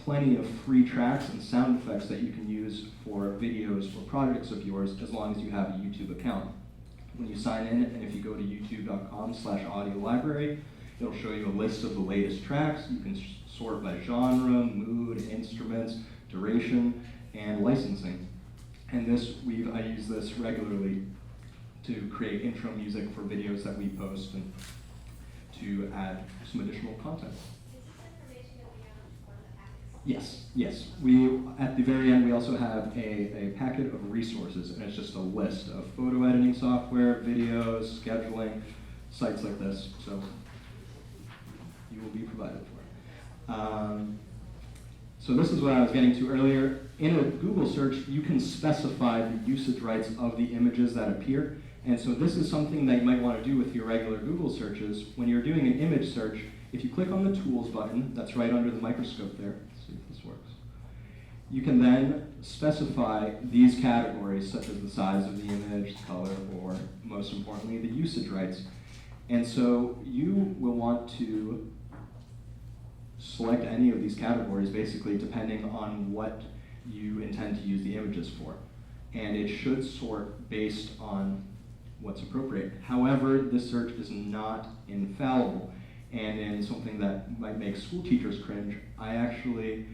plenty of free tracks and sound effects that you can use for videos or projects of yours as long as you have a YouTube account. When you sign in, and if you go to youtube.com/audio library, it'll show you a list of the latest tracks. You can sort by genre, mood, instruments, duration, and licensing. And I use this regularly to create intro music for videos that we post and to add some additional content. Is this information going to be on one of the packets? Yes. At the very end, we also have a packet of resources, and it's just a list of photo editing software, videos, scheduling, sites like this. So you will be provided for. So this is what I was getting to earlier. In a Google search, you can specify the usage rights of the images that appear. And so this is something that you might want to do with your regular Google searches. When you're doing an image search, if you click on the Tools button, that's right under the microscope there. Let's see if this works. You can then specify these categories, such as the size of the image, the color, or most importantly, the usage rights. And so you will want to select any of these categories, basically, depending on what you intend to use the images for. And it should sort based on what's appropriate. However, this search is not infallible. And in something that might make school teachers cringe, I actually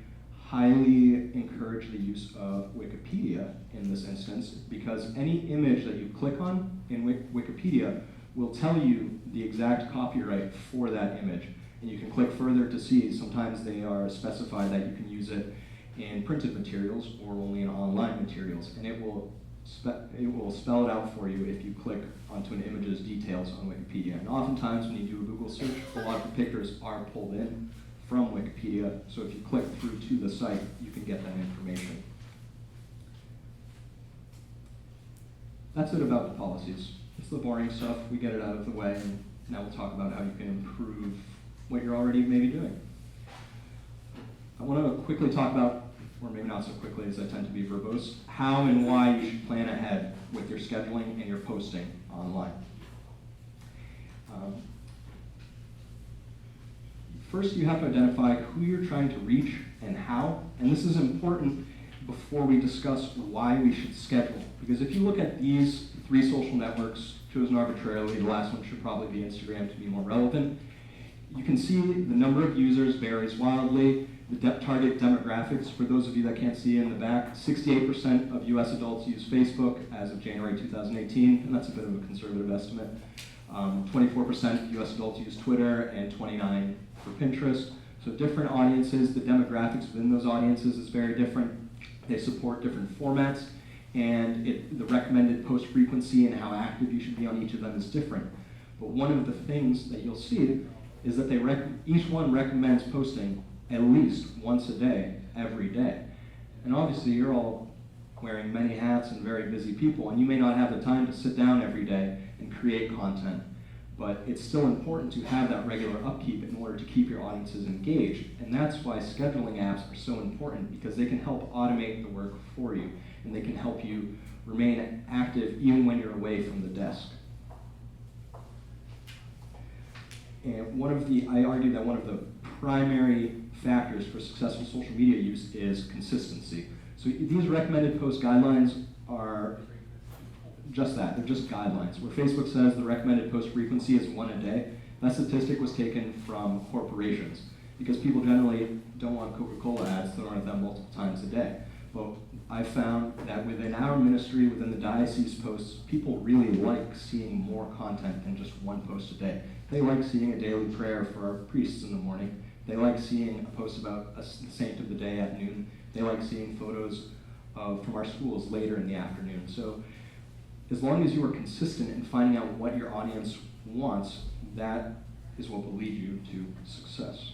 highly encourage the use of Wikipedia in this instance, because any image that you click on in Wikipedia will tell you the exact copyright for that image. And you can click further to see, sometimes they are specified that you can use it in printed materials or only in online materials. And it will spell it out for you if you click onto an image's details on Wikipedia. And oftentimes when you do a Google search, a lot of the pictures are pulled in from Wikipedia. So if you click through to the site, you can get that information. That's it about the policies. It's the boring stuff. We get it out of the way, and now we'll talk about how you can improve what you're already maybe doing. I want to quickly talk about, or maybe not so quickly as I tend to be verbose, how and why you should plan ahead with your scheduling and your posting online. First, you have to identify who you're trying to reach and how, and this is important before we discuss why we should schedule. Because if you look at these 3 social networks chosen arbitrarily, the last one should probably be Instagram to be more relevant, you can see the number of users varies wildly. The target demographics, for those of you that can't see in the back, 68% of US adults use Facebook as of January 2018, and that's a bit of a conservative estimate. 24% of US adults use Twitter, and 29% for Pinterest. So different audiences, the demographics within those audiences is very different. They support different formats, and the recommended post frequency and how active you should be on each of them is different. But one of the things that you'll see is that each one recommends posting at least once a day, every day. And obviously you're all wearing many hats and very busy people, and you may not have the time to sit down every day and create content. But it's still important to have that regular upkeep in order to keep your audiences engaged. And that's why scheduling apps are so important, because they can help automate the work for you, and they can help you remain active even when you're away from the desk. And I argue that one of the primary factors for successful social media use is consistency. So these recommended post guidelines are just that, they're just guidelines. Where Facebook says the recommended post frequency is 1 a day, that statistic was taken from corporations, because people generally don't want Coca-Cola ads thrown at them multiple times a day. But I found that within our ministry, within the diocese posts, people really like seeing more content than just 1 post a day. They like seeing a daily prayer for our priests in the morning. They like seeing a post about the saint of the day at noon. They like seeing photos from our schools later in the afternoon. So as long as you are consistent in finding out what your audience wants, that is what will lead you to success.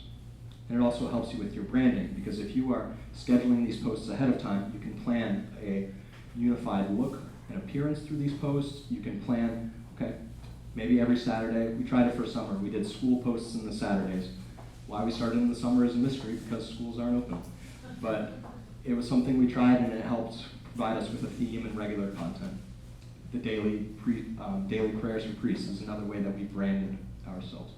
And it also helps you with your branding, because if you are scheduling these posts ahead of time, you can plan a unified look and appearance through these posts. You can plan, okay, maybe every Saturday. We tried it for summer. We did school posts on the Saturdays. Why we started in the summer is a mystery, because schools aren't open. But it was something we tried, and it helped provide us with a theme and regular content. the daily prayers for priests is another way that we branded ourselves.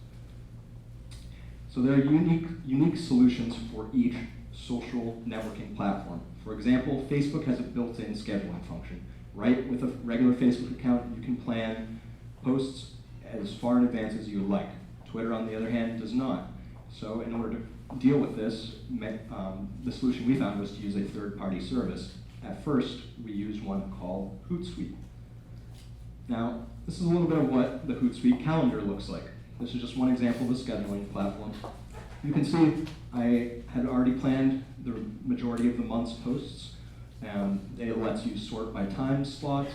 So there are unique solutions for each social networking platform. For example, Facebook has a built-in scheduling function. Right with a regular Facebook account, you can plan posts as far in advance as you would like. Twitter, on the other hand, does not. So in order to deal with this, the solution we found was to use a third-party service. At first, we used one called Hootsuite. Now, this is a little bit of what the Hootsuite calendar looks like. This is just one example of a scheduling platform. You can see I had already planned the majority of the month's posts. It lets you sort by time slots.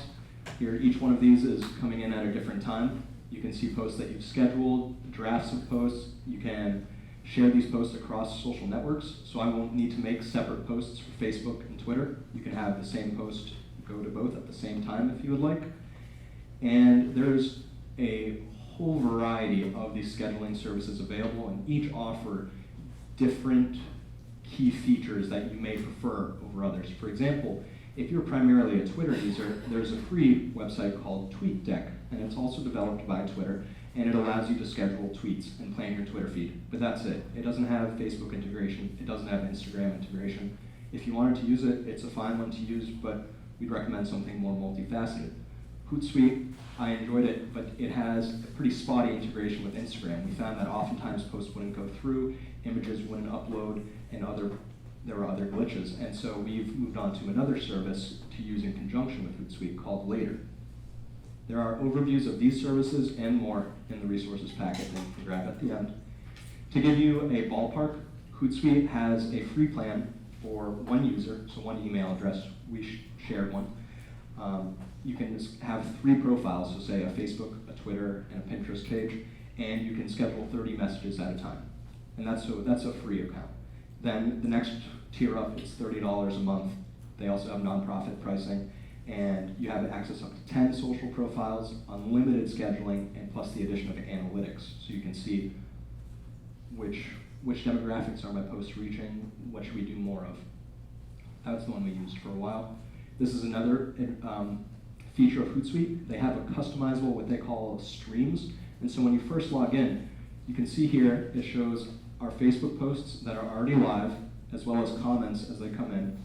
Here, each one of these is coming in at a different time. You can see posts that you've scheduled, drafts of posts. You can share these posts across social networks, so I won't need to make separate posts for Facebook and Twitter. You can have the same post go to both at the same time if you would like. And there's a whole variety of these scheduling services available, and each offer different key features that you may prefer over others. For example, if you're primarily a Twitter user, there's a free website called TweetDeck, and it's also developed by Twitter, and it allows you to schedule tweets and plan your Twitter feed. But that's it. It doesn't have Facebook integration. It doesn't have Instagram integration. If you wanted to use it, it's a fine one to use, but we'd recommend something more multifaceted. Hootsuite, I enjoyed it, but it has a pretty spotty integration with Instagram. We found that oftentimes posts wouldn't go through, images wouldn't upload, and there were other glitches. And so we've moved on to another service to use in conjunction with Hootsuite called Later. There are overviews of these services and more in the resources packet that you can grab at the end. To give you a ballpark, Hootsuite has a free plan for one user, so one email address. We shared one. You can just have 3 profiles, so say a Facebook, a Twitter, and a Pinterest page, and you can schedule 30 messages at a time. And that's a free account. Then the next tier up is $30 a month. They also have nonprofit pricing, and you have access up to 10 social profiles, unlimited scheduling, and plus the addition of analytics, so you can see which demographics are my posts reaching, what should we do more of. That's the one we used for a while. This is another feature of Hootsuite. They have a customizable, what they call streams, and so when you first log in, you can see here it shows our Facebook posts that are already live, as well as comments as they come in.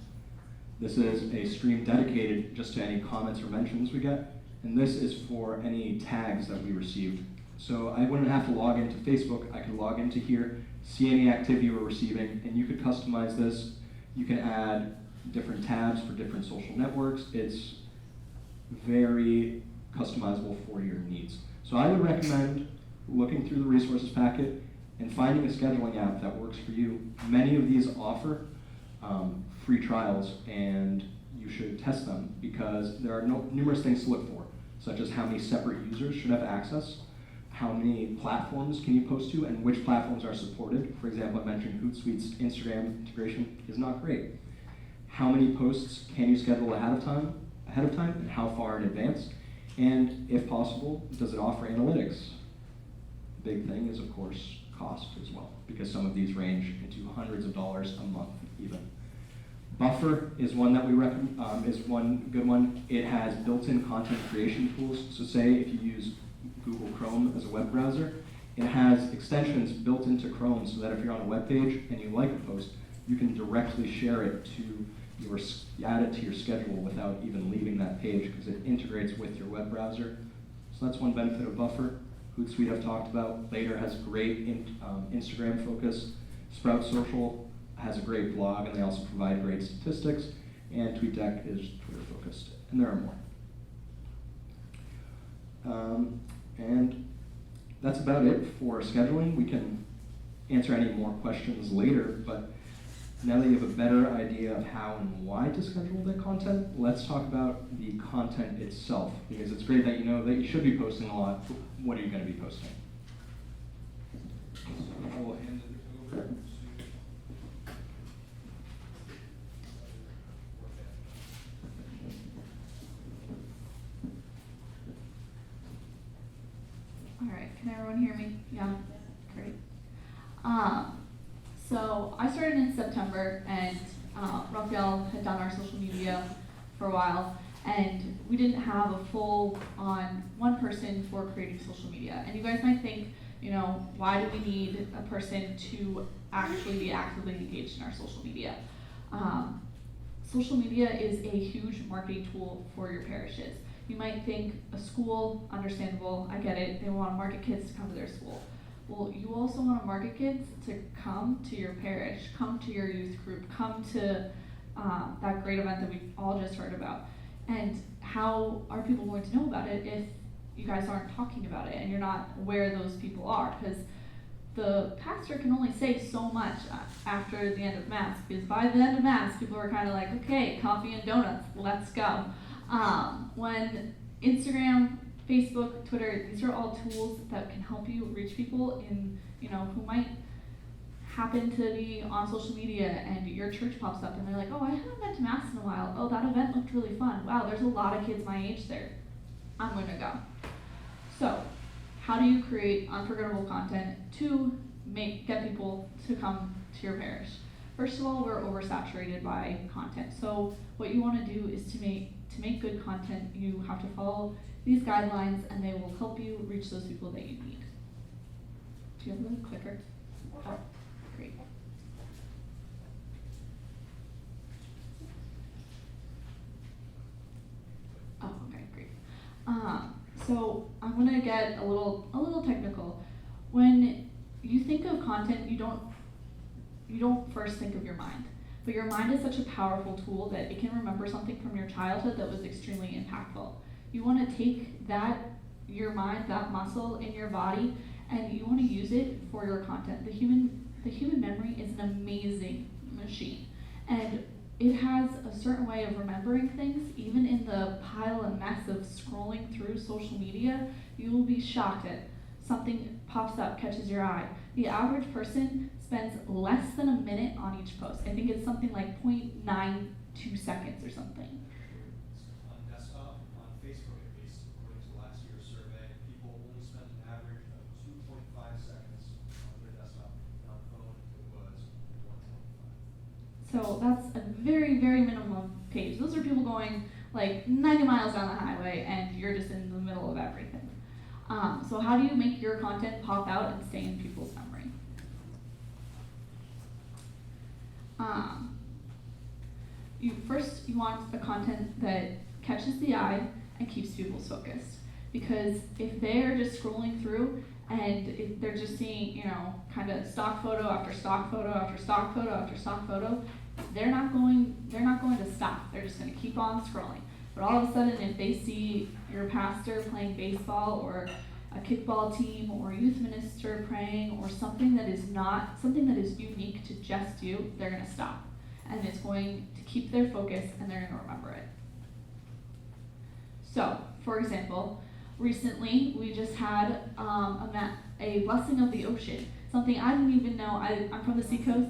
This is a stream dedicated just to any comments or mentions we get, and this is for any tags that we received. So I wouldn't have to log into Facebook. I could log into here, see any activity we're receiving, and you could customize this. You can add different tabs for different social networks. It's very customizable for your needs. So I would recommend looking through the resources packet and finding a scheduling app that works for you. Many of these offer free trials, and you should test them because there are numerous things to look for, such as how many separate users should have access, how many platforms can you post to, and which platforms are supported. For example, I mentioned Hootsuite's Instagram integration is not great. How many posts can you schedule ahead of time, and how far in advance? And if possible, does it offer analytics? The big thing is, of course, cost as well, because some of these range into hundreds of dollars a month even. Buffer is one that we recommend, is one good one. It has built-in content creation tools. So say if you use Google Chrome as a web browser, it has extensions built into Chrome so that if you're on a web page and you like a post, you can directly share it to add it to your schedule without even leaving that page because it integrates with your web browser. So that's one benefit of Buffer. Hootsuite I've talked about. Later has great Instagram focus. Sprout Social has a great blog, and they also provide great statistics. And TweetDeck is Twitter focused, and there are more. And that's about it for scheduling. We can answer any more questions later, but now that you have a better idea of how and why to schedule the content, let's talk about the content itself, because it's great that you know that you should be posting a lot. What are you going to be posting? I will hand it over to... All right, can everyone hear me? Yeah, great. So I started in September, and Raphael had done our social media for a while, And we didn't have a full on one person for creating social media. And you guys might think, you know, why do we need a person to actually be actively engaged in our social media? Social media is a huge marketing tool for your parishes. You might think a school, understandable, I get it, they want to market kids to come to their school. Well, you also want to market kids to come to your parish, come to your youth group, come to that great event that we've all just heard about. And how are people going to know about it if you guys aren't talking about it and you're not where those people are? Because the pastor can only say so much after the end of Mass, because by the end of Mass, people are kind of like, okay, coffee and donuts, let's go. When Instagram, Facebook, Twitter, these are all tools that can help you reach people in, you know, who might happen to be on social media, and your church pops up and they're like, oh, I haven't been to Mass in a while. Oh, that event looked really fun. Wow, there's a lot of kids my age there. I'm going to go. So, how do you create unforgettable content to get people to come to your parish? First of all, we're oversaturated by content. So what you want to do is to make good content, you have to follow these guidelines, and they will help you reach those people that you need. Do you have a clicker? Oh, great. Oh, okay, great. So I'm gonna get a little technical. When you think of content, you don't first think of your mind. But your mind is such a powerful tool that it can remember something from your childhood that was extremely impactful. You want to take your mind, that muscle in your body, and you want to use it for your content. The human memory is an amazing machine, and it has a certain way of remembering things. Even in the pile and mess of scrolling through social media, you will be shocked at something pops up, catches your eye. The average person spends less than a minute on each post. I think it's something like 0.92 seconds or something. On desktop, on Facebook at least, according to last year's survey, people only spent an average of 2.5 seconds on their desktop. On phone, it was 1.5. So that's a very, very minimum page. Those are people going like 90 miles down the highway and you're just in the middle of everything. So how do you make your content pop out and stay in people's memory? You want the content that catches the eye and keeps people focused. Because if they're just scrolling through and if they're just seeing, you know, kind of stock photo after stock photo after stock photo after stock photo, they're not going to stop. They're just going to keep on scrolling. But all of a sudden, if they see your pastor playing baseball or a kickball team or a youth minister praying or something that is unique to just you, they're going to stop. And it's going to keep their focus and they're going to remember it. So, for example, recently we just had a blessing of the ocean. Something I didn't even know. I'm from the seacoast.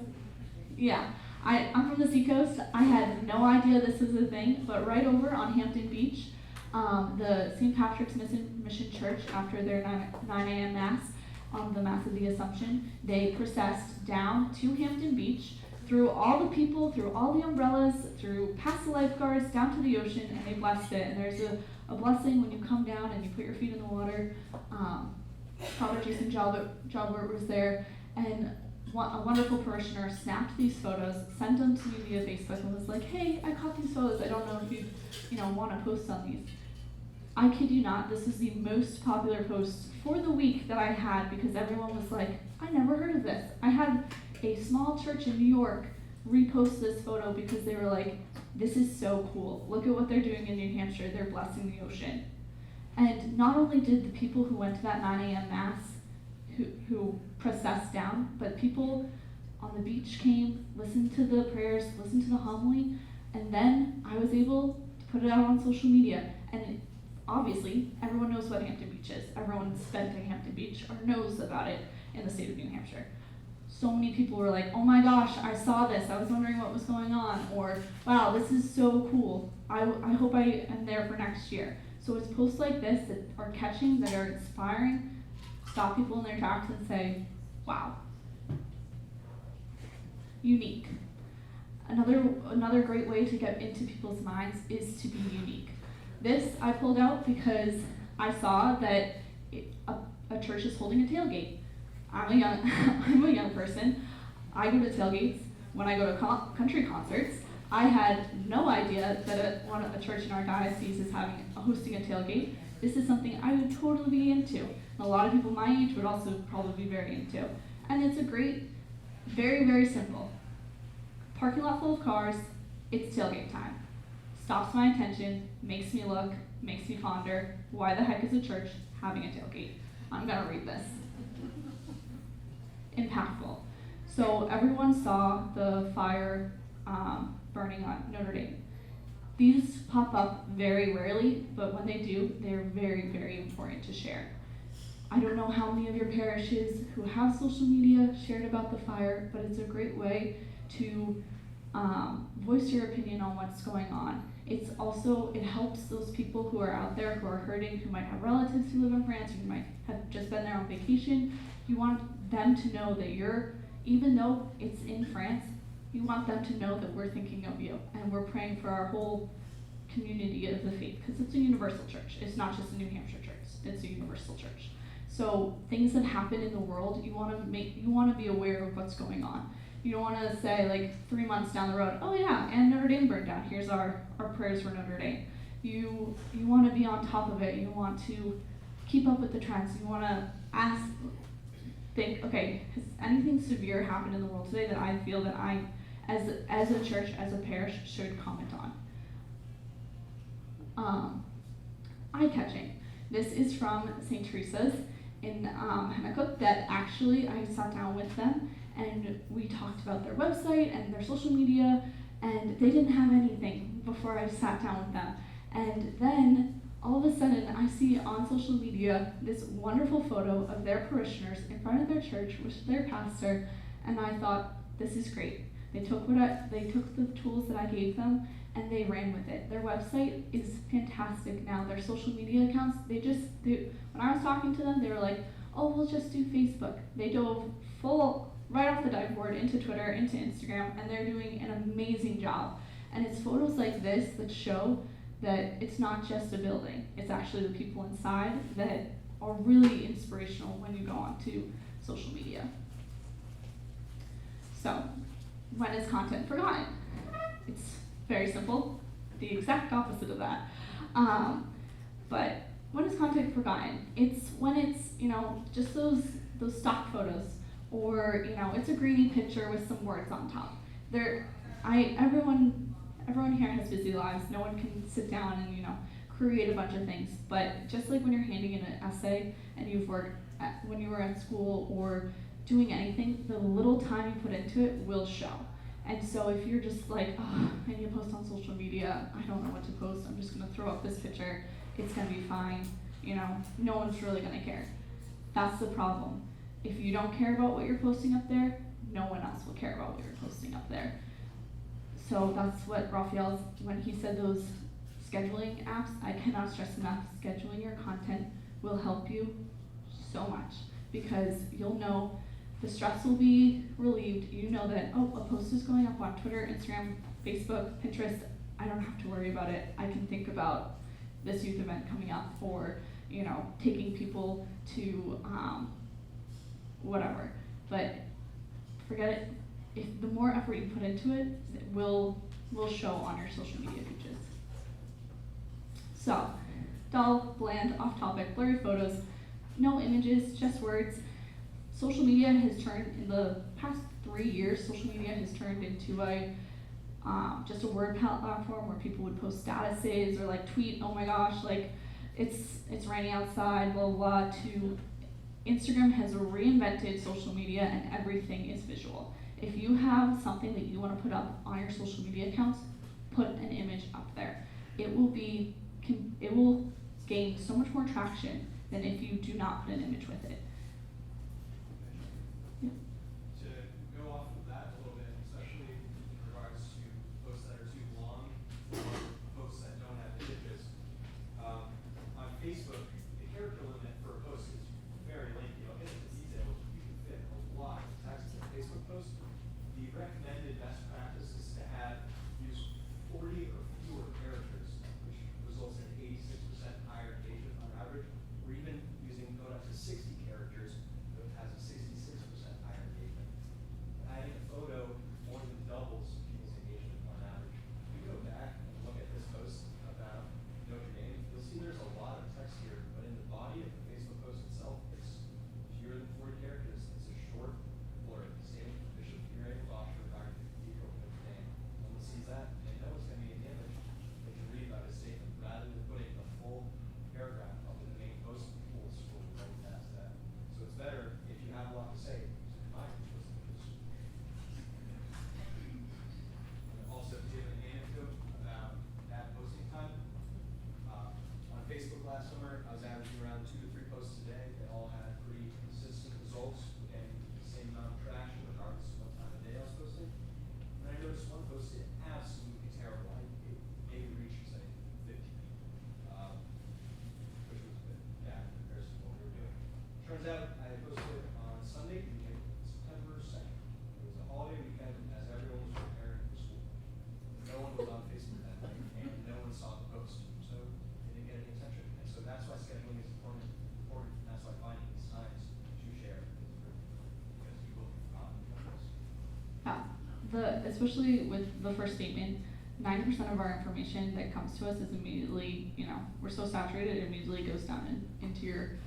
Yeah, I'm from the seacoast. I had no idea this was a thing, but right over on Hampton Beach, the St. Patrick's Mission Church, after their 9 a.m. Mass on the Mass of the Assumption, they processed down to Hampton Beach, through all the people, through all the umbrellas, past the lifeguards, down to the ocean, and they blessed it. And there's a blessing when you come down and you put your feet in the water. Father Jason Jalbert was there, and a wonderful parishioner snapped these photos, sent them to me via Facebook, and was like, hey, I caught these photos. I don't know if you want to post on these. I kid you not, this is the most popular post for the week that I had, because everyone was like, I never heard of this. I had a small church in New York repost this photo because they were like, this is so cool. Look at what they're doing in New Hampshire. They're blessing the ocean. And not only did the people who went to that 9 a.m. Mass who processed down, but people on the beach came, listened to the prayers, listened to the homily, and then I was able to put it out on social media. And obviously, everyone knows what Hampton Beach is. Everyone's been to Hampton Beach or knows about it in the state of New Hampshire. So many people were like, oh my gosh, I saw this. I was wondering what was going on. Or, wow, this is so cool. I hope I am there for next year. So it's posts like this that are catching, that are inspiring, stop people in their tracks and say, wow. Unique. Another great way to get into people's minds is to be unique. This I pulled out because I saw that a church is holding a tailgate. I'm a young person. I go to tailgates when I go to country concerts. I had no idea that a church in our diocese is hosting a tailgate. This is something I would totally be into. And a lot of people my age would also probably be very into. And it's a great, very, very simple. Parking lot full of cars, it's tailgate time. Stops my attention, makes me look, makes me ponder, why the heck is a church having a tailgate? I'm gonna read this. Impactful. So everyone saw the fire burning on Notre Dame. These pop up very rarely, but when they do, they're very, very important to share. I don't know how many of your parishes who have social media shared about the fire, but it's a great way to voice your opinion on what's going on. It helps those people who are out there who are hurting, who might have relatives who live in France, who might have just been there on vacation. You want them to know that even though it's in France, you want them to know that we're thinking of you and we're praying for our whole community of the faith, because it's a universal church. It's not just a New Hampshire church, it's a universal church. So things that happen in the world, you want to be aware of what's going on. You don't want to say, like, 3 months down the road, oh yeah, and Notre Dame burned down. Here's our prayers for Notre Dame. You want to be on top of it. You want to keep up with the trends. You want to think, okay, has anything severe happened in the world today that I feel that I, as a church, as a parish, should comment on? Eye-catching. This is from St. Teresa's in Pacheco that actually I sat down with them and we talked about their website and their social media, and they didn't have anything before I sat down with them. And then all of a sudden I see on social media this wonderful photo of their parishioners in front of their church with their pastor, and I thought, this is great. They took the tools that I gave them and they ran with it. Their website is fantastic now. Their social media accounts, when I was talking to them, they were like, oh, we'll just do Facebook. They dove full right off the dive board into Twitter, into Instagram, and they're doing an amazing job. And it's photos like this that show that it's not just a building. It's actually the people inside that are really inspirational when you go onto social media. So, when is content forgotten? It's very simple, the exact opposite of that. But when is content forgotten? It's when it's, just those stock photos, or, it's a greeny picture with some words on top. Everyone here has busy lives. No one can sit down and, create a bunch of things. But just like when you're handing in an essay and you've worked when you were at school or doing anything, the little time you put into it will show. And so if you're just like, oh, I need to post on social media, I don't know what to post, I'm just gonna throw up this picture, it's gonna be fine, no one's really gonna care. That's the problem. If you don't care about what you're posting up there, no one else will care about what you're posting up there. So that's what Raphael's, when he said those scheduling apps, I cannot stress enough, scheduling your content will help you so much, because you'll know the stress will be relieved. You know that, oh, a post is going up on Twitter, Instagram, Facebook, Pinterest. I don't have to worry about it. I can think about this youth event coming up, or, taking people to whatever. But forget it. If the more effort you put into it, it will show on your social media pages. So, dull, bland, off topic, blurry photos, no images, just words. Social media has turned, in the past 3 years, social media has turned into just a word platform where people would post statuses or tweet, oh my gosh, it's raining outside, blah, blah, blah, to Instagram has reinvented social media and everything is visual. If you have something that you want to put up on your social media accounts, put an image up there. It will gain so much more traction than if you do not put an image with it. To go off of that a little bit, especially in regards to posts that are too long or posts that don't have images, on Facebook, the character limit for a post is very lengthy. I'll get into details. You can fit a lot of text in a Facebook post. The recommended best practice is to use 40 or fewer characters, which results in 80 start, I was averaging around 2 to 3 posts a day. They all had pretty consistent results, getting the same amount of traction regardless of what time of day I was posting. And I noticed one post did absolutely terrible. It maybe reached, say, 50 people, which was a bit bad in comparison to what we were doing. Turns out I posted on Sunday evening, September 2nd. It was a holiday weekend as everyone was preparing for school. No one was on Facebook that night, and no one saw the post, so it didn't get any attention. And so that's why scheduling is important, and that's why finding these times to share is important, because you will be forgotten about this. Especially with the first statement, 90% of our information that comes to us is immediately, we're so saturated, it immediately goes down into your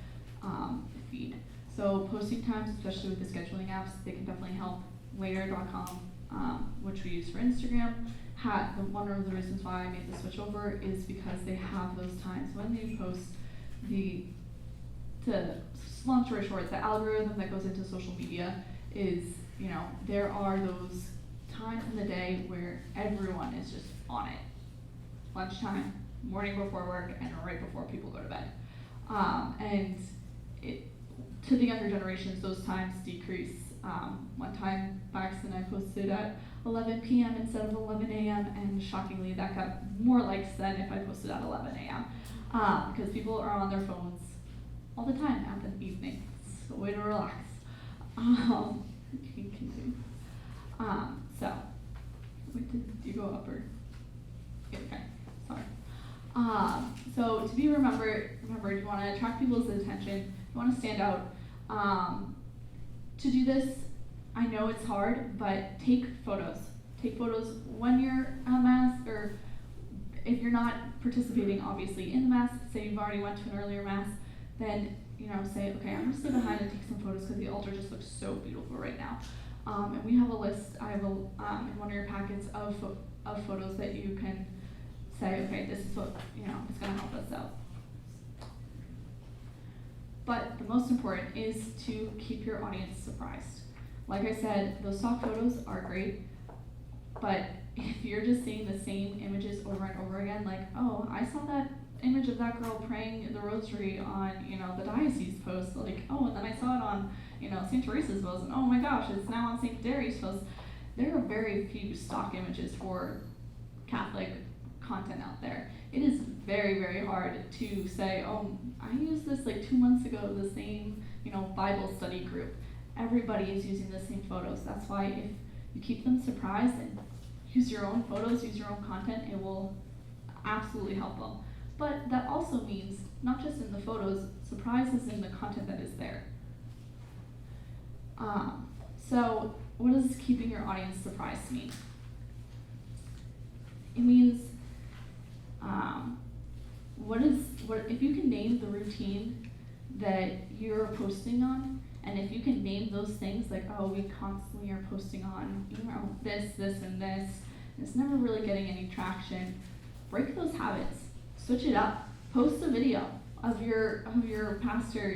feed. So posting times, especially with the scheduling apps, they can definitely help. Later.com, which we use for Instagram, one of the reasons why I made the switch over is because they have those times when you post to long story short, the algorithm that goes into social media is, there are those times in the day where everyone is just on it. Lunchtime, morning before work, and right before people go to bed. To the younger generations, those times decrease. One time, by accident, I posted at 11 p.m. instead of 11 a.m. and shockingly, that got more likes than if I posted at 11 a.m. Because people are on their phones all the time at the evening. It's a way to relax. So, wait, did you go up or? Okay, sorry. So to be remembered, you want to attract people's attention. You want to stand out. To do this, I know it's hard, but take photos. Take photos when you're at Mass, or if you're not participating, obviously, in the Mass. Say you've already went to an earlier Mass, then say, okay, I'm gonna stay behind and take some photos because the altar just looks so beautiful right now. And we have a list. I have in one of your packets of photos that you can say, okay, this is what it's gonna help us out. But the most important is to keep your audience surprised. Like I said, those stock photos are great, but if you're just seeing the same images over and over again, like, oh, I saw that image of that girl praying the rosary on, the diocese post, like, oh, and then I saw it on, St. Teresa's post, and oh my gosh, it's now on St. Mary's post. There are very few stock images for Catholic content out there. It is very, very hard to say, oh, I used this like 2 months ago, the same, Bible study group. Everybody is using the same photos. That's why if you keep them surprised and use your own photos, use your own content, it will absolutely help them. But that also means, not just in the photos, surprises in the content that is there. So what does keeping your audience surprised mean? It means, if you can name the routine that you're posting on, and if you can name those things, like, oh, we constantly are posting on, this, and this, and it's never really getting any traction, break those habits. Switch it up. Post a video of your pastor,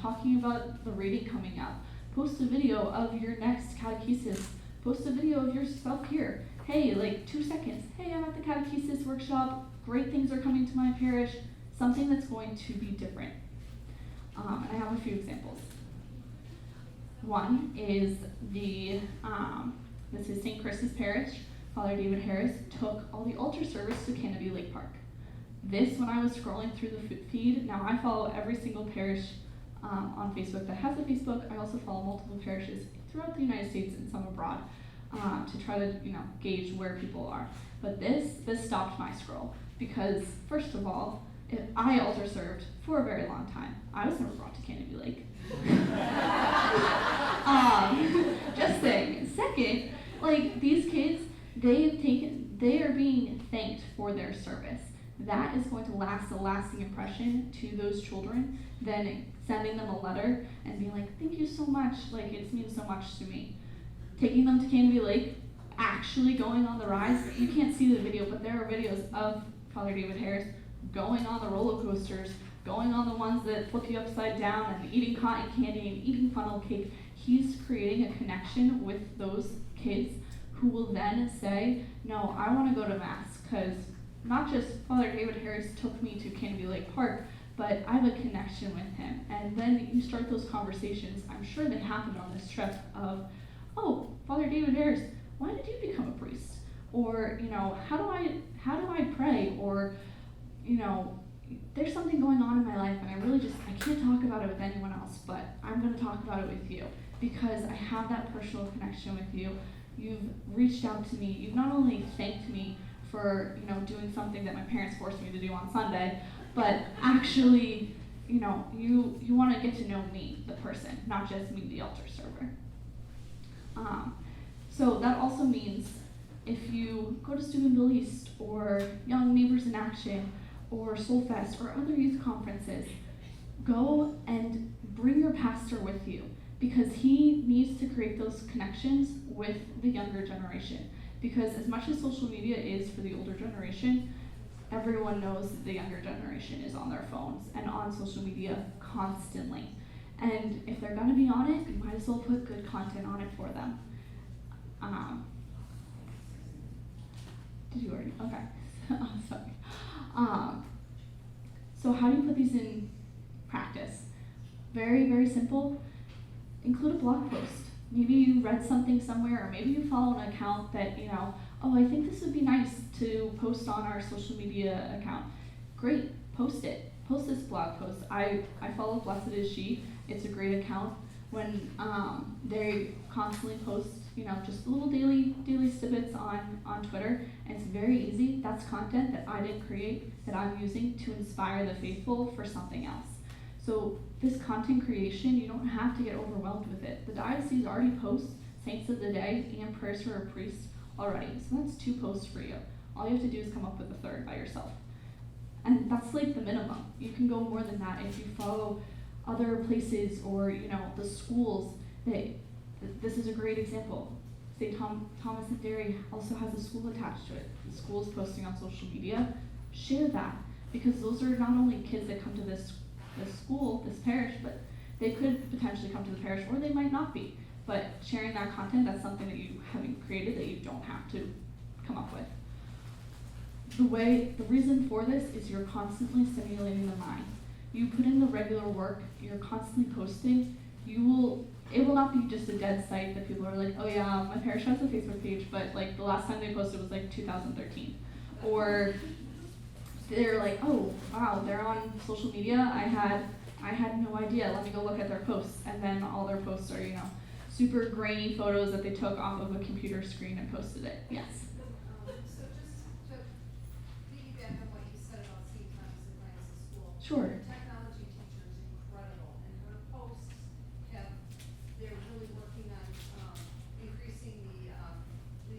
talking about the reading coming up. Post a video of your next catechesis. Post a video of yourself here. Hey, like 2 seconds. Hey, I'm at the catechesis workshop. Great things are coming to my parish. Something that's going to be different. And I have a few examples. One is this is St. Chris's Parish. Father David Harris took all the altar service to Canopy Lake Park. This, when I was scrolling through the feed, now I follow every single parish on Facebook that has a Facebook. I also follow multiple parishes throughout the United States and some abroad to try to gauge where people are. But this stopped my scroll because, first of all, I altar served for a very long time. I was never brought to Canopy Lake. Just saying. Second, like these kids, they are being thanked for their service. That is going to last a lasting impression to those children than sending them a letter and being like, thank you so much, like it means so much to me. Taking them to Canopy Lake, actually going on the rides. You can't see the video, but there are videos of Father David Harris going on the roller coasters, going on the ones that flip you upside down, and eating cotton candy and eating funnel cake. He's creating a connection with those kids who will then say, no, I want to go to Mass, because not just Father David Harris took me to Canopy Lake Park, but I have a connection with him. And then you start those conversations. I'm sure they happened on this trip of, oh, Father David Harris, why did you become a priest? Or, how do I pray? Or, there's something going on in my life and I can't talk about it with anyone else, but I'm going to talk about it with you because I have that personal connection with you. You've reached out to me. You've not only thanked me for, doing something that my parents forced me to do on Sunday, but actually, you want to get to know me, the person, not just me, the altar server. So that also means if you go to Student Bill East or Young Neighbors in Action or Soul Fest or other youth conferences, go and bring your pastor with you because he needs to create those connections with the younger generation. Because as much as social media is for the older generation, everyone knows that the younger generation is on their phones and on social media constantly. And if they're going to be on it, you might as well put good content on it for them. Did you already? Okay. I'm sorry. So how do you put these in practice? Very, very simple. Include a blog post. Maybe you read something somewhere, or maybe you follow an account that, oh, I think this would be nice to post on our social media account. Great, post it. Post this blog post. I follow Blessed Is She. It's a great account. When they constantly post, just little daily snippets on Twitter, and it's very easy. That's content that I didn't create, that I'm using to inspire the faithful for something else. So this content creation, you don't have to get overwhelmed with it. The diocese already posts Saints of the Day and prayers for a priest already. So that's 2 posts for you. All you have to do is come up with a third by yourself. And that's like the minimum. You can go more than that if you follow other places or, the schools. This is a great example. St. Thomas and Derry also has a school attached to it. The school is posting on social media. Share that, because those are not only kids that come to this school, this parish, but they could potentially come to the parish, or they might not be. But sharing that content, that's something that you haven't created that you don't have to come up with. The reason for this is you're constantly stimulating the mind. You put in the regular work, you're constantly posting, it will not be just a dead site that people are like, oh yeah, my parish has a Facebook page, but like the last time they posted was like 2013. Or they're like, oh wow, they're on social media, I had no idea, let me go look at their posts. And then all their posts are, super grainy photos that they took off of a computer screen and posted it. Yes. So just to piggyback on what you said about St. Thomas Aquinas' school. Sure. Her technology teacher is incredible, and her posts they're really working on increasing the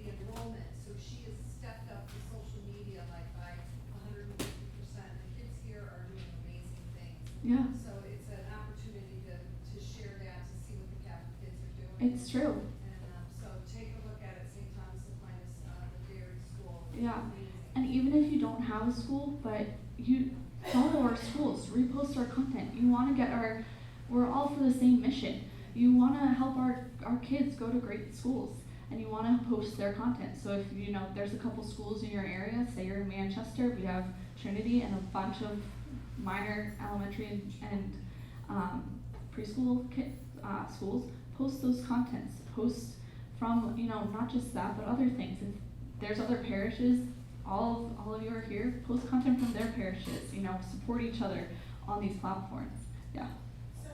enrollment. So she has stepped up the social media like by 150%. The kids here are doing amazing things. Yeah. So it's an opportunity to share that, to see what the Catholic kids are doing. It's true. And so take a look at it, St. Thomas Aquinas, the Dairy School. It's Yeah. amazing. And even if you don't have a school, but you follow our schools, repost our content. You want to we're all for the same mission. You want to help our kids go to great schools, and you want to post their content. So if there's a couple schools in your area, say you're in Manchester, we have Trinity and a bunch of minor elementary and preschool schools. Post those contents. Post from not just that, but other things. If there's other parishes, all of you are here. Post content from their parishes. Support each other on these platforms. Yeah. So,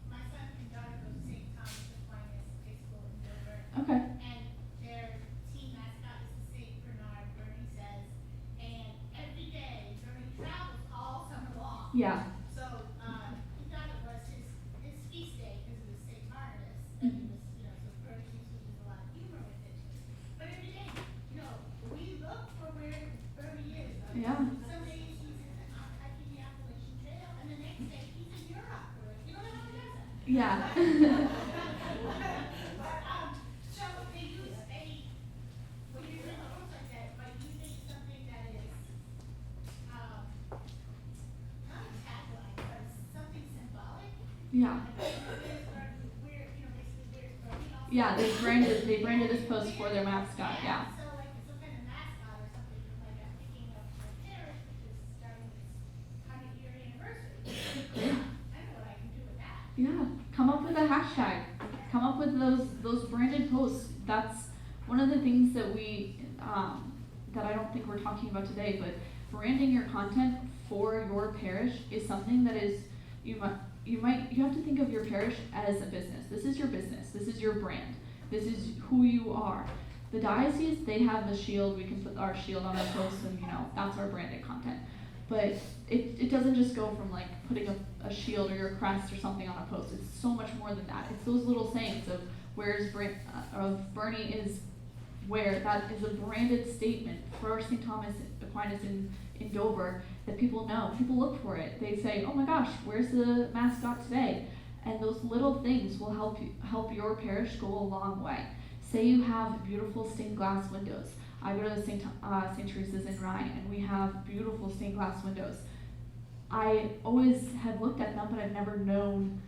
my son and daughter go to St. Thomas Aquinas High School in Dover. Okay. And their team mascot is the St. Bernard, Bernie says. And every day, Bernie travels all summer long. Yeah. So, he thought it was his feast day because it was St. Barnabas. And he was, so Bernie used to use a lot of humor with it. But every day, we look for where Bernie is. Yeah. Some days he's hiking the Appalachian Trail, and the next day he's in Europe. We're like, you don't know how he does that. Yeah. So they use when you're doing a post like that, by using something that is, not a tagline, but something symbolic. Yeah. Basically where's Bernie also. Yeah. They branded this post for their mascot. Yeah. So like some kind of mascot or something, like I'm thinking of the parish, which is starting its 100-year anniversary. Yeah, come up with a hashtag. Come up with those branded posts. That's one of the things that that I don't think we're talking about today, but branding your content for your parish is something that is, you have to think of your parish as a business. This is your business. This is your brand. This is who you are. The diocese, they have a shield. We can put our shield on our posts and, that's our branded content. But it doesn't just go from like putting a shield or your crest or something on a post. It's so much more than that. It's those little sayings of Bernie is where. That is a branded statement for St. Thomas Aquinas in Dover that people know. People look for it. They say, oh my gosh, where's the mascot today? And those little things will help your parish go a long way. Say you have beautiful stained glass windows. I go to St. Teresa's in Rye, and we have beautiful stained glass windows. I always had looked at them, but I've never known,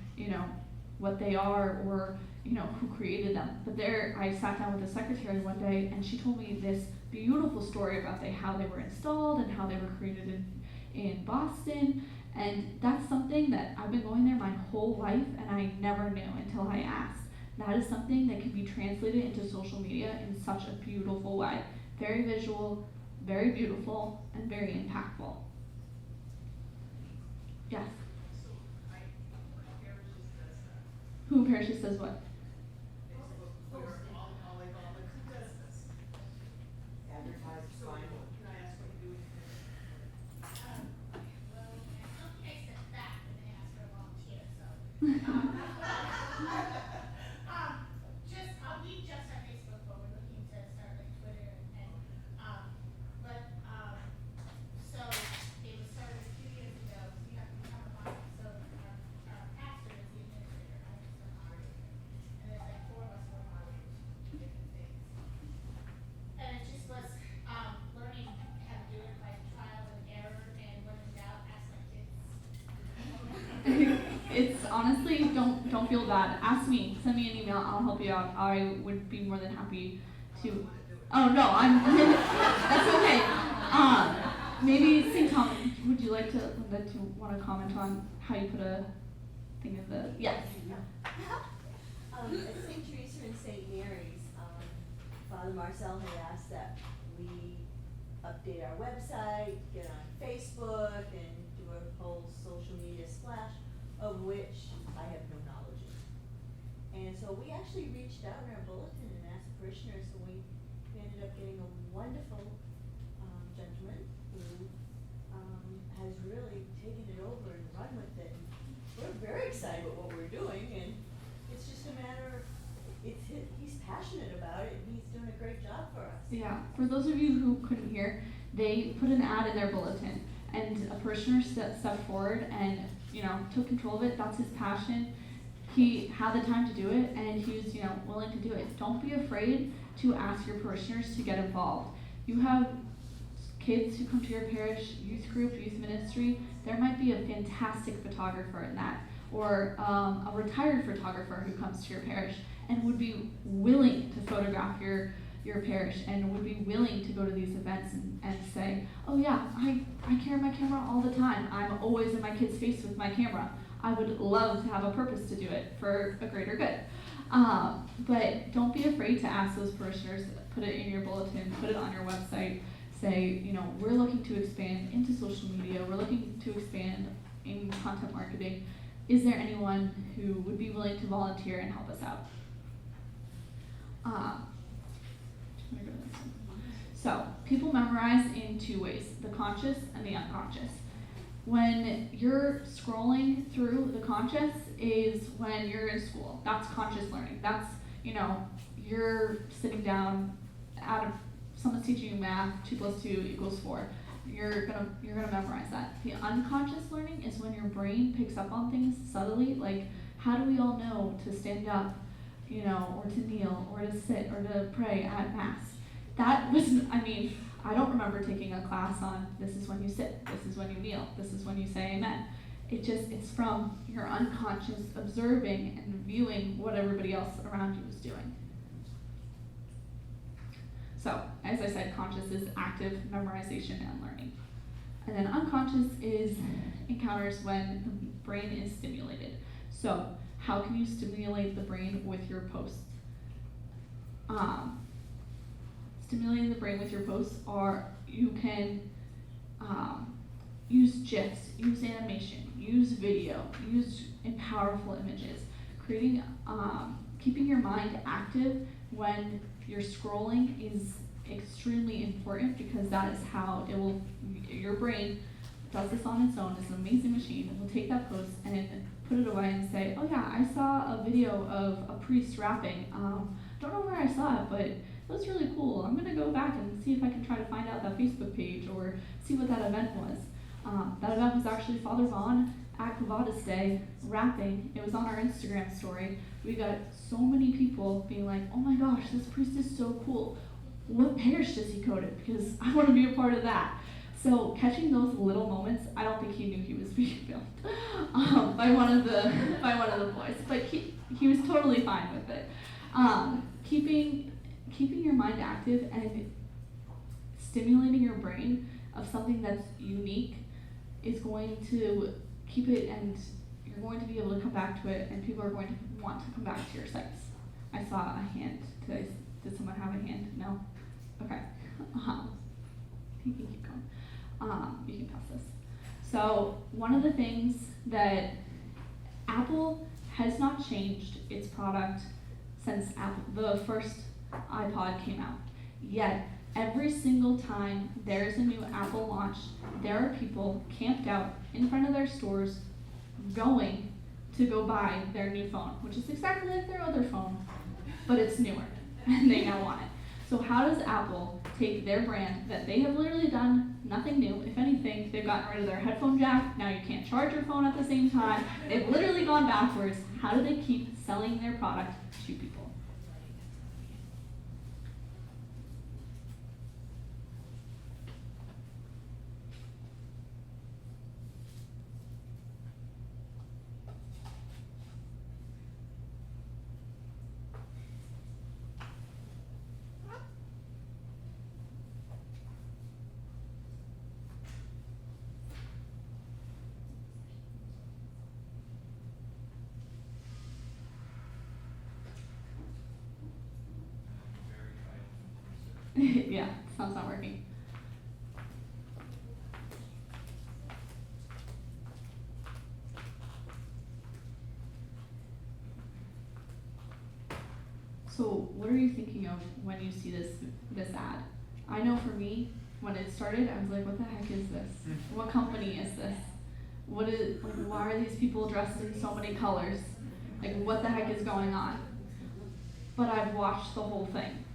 what they are or, who created them. But I sat down with the secretary one day, and she told me this beautiful story about how they were installed and how they were created in Boston. And that's something that I've been going there my whole life, and I never knew until I asked. That is something that can be translated into social media in such a beautiful way. Very visual, very beautiful, and very impactful. Yes? So, who parishes does that? Who parishes does what? Who does this? Advertise, So, find one. can I ask what you do with it? Well, something I said back when they asked for a volunteer, so. We just have Facebook, but we're looking to start like Twitter so it was started a few years ago, so you have to become a volunteer. So our pastor is the administrator, I'm just the moderator. And there's like 4 of us who are moderators, for different things. And it just was, learning how to do it by trial and error, and when in doubt, ask my kids. It's honestly, don't feel bad. Ask me, send me an email, I'll help you out. I would be more than happy to. Oh no, that's okay. Maybe St. Thomas, would you like to want to comment on how you put a thing in the, yes. At St. Teresa and St. Mary's, Father Marcel had asked that we update our website, get on Facebook, and do a whole social media splash, of which I have no knowledge of. And so we actually reached out in our bulletin and asked parishioners, and we ended up getting a wonderful gentleman who has really taken it over and run with it. We're very excited about what we're doing, and it's just a matter of, he's passionate about it, and he's doing a great job for us. Yeah, for those of you who couldn't hear, they put an ad in their bulletin, and a parishioner stepped forward and, took control of it. That's his passion. He had the time to do it, and he was, willing to do it. Don't be afraid to ask your parishioners to get involved. You have kids who come to your parish, youth group, youth ministry. There might be a fantastic photographer in that, or a retired photographer who comes to your parish and would be willing to photograph your parish and would be willing to go to these events and say, oh yeah, I carry my camera all the time. I'm always in my kid's face with my camera. I would love to have a purpose to do it for a greater good. But don't be afraid to ask those parishioners, put it in your bulletin, put it on your website, say, we're looking to expand into social media, we're looking to expand in content marketing. Is there anyone who would be willing to volunteer and help us out? So, people memorize in 2 ways, the conscious and the unconscious. When you're scrolling through, the conscious is when you're in school. That's conscious learning. That's, you're sitting down, someone's teaching you math, 2 + 2 = 4. You're gonna memorize that. The unconscious learning is when your brain picks up on things subtly, like how do we all know to stand up, or to kneel, or to sit, or to pray at Mass? That was, I don't remember taking a class on this is when you sit, this is when you kneel, this is when you say amen. It's from your unconscious observing and viewing what everybody else around you is doing. So, as I said, conscious is active memorization and learning. And then unconscious is encounters when the brain is stimulated. So, how can you stimulate the brain with your posts? Stimulating the brain with your posts are, you can use GIFs, use animation, use video, use powerful images. Creating, keeping your mind active when you're scrolling is extremely important, because that is how it will, your brain does this on its own. It's an amazing machine. It will take that post and put it away and say, oh yeah, I saw a video of a priest rapping. Don't know where I saw it, but it was really cool. I'm gonna go back and see if I can try to find out that Facebook page or see what that event was. That event was actually Father Vaughn at Cavadas Day rapping. It was on our Instagram story. We got so many people being like, oh my gosh, this priest is so cool. What parish does he go to? Because I want to be a part of that. So catching those little moments, I don't think he knew he was being filmed by one of the boys, but he was totally fine with it. Keeping your mind active and stimulating your brain of something that's unique is going to keep it, and you're going to be able to come back to it, and people are going to want to come back to your sites. I saw a hand. Did someone have a hand? No? Okay. You can keep going. You can pass this. So one of the things that Apple has not changed its product since the first iPod came out. Yet, every single time there's a new Apple launch, there are people camped out in front of their stores going to go buy their new phone, which is exactly like their other phone, but it's newer, and they now want it. So how does Apple take their brand that they have literally done nothing new? If anything, they've gotten rid of their headphone jack. Now you can't charge your phone at the same time. They've literally gone backwards. How do they keep selling their product to people? Yeah, sound's not working. So what are you thinking of when you see this ad? I know for me, when it started, I was like, what the heck is this? What company is this? Why are these people dressed in so many colors? Like, what the heck is going on? But I've watched the whole thing.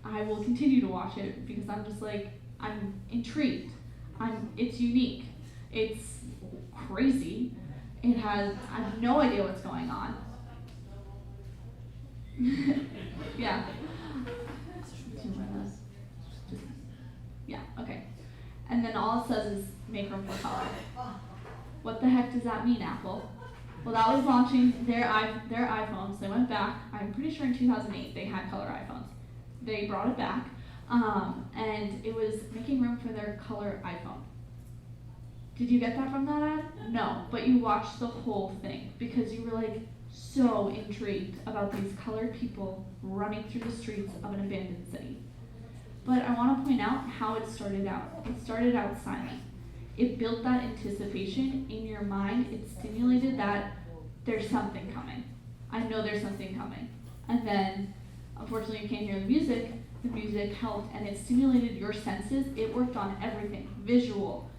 I will continue to watch it because I'm just like, I'm intrigued. It's unique. It's crazy. I have no idea what's going on. Yeah. Yeah, okay. And then all it says is make room for color. What the heck does that mean, Apple? Well, that was launching their iPhones. They went back, I'm pretty sure in 2008 they had color iPhones. They brought it back, and it was making room for their color iPhone. Did you get that from that ad? No, but you watched the whole thing because you were like so intrigued about these colored people running through the streets of an abandoned city. But I want to point out how it started out. It started out silent. It built that anticipation in your mind. It stimulated that there's something coming. I know there's something coming. And then, unfortunately, you can't hear the music. The music helped, and it stimulated your senses. It worked on everything. Visual,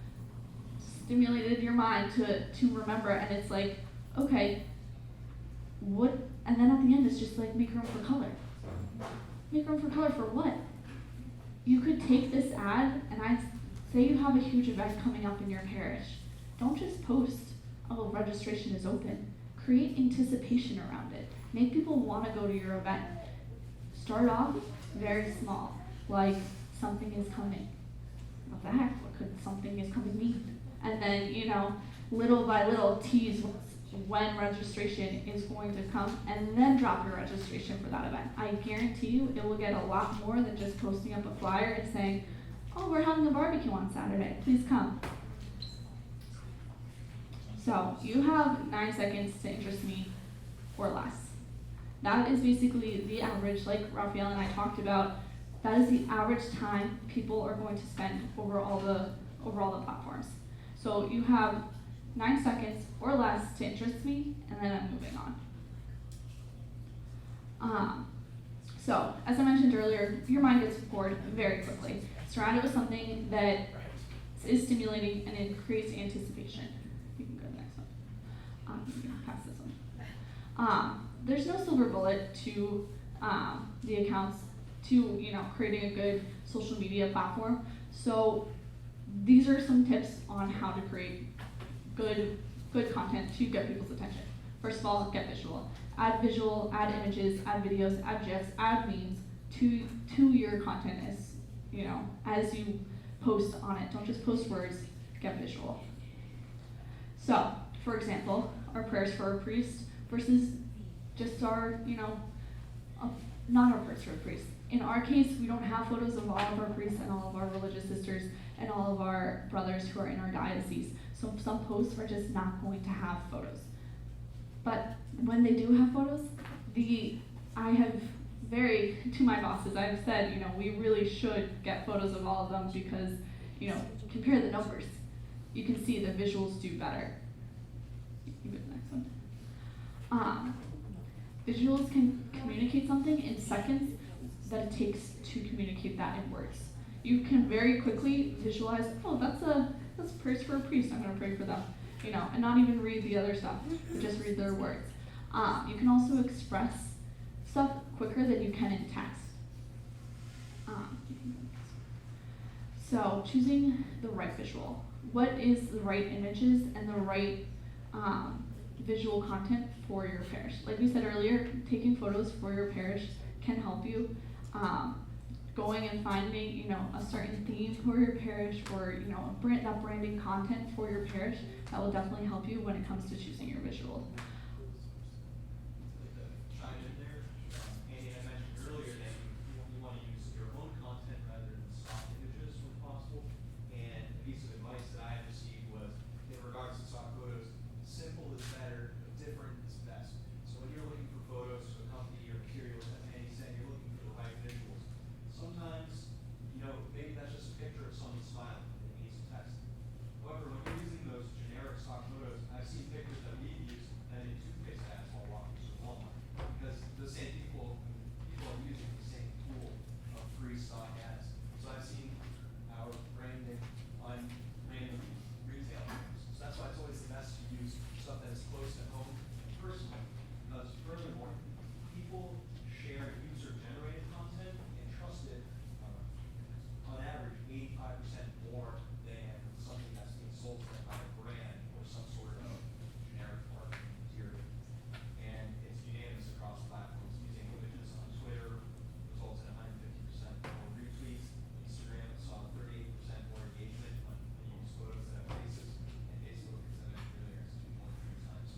stimulated your mind to remember, and it's like, okay, what? And then at the end, it's just like, make room for color. Make room for color for what? You could take this ad, and I say you have a huge event coming up in your parish. Don't just post, oh, registration is open. Create anticipation around it. Make people want to go to your event. Start off very small, like something is coming. What the heck? What could something is coming mean? And then, little by little tease when registration is going to come, and then drop your registration for that event. I guarantee you it will get a lot more than just posting up a flyer and saying, oh, we're having a barbecue on Saturday, please come. So you have 9 seconds to interest me or less. That is basically the average, like Raphael and I talked about, that is the average time people are going to spend over all the platforms. So you have 9 seconds or less to interest me, and then I'm moving on. So, as I mentioned earlier, your mind gets bored very quickly. Surround it with something that is stimulating and it creates anticipation. You can go to the next one. You can pass this one. There's no silver bullet to the accounts, to creating a good social media platform. So these are some tips on how to create good content to get people's attention. First of all, get visual. Add visual, add images, add videos, add GIFs, add memes to your content as you post on it. Don't just post words, get visual. So, for example, our prayers for our priest versus just our, not our prayers for a priest. In our case, we don't have photos of all of our priests and all of our religious sisters and all of our brothers who are in our diocese. So some posts are just not going to have photos. But when they do have photos, to my bosses, I've said, we really should get photos of all of them because, compare the numbers. You can see the visuals do better. You can go to the next one. Visuals can communicate something in seconds that it takes to communicate that in words. You can very quickly visualize, that's prayers for a priest, I'm gonna pray for them. And not even read the other stuff, but just read their words. You can also express stuff quicker than you can in text. So choosing the right visual. What is the right images and the right visual content for your parish? Like we said earlier, taking photos for your parish can help you. Going and finding, a certain theme for your parish or, that branding content for your parish, that will definitely help you when it comes to choosing your visuals. Chime in there. Andy, I mentioned earlier that you want to use your own content rather than stock images when possible. And a piece of advice that I received was, in regards to stock photos, simple is better, but different is best. So when you're looking for photos to accompany your materials, as Andy said, you're looking for the right visuals. Sometimes, maybe that's just a picture of someone smiling and it needs some text. However, when you're using those generic stock photos, I've seen pictures that we've used that in toothpaste ads while walking through Walmart. Because the same people are using the same tool of free stock ads. So I've seen our branding on random retail items. So that's why it's always the best to use stuff that is close to home and personal. Because furthermore, people share user-generated content and trust it on average 85% more than something that's being sold to them by a brand or some sort of generic marketing material. And it's unanimous across platforms. Using images on Twitter results in 150% more retweets. Instagram saw 38% more engagement when they use photos that have faces. And Facebook, as I mentioned earlier, is 2.3 times.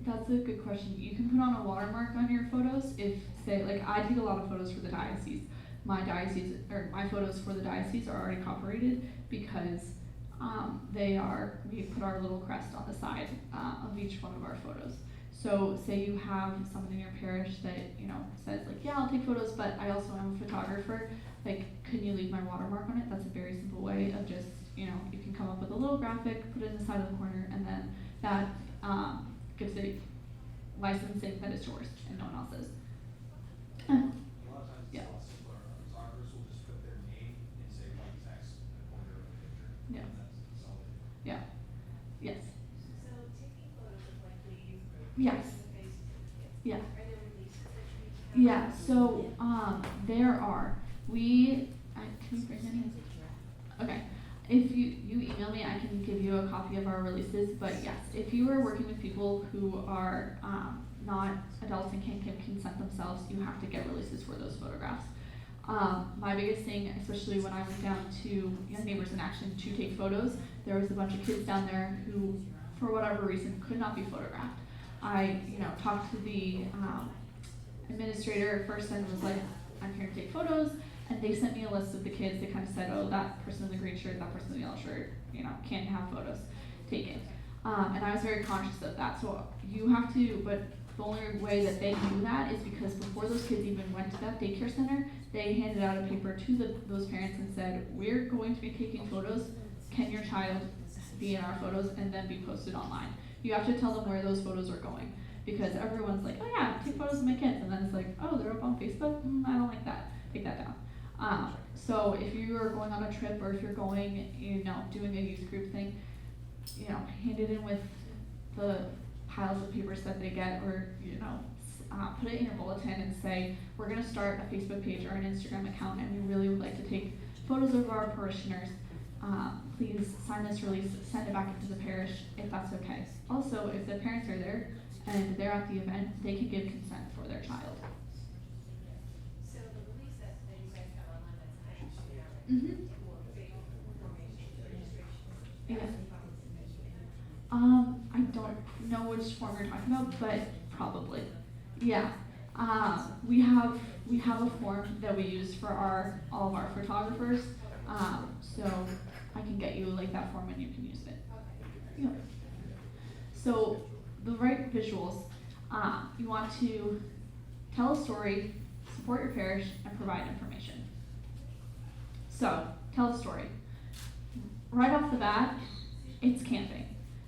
That's a good question. You can put on a watermark on your photos if, say, like I take a lot of photos for the diocese. My photos for the diocese are already copyrighted because we put our little crest on the side of each one of our photos. So say you have someone in your parish that, says like, yeah, I'll take photos, but I also am a photographer. Like, can you leave my watermark on it? That's a very simple way of just, you can come up with a little graphic, put it in the side of the corner, and then that gives it licensing that is yours and no one else's. A lot of times it's a lot simpler. Photographers will just put their name and say white text in the corner of the picture. Yeah. And that's all they do. Yeah. Yes. So taking photos of like the youth group. Yes. And the faces of the kids. Yeah. Are there releases that you need to have? Yeah. So there are. Can you bring any? Okay. If you email me, I can give you a copy of our releases. But yes, if you are working with people who are not adults and can't consent themselves, you have to get releases for those photographs. My biggest thing, especially when I went down to Young Neighbors in Action to take photos, there was a bunch of kids down there who, for whatever reason, could not be photographed. I, talked to the administrator first and was like, I'm here to take photos. And they sent me a list of the kids. They kind of said, oh, that person in the green shirt, that person in the yellow shirt, can't have photos. taken. And I was very conscious of that. So you have to, but the only way that they knew that is because before those kids even went to that daycare center, they handed out a paper to those parents and said, we're going to be taking photos. Can your child be in our photos and then be posted online? You have to tell them where those photos are going, because everyone's like, oh yeah, take photos of my kids, and then it's like, oh, they're up on Facebook? I don't like that. Take that down. So if you are going on a trip, or if you're going, doing a youth group thing, hand it in with the piles of papers that they get, or put it in your bulletin and say, we're going to start a Facebook page or an Instagram account, and we really would like to take photos of our parishioners. Please sign this release, send it back into the parish if that's okay. Also, if the parents are there and they're at the event, they can give consent for their child. So the release that you guys have online, that's actually Mm-hmm. for big formation registration. Yeah. I don't know which form you're talking about, but probably. Yeah. We have a form that we use for all of our photographers. So I can get you that form and you can use it. Yeah. So the right visuals, you want to tell a story, support your parish, and provide information. So tell a story. Right off the bat, it's camping.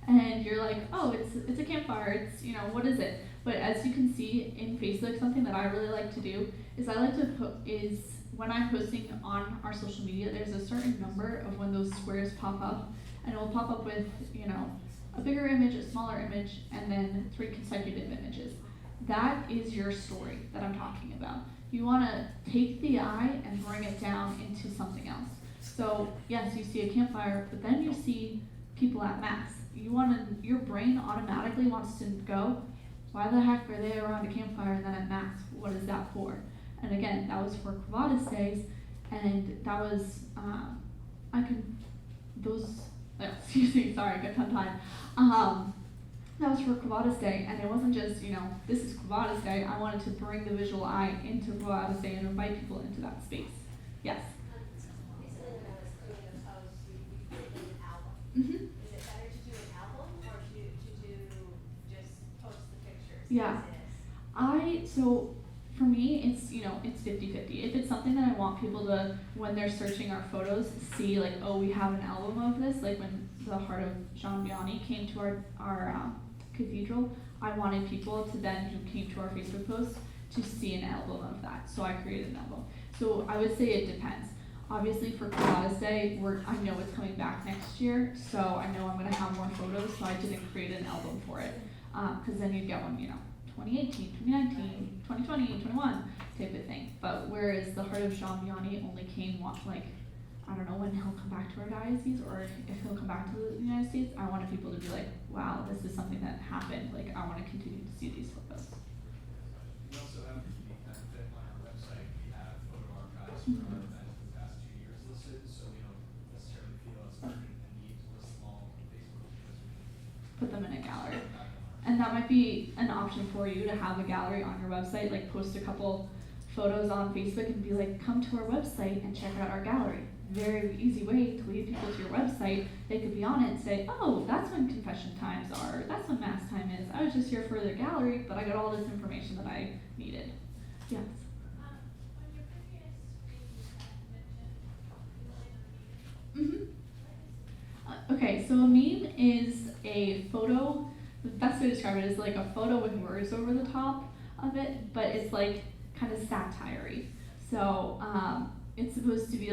And you're like, oh, it's a campfire, it's, what is it? But as you can see in Facebook, something that I really like to do is when I'm posting on our social media, there's a certain number of when those squares pop up, and it will pop up with, a bigger image, a smaller image, and then 3 consecutive images. That is your story that I'm talking about. You want to take the eye and bring it down into something else. So yes, you see a campfire, but then you see people at mass. Your brain automatically wants to go, why the heck are they around a campfire and then at mass? What is that for? And again, that was for Quo Days, and that was, excuse me, sorry, I got tongue-tied. That was for Quo Day, and it wasn't just, this is Quo Day. I wanted to bring the visual eye into Quo Day and invite people into that space. Yes? Recently when I was doing a post, we did an album. Mm-hmm. Is it better to do an album or to do just post the pictures? Yeah. So for me, it's 50-50. If it's something that I want people to, when they're searching our photos, see oh, we have an album of this, like when the Heart of Jean Vianney came to our cathedral, I wanted people to then, who came to our Facebook post, to see an album of that. So I created an album. So I would say it depends. Obviously for Quo Day, I know it's coming back next year, so I know I'm going to have more photos, so I didn't create an album for it. Because then you'd get one, 2018, 2019, 2020, 21 type of thing. But whereas the Heart of Jean Vianney only came, I don't know when he'll come back to our diocese, or if he'll come back to the United States, I wanted people to be like, wow, this is something that happened. I want to continue to see these photos. We also have a unique benefit on our website. We have photo archives for our events for the past 2 years listed, so we don't necessarily feel as urgent and need to list them all on Facebook because we Put them in a gallery. And that might be an option for you to have a gallery on your website, post a couple photos on Facebook and be like, come to our website and check out our gallery. Very easy way to lead people to your website. They could be on it and say, oh, that's when confession times are, that's when mass time is. I was just here for the gallery, but I got all this information that I needed. Yes? On your previous page, you had mentioned Mm-hmm. Okay, so a meme is a photo. The best way to describe it is a photo with words over the top of it, but it's kind of satire-y. So it's supposed to be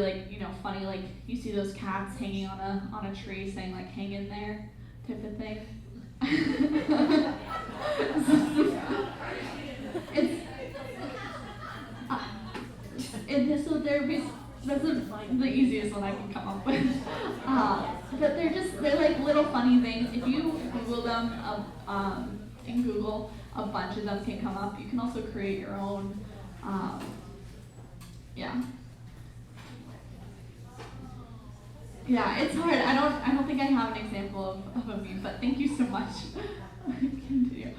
funny, you see those cats hanging on a tree saying hang in there type of thing. That's the easiest one I can come up with. But they're little funny things. If you Google them in Google, a bunch of them can come up. You can also create your own. Yeah, it's hard. I don't think I have an example of a meme, but thank you so much. Continue.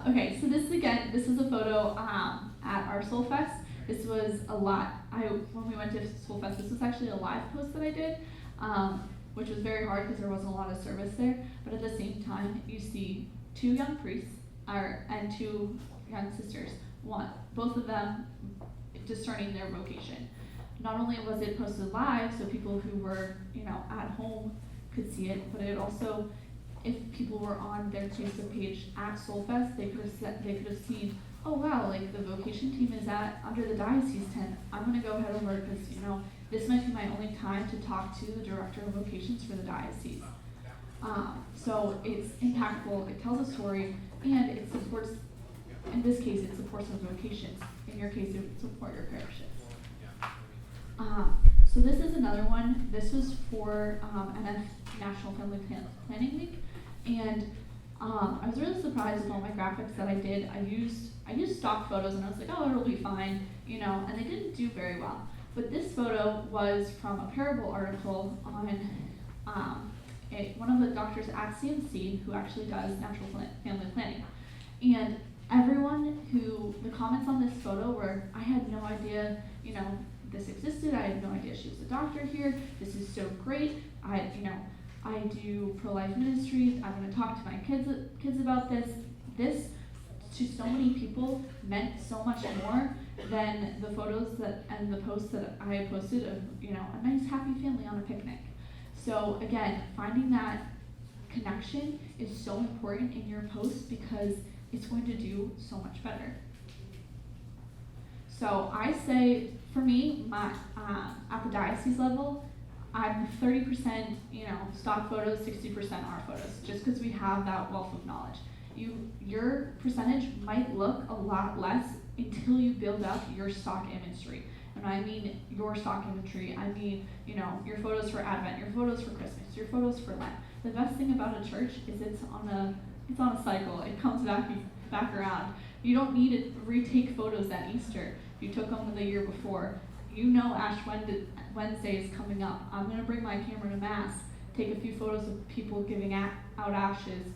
Okay, so this is a photo at our Soul Fest. This was when we went to Soul Fest, this was actually a live post that I did. which was very hard because there wasn't a lot of service there. But at the same time, you see 2 young priests and 2 young sisters. Both of them discerning their vocation. Not only was it posted live, so people who were, at home could see it, but it also, if people were on their Facebook page at Soulfest, they could have seen, oh wow, like the vocation team is under the diocese tent. I'm gonna go head over because this might be my only time to talk to the director of vocations for the diocese. So it's impactful. It tells a story, and it supports. In this case, it supports our vocations. In your case, it would support your parishes. So this is another one. This was for NF National Family Planning Week, and I was really surprised with all my graphics that I did. I used stock photos, and I was like, oh, it'll be fine, and they didn't do very well. But this photo was from a Parable article on one of the doctors at CMC who actually does natural family planning, and the comments on this photo were, I had no idea, this existed. I had no idea she was a doctor here. This is so great. I do pro-life ministries. I'm going to talk to my kids about this. This, to so many people, meant so much more than the photos and the posts that I had posted of, a nice happy family on a picnic. So again, finding that connection is so important in your posts because it's going to do so much better. So I say, for me, at the diocese level, I'm 30%, stock photos, 60% our photos, just because we have that wealth of knowledge. Your percentage might look a lot less until you build up your stock imagery. And I mean your stock imagery, I mean, your photos for Advent, your photos for Christmas, your photos for Lent. The best thing about a church is it's on a cycle. It comes back around. You don't need to retake photos at Easter. You took them the year before. Ash Wednesday is coming up. I'm going to bring my camera to Mass, take a few photos of people giving out ashes,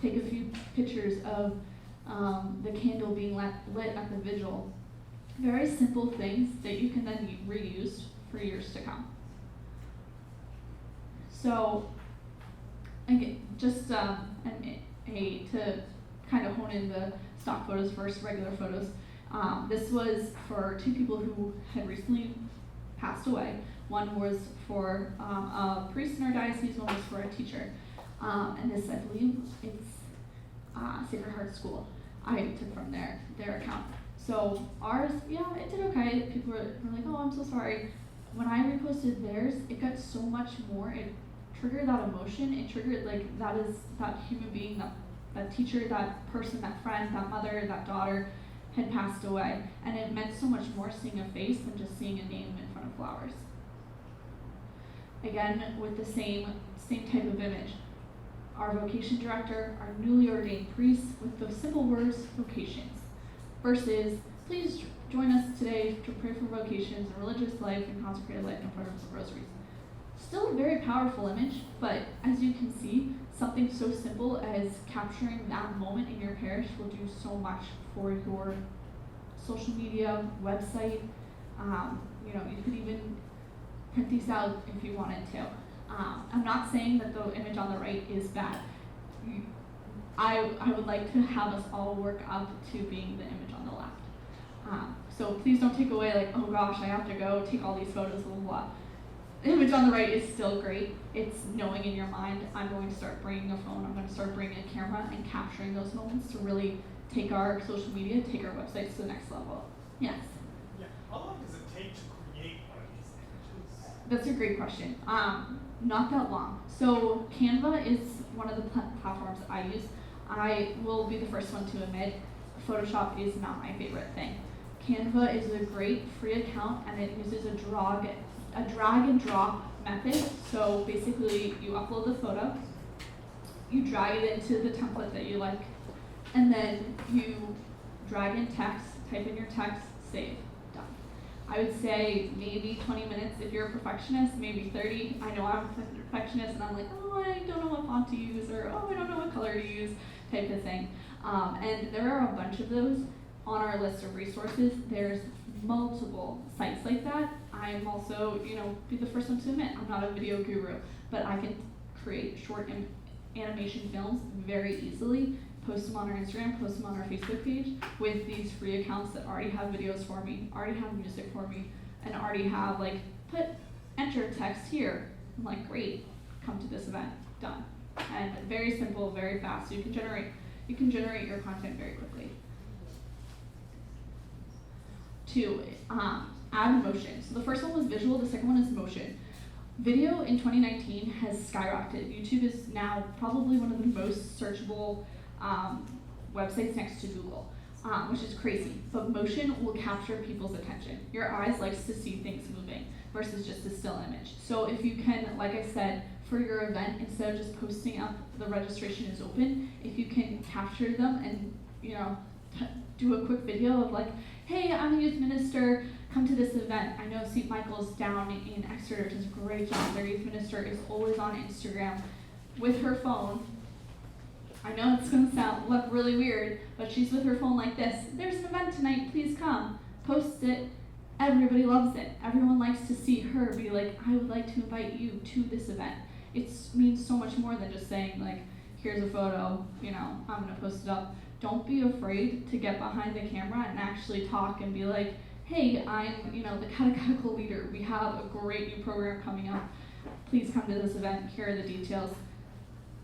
take a few pictures of the candle being lit at the vigil. Very simple things that you can then reuse for years to come. So, again, just to kind of hone in the stock photos versus regular photos. This was for 2 people who had recently passed away. One was for a priest in our diocese, one was for a teacher. And this, I believe, it's Sacred Heart School. I took from their account. So ours, it did okay. People were like, oh, I'm so sorry. When I reposted theirs, it got so much more. It triggered that emotion. It triggered that human being, that teacher, that person, that friend, that mother, that daughter had passed away. And it meant so much more seeing a face than just seeing a name in front of flowers. Again, with the same type of image. Our vocation director, our newly ordained priests with those simple words, vocations. Versus, please join us today to pray for vocations, and religious life, and consecrated life, and prayers of rosaries. Still a very powerful image, but as you can see, something so simple as capturing that moment in your parish will do so much for your social media, website. You could even print these out if you wanted to. I'm not saying that the image on the right is bad. I would like to have us all work up to being the image on the left. So please don't take away like, oh gosh, I have to go take all these photos, blah, blah, blah. The image on the right is still great. It's knowing in your mind, I'm going to start bringing a phone, I'm going to start bringing a camera and capturing those moments to really take our social media, take our websites to the next level. Yes? Yeah. How long does it take to create one of these images? That's a great question. Not that long. So Canva is one of the platforms that I use. I will be the first one to admit, Photoshop is not my favorite thing. Canva is a great free account, and it uses a drag and drop method. So basically, you upload the photo, you drag it into the template that you like, and then you drag in text, type in your text, save, done. I would say maybe 20 minutes if you're a perfectionist, maybe 30. I know I'm a perfectionist, and I'm like, oh, I don't know what font to use, or oh, I don't know what color to use, type of thing. And there are a bunch of those on our list of resources. There's multiple sites like that. I'm also, be the first one to admit, I'm not a video guru, but I can create short animation films very easily, post them on our Instagram, post them on our Facebook page with these free accounts that already have videos for me, already have music for me, and already have enter text here. I'm like, great, come to this event, done. And very simple, very fast. So you can generate your content very quickly. 2, add motion. So the first one was visual, the second one is motion. Video in 2019 has skyrocketed. YouTube is now probably one of the most searchable websites next to Google, which is crazy. But motion will capture people's attention. Your eyes likes to see things moving versus just a still image. So if you can, like I said, for your event, instead of just posting up the registration is open, if you can capture them and do a quick video of hey, I'm a youth minister, come to this event. I know St. Michael's down in Exeter does a great job. Their youth minister is always on Instagram with her phone. I know it's gonna look really weird, but she's with her phone like this. There's an event tonight, please come. Post it. Everybody loves it. Everyone likes to see her be like, I would like to invite you to this event. It means so much more than just saying here's a photo, I'm gonna post it up. Don't be afraid to get behind the camera and actually talk and be like, hey, I'm, the catechetical leader. We have a great new program coming up. Please come to this event. Here are the details.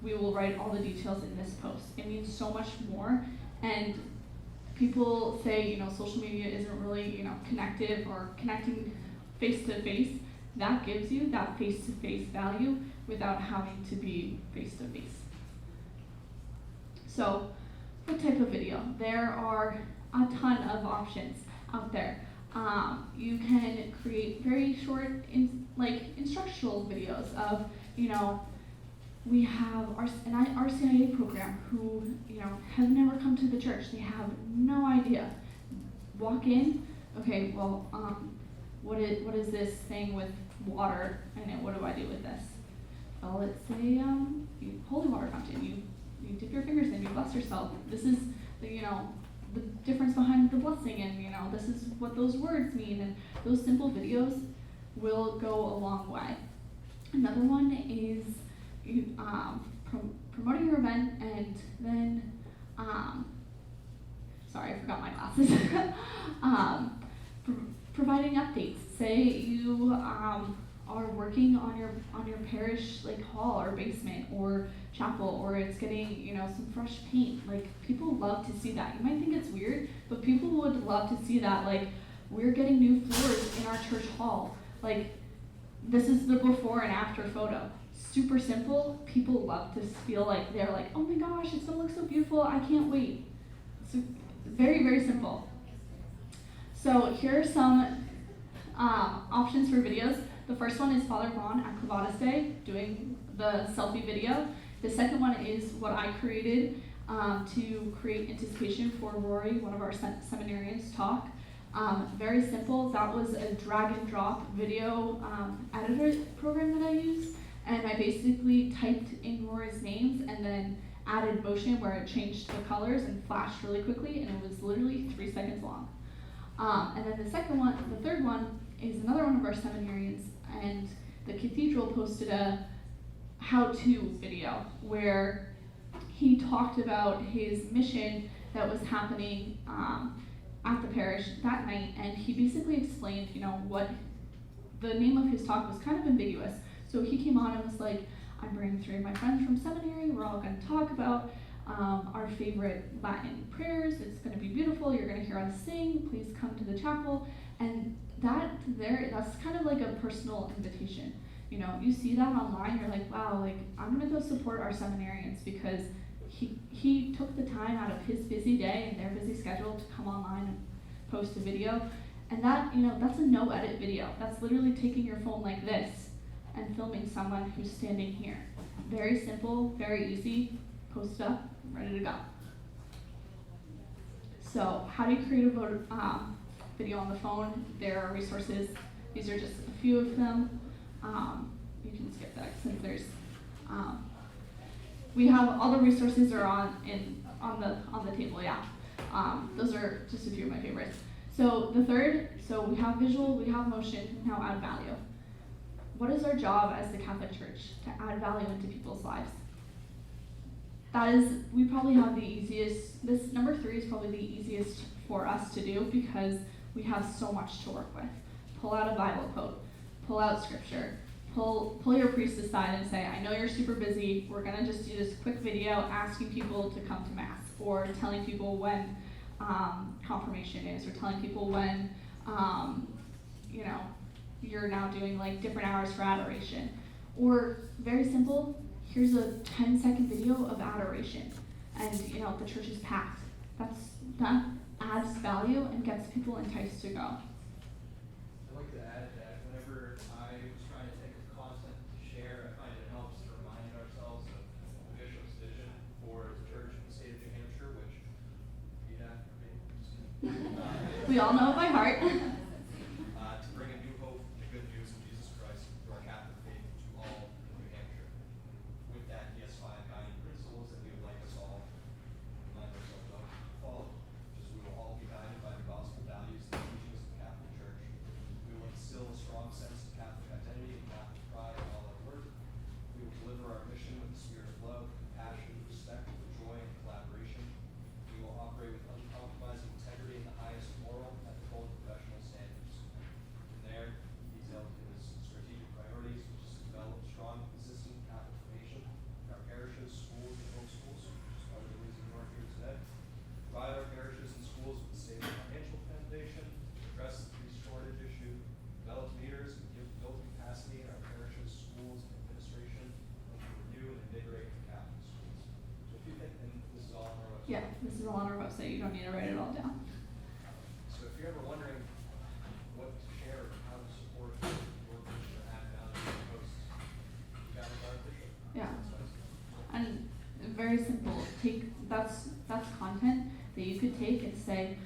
We will write all the details in this post. It means so much more. And people say, social media isn't really, connective or connecting face to face. That gives you that face to face value without having to be face to face. So, what type of video? There are a ton of options out there. You can create very short, instructional videos of, we have an RCIA program who, have never come to the church. They have no idea. Walk in, okay, well, what is this thing with water in it? What do I do with this? Well, it's a holy water fountain. You dip your fingers in, you bless yourself. This is the difference behind the blessing, and this is what those words mean, and those simple videos will go a long way. Another one is promoting your event, and then sorry, I forgot my glasses. Providing updates. Say you are working on your parish hall or basement or chapel, or it's getting some fresh paint. People love to see that. You might think it's weird, but people would love to see that. We're getting new floors in our church hall. This is the before and after photo. Super simple. People love to feel they're oh my gosh, it's gonna look so beautiful. I can't wait. So very, very simple. So here are some options for videos. The first one is Father Vaughn at Clevadas Day doing the selfie video. The second one is what I created to create anticipation for Rory, one of our seminarians' talk. Very simple. That was a drag and drop video editor program that I used. And I basically typed in Rory's names and then added motion where it changed the colors and flashed really quickly, and it was literally 3 seconds long. And then the third one is another one of our seminarians, and the cathedral posted a how-to video where he talked about his mission that was happening at the parish that night, and he basically explained, what the name of his talk was kind of ambiguous. So he came on and was like, I'm bringing 3 of my friends from seminary. We're all going to talk about our favorite Latin prayers. It's going to be beautiful. You're going to hear us sing. Please come to the chapel. And that's kind of like a personal invitation. You see that online, you're like, wow, I'm going to go support our seminarians because he took the time out of his busy day and their busy schedule to come online and post a video. And that, that's a no edit video. That's literally taking your phone like this and filming someone who's standing here. Very simple, very easy, post up, ready to go. So how do you create a video on the phone? There are resources. These are just a few of them. You can skip that since there's, we have all the resources are on the table, yeah. Those are just a few of my favorites. So the third, so we have visual, we have motion, now add value. What is our job as the Catholic Church? To add value into people's lives. That is, we probably have the easiest, this number 3 is probably the easiest for us to do because we have so much to work with. Pull out a Bible quote, pull out scripture, pull your priest aside and say, I know you're super busy, we're gonna just do this quick video asking people to come to Mass, or telling people when confirmation is, or telling people when, you're now doing like different hours for adoration. Or very simple, here's a 10-second video of adoration, and the church is packed. That adds value and gets people enticed to go. I'd like to add that whenever I was trying to think of content to share, I find it helps to remind ourselves of the bishop's vision for the church in the state of New Hampshire, which We all know it by heart. to bring a new hope and the good news of Jesus Christ through our Catholic faith to all of New Hampshire. With that, he has 5 guiding principles that we would like us all to remind ourselves of to follow. Just we will all be guided by the gospel values and teachings of the Catholic Church. We will instill a strong sense of Catholic identity and Catholic pride in all our work. We will deliver our mission with the spirit of love, compassion, respect, joy, and collaboration. We will operate with uncompromising integrity and the highest moral, ethical, and professional standards. From there, he detailed his strategic priorities, which is to develop strong, consistent Catholic formation in our parishes, schools, and homeschools, which is part of the reason we're here today. Provide our parishes and schools with a stable financial foundation, address the priest shortage issue, develop leaders and build capacity in our parishes, schools, and administration, and to renew and invigorate the Catholic schools. So if you think, and this is all on our website. Yeah, this is all on our website. You don't need to write it all down. So if you're ever wondering what to share or how to support your mission or add value to your posts, you got it, our bishop. Yeah. And very simple. That's content that you could take and say,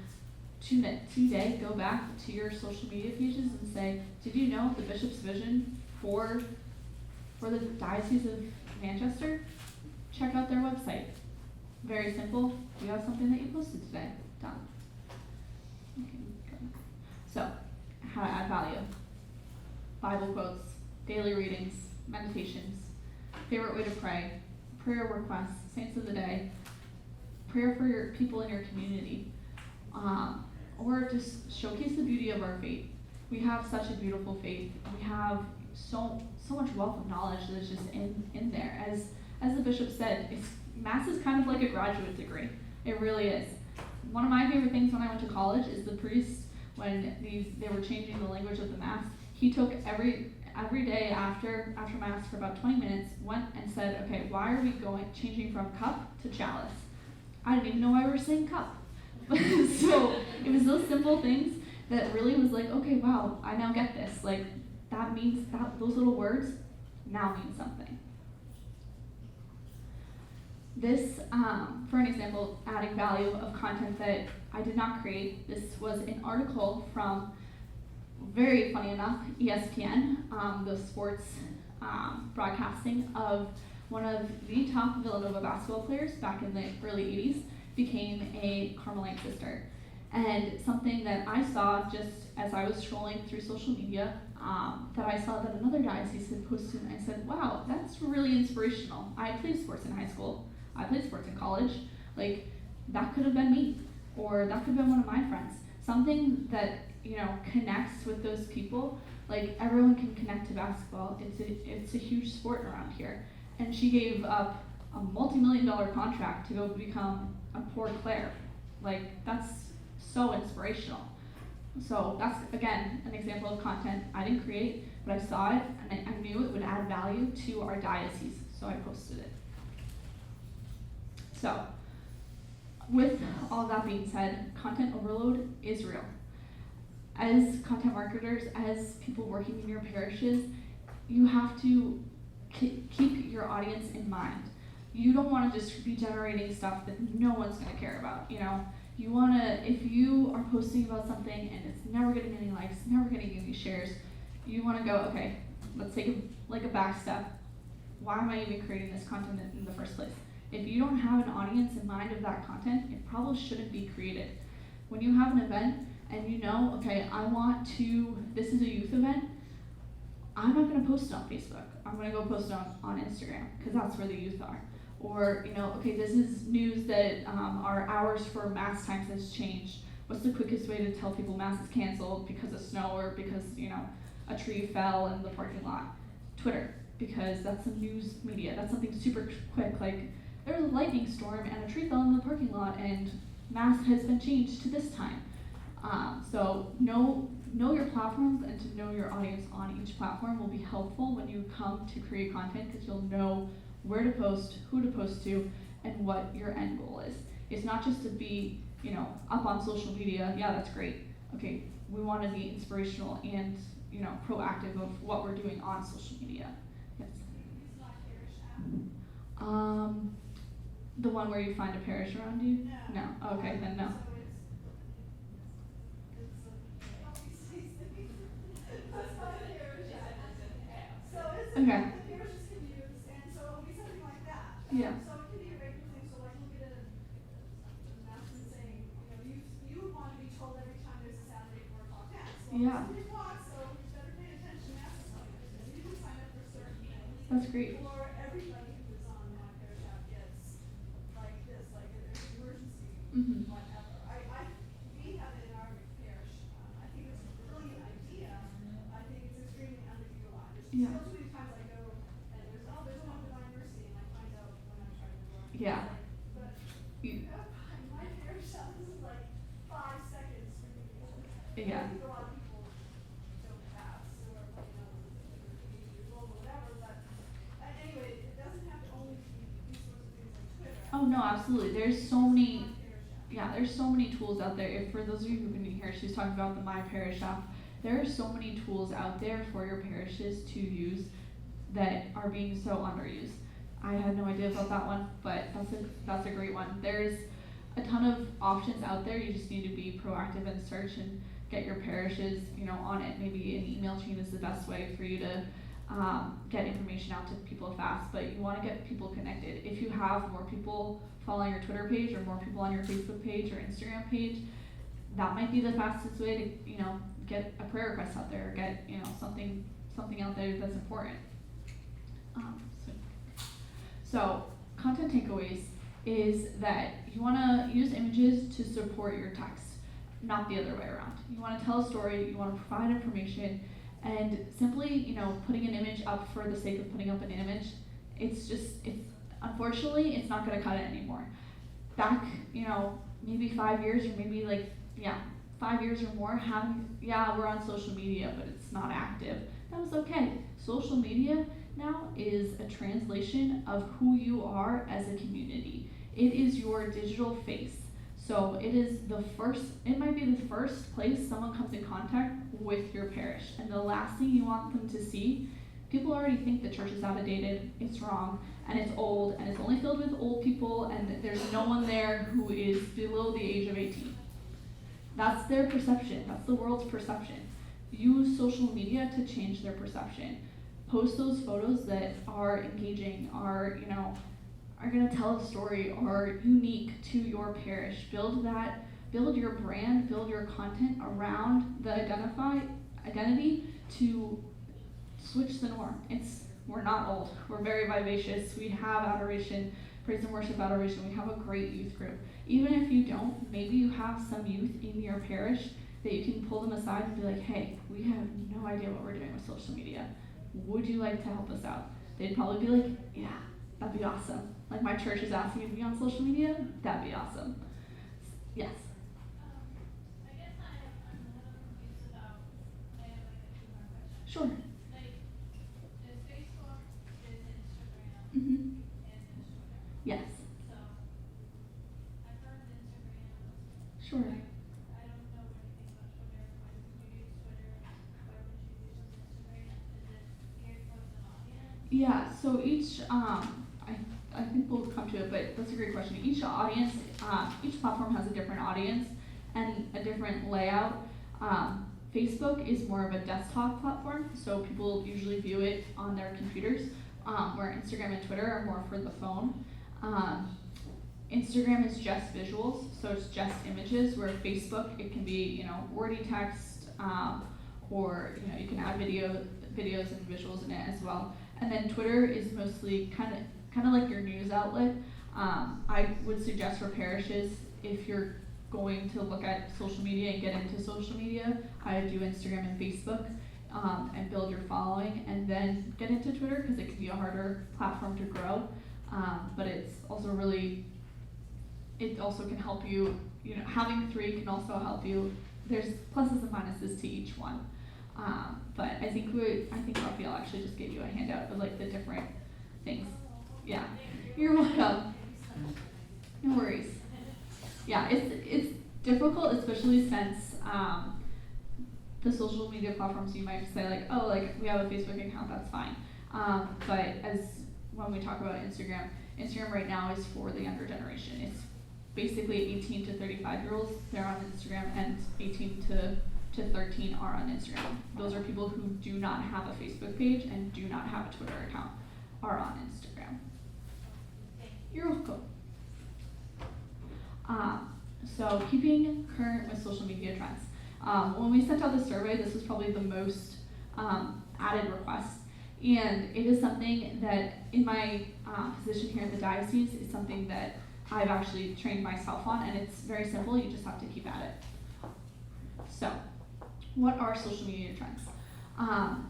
today, go back to your social media pages and say, did you know the bishop's vision for the Diocese of Manchester? Check out their website. Very simple. You have something that you posted today. Done. Okay, good. So, how to add value. Bible quotes, daily readings, meditations, favorite way to pray, prayer requests, saints of the day, prayer for your people in your community, or just showcase the beauty of our faith. We have such a beautiful faith. We have so much wealth of knowledge that's just in there. As the bishop said, Mass is kind of like a graduate degree. It really is. One of my favorite things when I went to college is the priest, when they were changing the language of the Mass, he took every day after Mass for about 20 minutes, went and said, okay, why are we changing from cup to chalice? I didn't even know why we were saying cup. So it was those simple things that really was like, okay, wow, I now get this. Like, that means that those little words now mean something. This, for an example, adding value of content that I did not create. This was an article from, very funny enough, ESPN, the sports broadcasting of one of the top Villanova basketball players back in the early 80s became a Carmelite sister. And something that I saw just as I was scrolling through social media, that I saw that another diocese had posted, and I said, wow, that's really inspirational. I played sports in high school. I played sports in college. Like, that could have been me, or that could have been one of my friends. Something that, connects with those people. Like, everyone can connect to basketball. It's a huge sport around here. And she gave up a multi-million-dollar contract to go become a poor Claire. Like, that's so inspirational. So that's, again, an example of content I didn't create, but I saw it and I knew it would add value to our diocese, so I posted it. So, with all that being said, content overload is real. As content marketers, as people working in your parishes, you have to keep your audience in mind. You don't want to just be generating stuff that no one's going to care about, You want to, if you are posting about something and it's never getting any likes, never getting any shares, you want to go, okay, let's take a back step. Why am I even creating this content in the first place? If you don't have an audience in mind of that content, it probably shouldn't be created. When you have an event and you know, okay, this is a youth event, I'm not gonna post it on Facebook. I'm gonna go post it on Instagram, because that's where the youth are. Or, you know, okay, this is news that our hours for mass times has changed. What's the quickest way to tell people mass is canceled because of snow or because, you know, a tree fell in the parking lot? Twitter, because that's some news media. That's something super quick, like there was a lightning storm and a tree fell in the parking lot and mass has been changed to this time. So know your platforms, and to know your audience on each platform will be helpful when you come to create content, because you'll know where to post, who to post to, and what your end goal is. It's not just to be, you know, up on social media. Yeah, that's great. Okay, we want to be inspirational and, you know, proactive of what we're doing on social media. Yes. The one where you find a parish around you? No. Okay, then no. Okay. Yeah. So it can be a regular thing, so like look at an announcement saying, you want to be told every time there's a Saturday 4 o'clock mass. Well, Yeah. it's 3 o'clock, so you better pay attention, mass is coming up. So you can sign up for certain things. That's great. Or everybody who is on my parish app gets like this, like if there's an emergency, Mm-hmm. whatever. We have it in our parish. I think it's a brilliant idea. I think it's extremely underutilized. Yeah. Still too many times I go and there's one with Divine Mercy, and I find out when I'm trying to go. Yeah. But You- my parish shop, this is like 5 seconds for me. Yeah. I think a lot of people don't pass or, years old or whatever, but anyway, it doesn't have to only be these sorts of things like Twitter. Oh no, absolutely. There's so many. Yeah, there's so many tools out there. If for those of you who've been here, she's talking about the My Parish app. There are so many tools out there for your parishes to use that are being so underused. I had no idea about that one, but that's a great one. There's a ton of options out there. You just need to be proactive and search and get your parishes, you know, on it. Maybe an email chain is the best way for you to get information out to people fast, but you want to get people connected. If you have more people following your Twitter page or more people on your Facebook page or Instagram page, that might be the fastest way to, you know, get a prayer request out there, or get, you know, something out there that's important. So content takeaways is that you want to use images to support your text, not the other way around. You want to tell a story, you want to provide information, and simply, you know, putting an image up for the sake of putting up an image, it's unfortunately, it's not going to cut it anymore. Back, you know, maybe 5 years, or maybe 5 years or more, we're on social media, but it's not active. That was okay. Social media now is a translation of who you are as a community. It is your digital face. So it might be the first place someone comes in contact with your parish. And the last thing you want them to see, people already think the church is outdated, it's wrong, and it's old, and it's only filled with old people, and there's no one there who is below the age of 18. That's their perception, that's the world's perception. Use social media to change their perception. Post those photos that are engaging, are gonna tell a story, are unique to your parish. Build your brand, build your content around the identity to switch the norm. We're not old, we're very vivacious, we have adoration, praise and worship adoration, we have a great youth group. Even if you don't, maybe you have some youth in your parish that you can pull them aside and be like, hey, we have no idea what we're doing with social media. Would you like to help us out? They'd probably be like, yeah, that'd be awesome. Like my church is asking you to be on social media, that'd be awesome. Yes. I guess I'm a little confused about, I have like a few more questions. Sure. Like, there's Facebook, there's Instagram, Mm-hmm. and there's Twitter. Yes. So, I've heard of Instagram. Sure. I don't know anything about Twitter. When you use Twitter, why would you use Instagram? Is it geared towards an audience? Yeah, so each, I think we'll come to it, but that's a great question. Each audience, each platform has a different audience and a different layout. Facebook is more of a desktop platform, so people usually view it on their computers, where Instagram and Twitter are more for the phone. Instagram is just visuals, so it's just images, where Facebook, it can be, wordy text, or, you can add videos and visuals in it as well. And then Twitter is mostly kind of like your news outlet. I would suggest for parishes, if you're going to look at social media and get into social media, I would do Instagram and Facebook, and build your following, and then get into Twitter, because it can be a harder platform to grow. But it's also it also can help you, having 3 can also help you. There's pluses and minuses to each one. But I think Raphael actually just gave you a handout of like the different things. Yeah, you're welcome. No worries. Yeah, it's difficult, especially since the social media platforms, you might say like, oh, like we have a Facebook account, that's fine. But when we talk about Instagram right now is for the younger generation. It's basically 18 to 35-year-olds, they're on Instagram, and 18 to 13 are on Instagram. Those are people who do not have a Facebook page and do not have a Twitter account, are on Instagram. You're welcome. So keeping current with social media trends. When we sent out the survey, this was probably the most added request. And it is something that in my position here at the diocese is something that I've actually trained myself on, and it's very simple, you just have to keep at it. So, what are social media trends?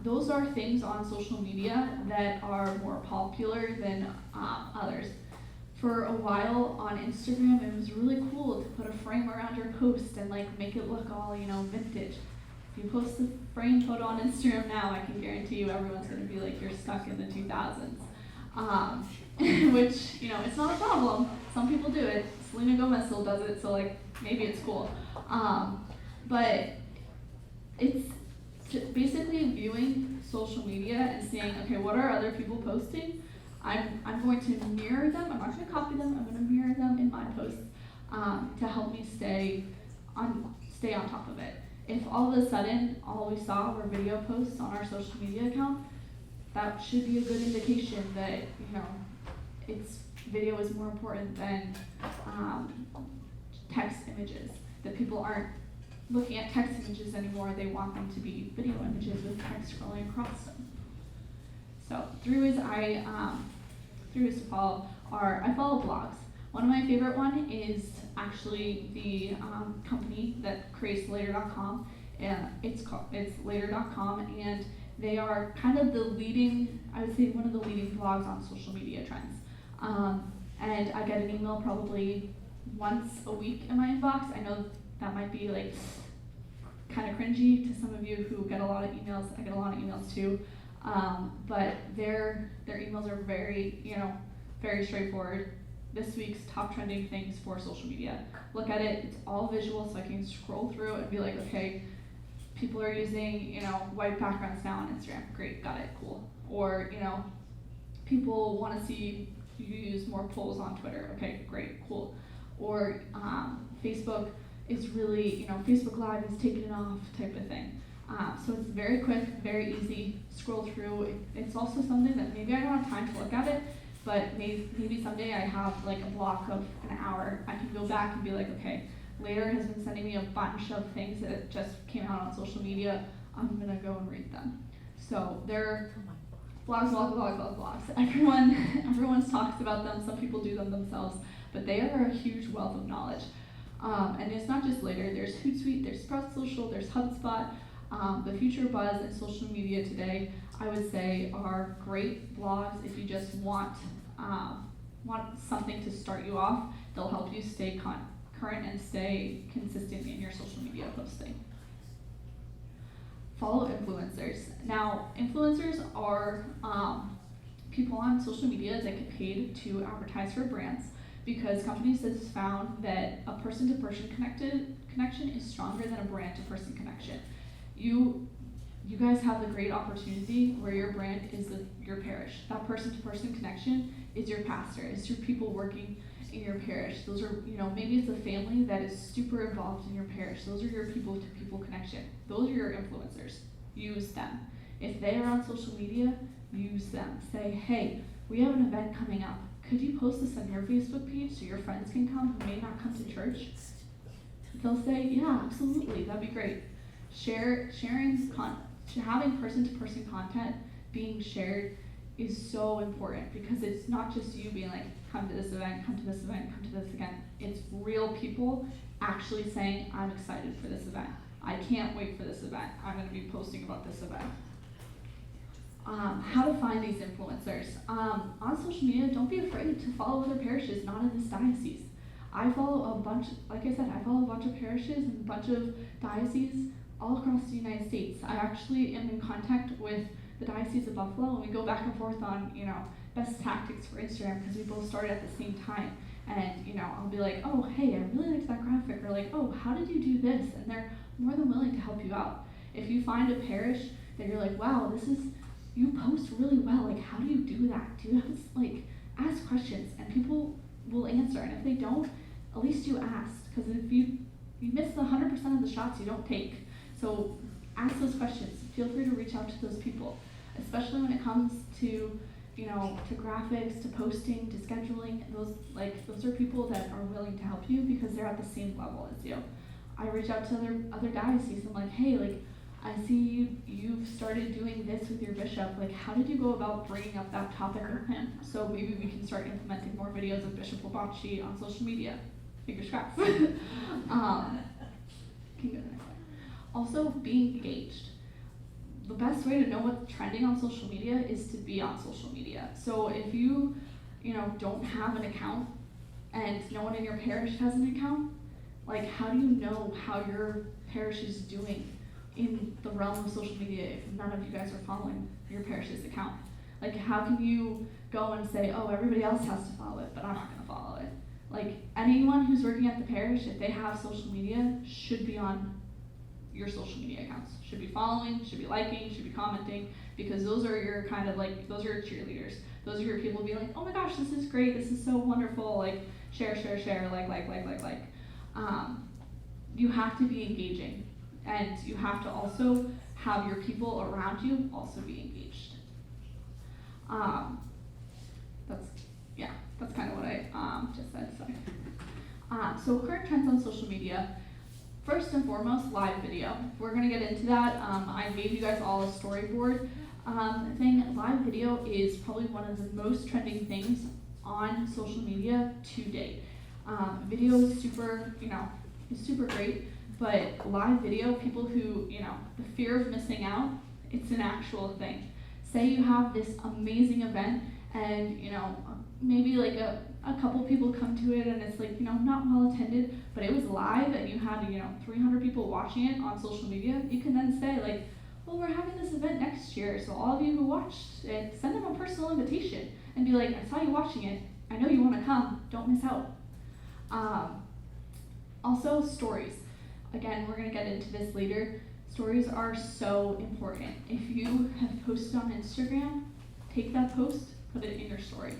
Those are things on social media that are more popular than others. For a while on Instagram, it was really cool to put a frame around your post and like make it look all, vintage. If you post a frame photo on Instagram now, I can guarantee you everyone's gonna be like, you're stuck in the 2000s. Which, it's not a problem. Some people do it. Selena Gomez still does it, so like, maybe it's cool. But it's basically viewing social media and seeing, okay, what are other people posting? I'm going to mirror them. I'm not going to copy them. I'm going to mirror them in my posts to help me stay on top of it. If all of a sudden all we saw were video posts on our social media account, that should be a good indication that video is more important than text images. That people aren't looking at text images anymore. They want them to be video images with text scrolling across them. So 3 ways to follow are, I follow blogs. One of my favorite one is actually the company that creates later.com, and it's later.com, and they are kind of the leading, I would say one of the leading blogs on social media trends. And I get an email probably once a week in my inbox. I know that might be like kind of cringy to some of you who get a lot of emails. I get a lot of emails too. But their emails are very, very straightforward. This week's top trending things for social media. Look at it, it's all visual, so I can scroll through and be like, okay, people are using, white backgrounds now on Instagram. Great, got it, cool. Or, people want to see you use more polls on Twitter. Okay, great, cool. Or Facebook is really, Facebook Live is taking it off type of thing. So it's very quick, very easy, scroll through. It's also something that maybe I don't have time to look at it, but maybe someday I have like a block of an hour. I can go back and be like, okay, Later has been sending me a bunch of things that just came out on social media. I'm gonna go and read them. So they're blogs. Everyone talks about them. Some people do them themselves, but they are a huge wealth of knowledge. And it's not just Later. There's Hootsuite, there's Sprout Social, there's HubSpot. The future buzz in social media today, I would say, are great blogs if you just want something to start you off. They'll help you stay current and stay consistent in your social media posting. Follow influencers. Now, influencers are people on social media that get paid to advertise for brands, because companies have found that a person-to-person connection is stronger than a brand-to-person connection. You guys have the great opportunity where your brand is your parish. That person-to-person connection is your pastor, it's your people working in your parish. Those are, maybe it's a family that is super involved in your parish. Those are your people-to-people connection. Those are your influencers. Use them. If they are on social media, use them. Say, hey, we have an event coming up. could you post this on your Facebook page so your friends can come who may not come to church? They'll say, yeah, absolutely, that'd be great. Having person-to-person content being shared is so important, because it's not just you being like, come to this event, come to this event, come to this event. It's real people actually saying, I'm excited for this event. I can't wait for this event. I'm going to be posting about this event. How to find these influencers. On social media, don't be afraid to follow other parishes not in this diocese. I follow a bunch, like I said, I follow a bunch of parishes and a bunch of dioceses all across the United States. I actually am in contact with the Diocese of Buffalo, and we go back and forth on, best tactics for Instagram, because we both started at the same time. And, I'll be like, oh, hey, I really liked that graphic, or like, oh, how did you do this? And they're more than willing to help you out. If you find a parish that you're like, wow, you post really well, like, how do you do that? Do you have, ask questions, and people will answer. And if they don't, at least you asked, because if you miss the 100% of the shots you don't take. So ask those questions. Feel free to reach out to those people, especially when it comes to, to graphics, to posting, to scheduling. Those are people that are willing to help you because they're at the same level as you. I reach out to other dioceses. I'm like, hey, I see you've started doing this with your bishop. How did you go about bringing up that topic with him? So maybe we can start implementing more videos of Bishop Wabachi on social media. Fingers crossed. Can go to the next slide. Also, being engaged. The best way to know what's trending on social media is to be on social media. So if you, don't have an account and no one in your parish has an account, how do you know how your parish is doing in the realm of social media if none of you guys are following your parish's account? How can you go and say, oh, everybody else has to follow it, but I'm not going to follow it? Anyone who's working at the parish, if they have social media, should be on your social media accounts. Should be following, should be liking, should be commenting, because those are your those are your cheerleaders. Those are your people being like, oh my gosh, this is great, this is so wonderful, share, like. You have to be engaging, and you have to also have your people around you also be engaged. That's kind of what I just said, sorry. So current trends on social media. First and foremost, live video. We're gonna get into that. I gave you guys all a storyboard thing. Live video is probably one of the most trending things on social media to date. Video is super, is super great, but live video, people who, the fear of missing out, it's an actual thing. Say you have this amazing event and, maybe a couple people come to it and it's not well attended, but it was live and you had 300 people watching it on social media. You can then say well, we're having this event next year, so all of you who watched it, send them a personal invitation and be like, I saw you watching it, I know you want to come, don't miss out. Also, stories. Again, we're going to get into this later. Stories are so important. If you have posted on Instagram, take that post, put it in your story,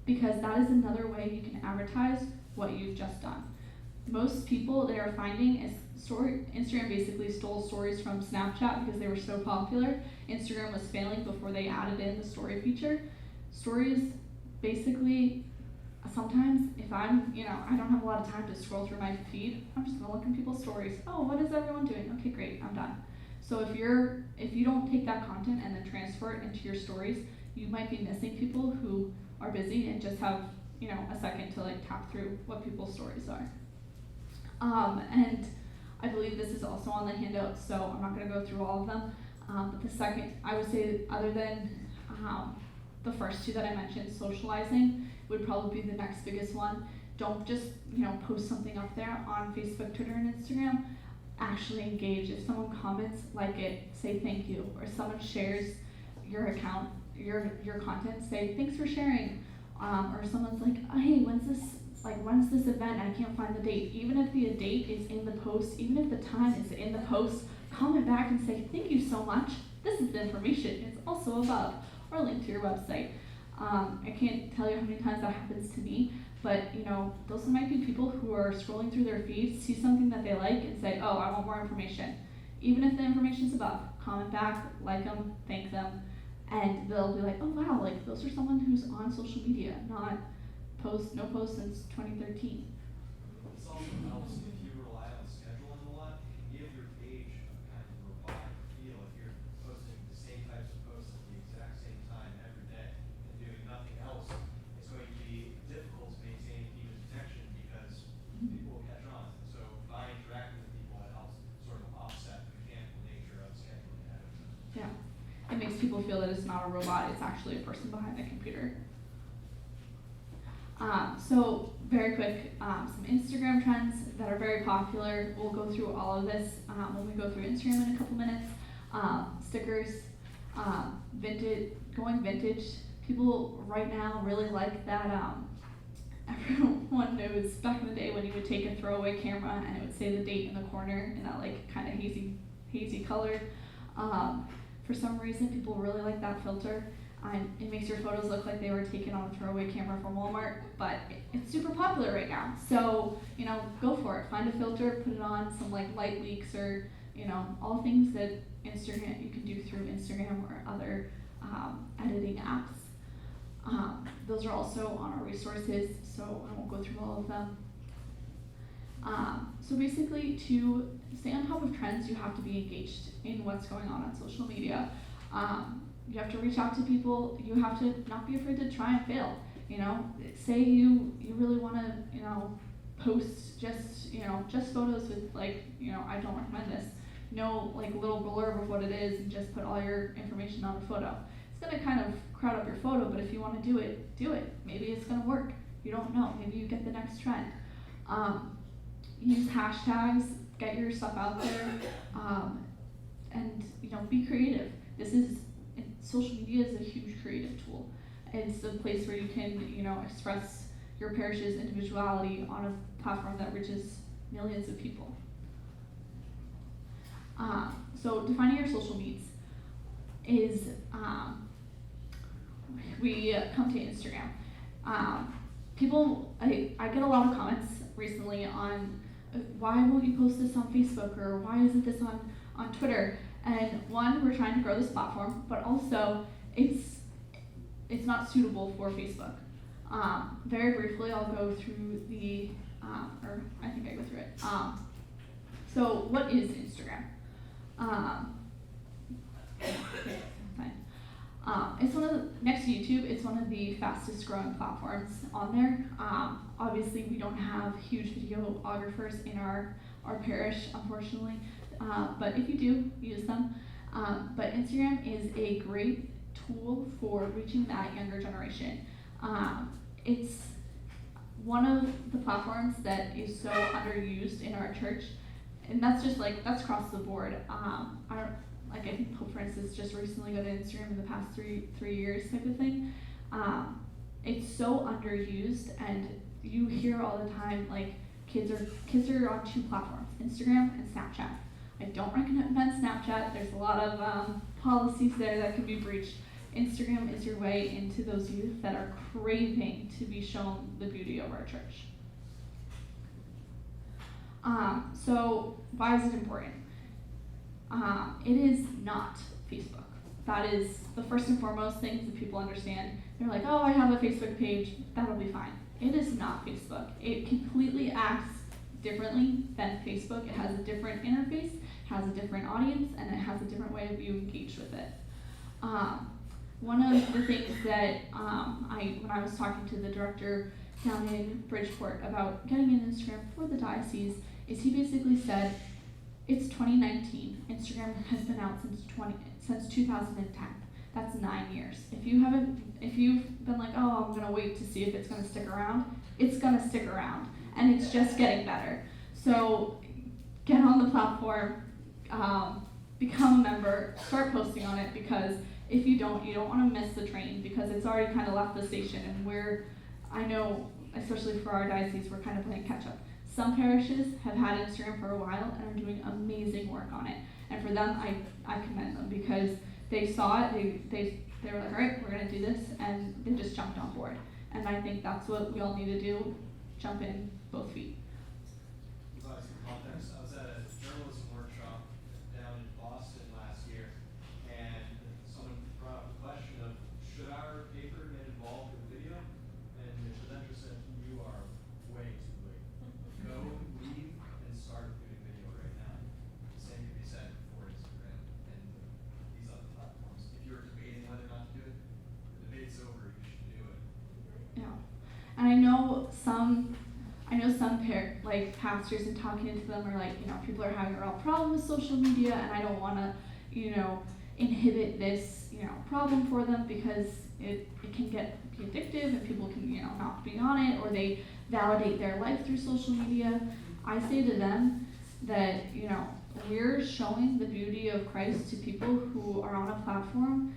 because that is another way you can advertise what you've just done. Most people they are finding is Instagram basically stole stories from Snapchat because they were so popular. Instagram was failing before they added in the story feature. Stories basically, sometimes if I'm, I don't have a lot of time to scroll through my feed, I'm just gonna look in people's stories. Oh, what is everyone doing? Okay, great, I'm done. So if you don't take that content and then transfer it into your stories, you might be missing people who are busy and just have, a second to tap through what people's stories are. And I believe this is also on the handout, so I'm not gonna go through all of them. But the second, I would say, other than the first two that I mentioned, socializing would probably be the next biggest one. Don't just, post something up there on Facebook, Twitter, and Instagram. Actually engage. If someone comments, like it, say thank you. Or someone shares your account, your content, say thanks for sharing. Or someone's like, oh, hey, when's this event? I can't find the date. Even if the date is in the post, even if the time is in the post, comment back and say thank you so much. This is the information. It's also above, or link to your website. I can't tell you how many times that happens to me, but those might be people who are scrolling through their feeds, see something that they like, and say, oh, I want more information. Even if the information's above, comment back, like them, thank them. And they'll be like, oh wow, like those are someone who's on social media, not no post since 2013. This also helps if you rely on scheduling a lot, give your page a kind of robotic feel. If you're posting the same types of posts at the exact same time every day and doing nothing else, it's going to be difficult to maintain people's attention because people will catch on. So by interacting with people, it helps sort of offset the mechanical nature of scheduling ahead of time. Yeah. It makes people feel that it's not a robot, it's actually a person behind the computer. So very quick, some Instagram trends that are very popular. We'll go through all of this when we go through Instagram in a couple minutes. Stickers, going vintage. People right now really like that. Everyone knows back in the day when you would take a throwaway camera and it would say the date in the corner in that like kind of hazy color. For some reason, people really like that filter. It makes your photos look like they were taken on a throwaway camera from Walmart, but it's super popular right now. So, go for it. Find a filter, put it on, some like light leaks or, all things that you can do through Instagram or other editing apps. Those are also on our resources, so I won't go through all of them. So basically, to stay on top of trends, you have to be engaged in what's going on social media. You have to reach out to people. You have to not be afraid to try and fail. Say you really want to, post just photos with like, I don't recommend this. No like little blurb of what it is and just put all your information on a photo. It's gonna kind of crowd up your photo, but if you want to do it, do it. Maybe it's gonna work. You don't know. Maybe you get the next trend. Use hashtags, get your stuff out there, and be creative. Social media is a huge creative tool. It's a place where you can express your parish's individuality on a platform that reaches millions of people. So defining your social needs is we come to Instagram. I get a lot of comments recently on why won't you post this on Facebook or why isn't this on Twitter? And one, we're trying to grow this platform, but also it's not suitable for Facebook. Very briefly, I'll go through or I think I go through it. So what is Instagram? It's next to YouTube, it's one of the fastest growing platforms on there. Obviously, we don't have huge videographers in our parish, unfortunately, but if you do, use them. But Instagram is a great tool for reaching that younger generation. It's one of the platforms that is so underused in our church, and that's across the board. I think Pope Francis just recently got on Instagram in the past three years type of thing. It's so underused, and you hear all the time like kids are on two platforms, Instagram and Snapchat. I don't recommend Snapchat. There's a lot of policies there that can be breached. Instagram is your way into those youth that are craving to be shown the beauty of our church. So why is it important? It is not Facebook. That is the first and foremost things that people understand. They're like, oh, I have a Facebook page, that'll be fine. It is not Facebook. It completely acts differently than Facebook. It has a different interface, has a different audience, and it has a different way of you engage with it. One of the things that when I was talking to the director down in Bridgeport about getting an Instagram for the diocese, is he basically said, it's 2019. Instagram has been out since 2010. That's 9 years. If you've been like, oh, I'm gonna wait to see if it's gonna stick around, it's gonna stick around, and it's just getting better. So get on the platform, become a member, start posting on it, because if you don't want to miss the train, because it's already kind of left the station, and I know, especially for our diocese, we're kind of playing catch up. Some parishes have had Instagram for a while and are doing amazing work on it. And for them, I commend them, because they saw it, they were like, all right, we're gonna do this, and they just jumped on board. And I think that's what we all need to do, jump in both feet. Provide some context. I was at a journalism workshop down in Boston last year, and someone brought up the question I know some pastors and talking to them are like, people are having a real problem with social media, and I don't want to, inhibit this, problem for them because it can be addictive and people can, not be on it, or they validate their life through social media. I say to them that, we're showing the beauty of Christ to people who are on a platform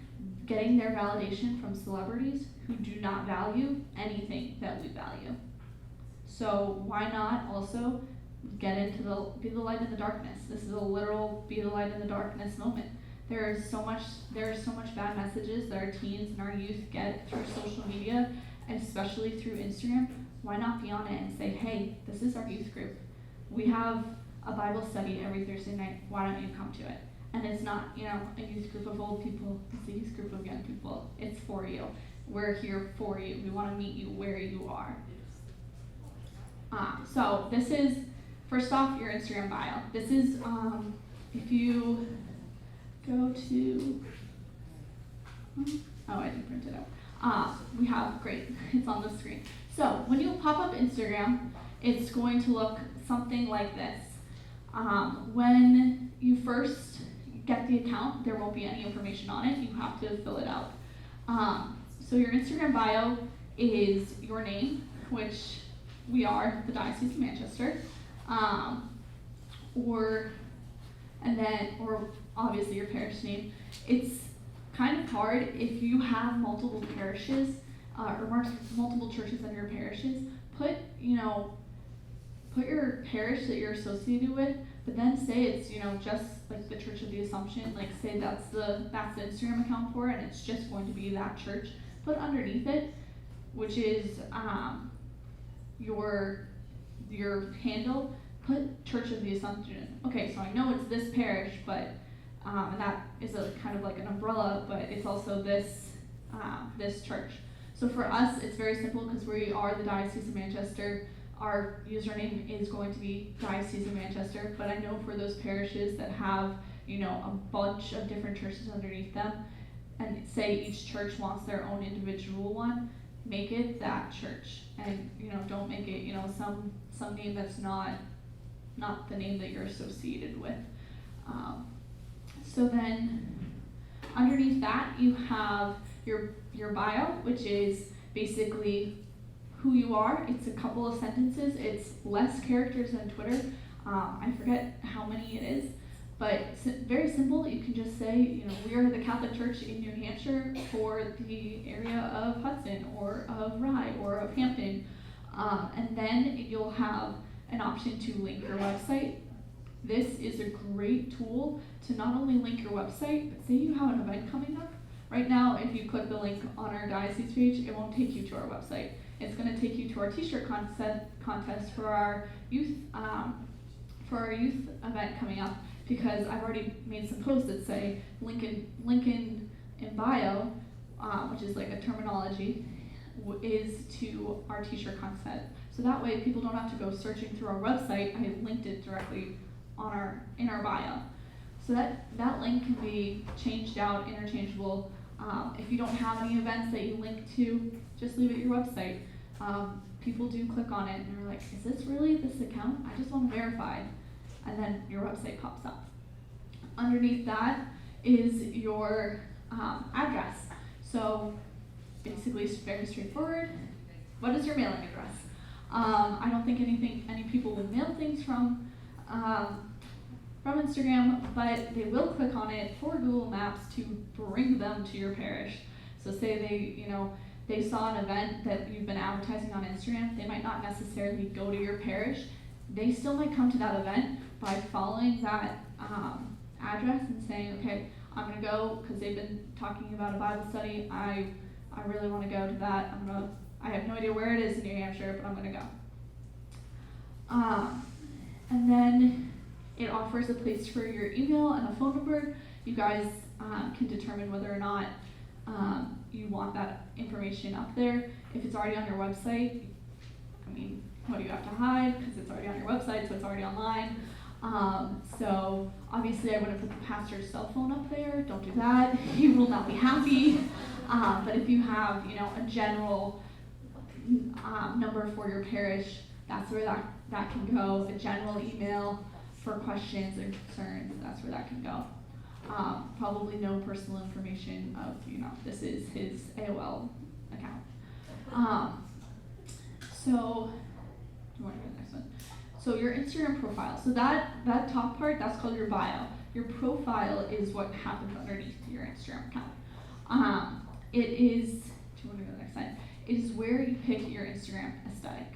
getting their validation from celebrities who do not value anything that we value. So why not also get into be the light in the darkness? This is a literal be the light in the darkness moment. There is so much bad messages that our teens and our youth get through social media, and especially through Instagram. Why not be on it and say, hey, this is our youth group. We have a Bible study every Thursday night. Why don't you come to it? And it's not, a youth group of old people. It's a youth group of young people. It's for you. We're here for you. We want to meet you where you are. So this is, first off, your Instagram bio. This is, if you go to, I didn't print it out. We have, great, it's on the screen. So when you pop up Instagram, it's going to look something like this. When you first get the account, there won't be any information on it. You have to fill it out. So your Instagram bio is your name, which we are the Diocese of Manchester, or obviously your parish name. It's kind of hard if you have multiple parishes or multiple churches under your parishes. Put your parish that you're associated with, but then say it's just like the Church of the Assumption. Like say that's the Instagram account for it, and it's just going to be that church. Put underneath it, which is your handle, put Church of the Assumption. Okay, so I know it's this parish, but and that is a kind of like an umbrella, but it's also this church. So for us, it's very simple because we are the Diocese of Manchester. Our username is going to be Diocese of Manchester, but I know for those parishes that have a bunch of different churches underneath them, and say each church wants their own individual one, make it that church, and don't make it some name that's not the name that you're associated with. So then underneath that you have your bio, which is basically who you are. It's a couple of sentences. It's less characters than Twitter. I forget how many it is, but it's very simple. You can just say, we are the Catholic Church in New Hampshire for the area of Hudson or of Rye or of Hampton. And then you'll have an option to link your website. This is a great tool to not only link your website, but say you have an event coming up. Right now, if you click the link on our diocese page, it won't take you to our website. It's going to take you to our t-shirt contest for our youth event coming up, because I've already made some posts that say link in bio, which is like a terminology, is to our t-shirt contest. So that way people don't have to go searching through our website. I linked it directly in our bio. So that link can be changed out, interchangeable. If you don't have any events that you link to, just leave it your website. People do click on it and they're like, is this really this account? I just want to verify. And then your website pops up. Underneath that is your address. So basically it's very straightforward. What is your mailing address? I don't think any people will mail things from Instagram, but they will click on it for Google Maps to bring them to your parish. So say they saw an event that you've been advertising on Instagram, they might not necessarily go to your parish. They still might come to that event by following that address and saying, okay, I'm gonna go because they've been talking about a Bible study. I really want to go to that. I have no idea where it is in New Hampshire, but I'm gonna go. And then it offers a place for your email and a phone number. You guys can determine whether or not you want that information up there. If it's already on your website, what do you have to hide? Because it's already on your website, so it's already online. So obviously I wouldn't put the pastor's cell phone up there. Don't do that. He will not be happy. But if you have, a general number for your parish, that's where that can go. A general email for questions or concerns, that's where that can go. Probably no personal information of, this is his AOL account. So, do you want to go to the next one? So your Instagram profile. So that top part, that's called your bio. Your profile is what happens underneath your Instagram account. It is, do you want to go to the next slide? It is where you pick your Instagram aesthetic.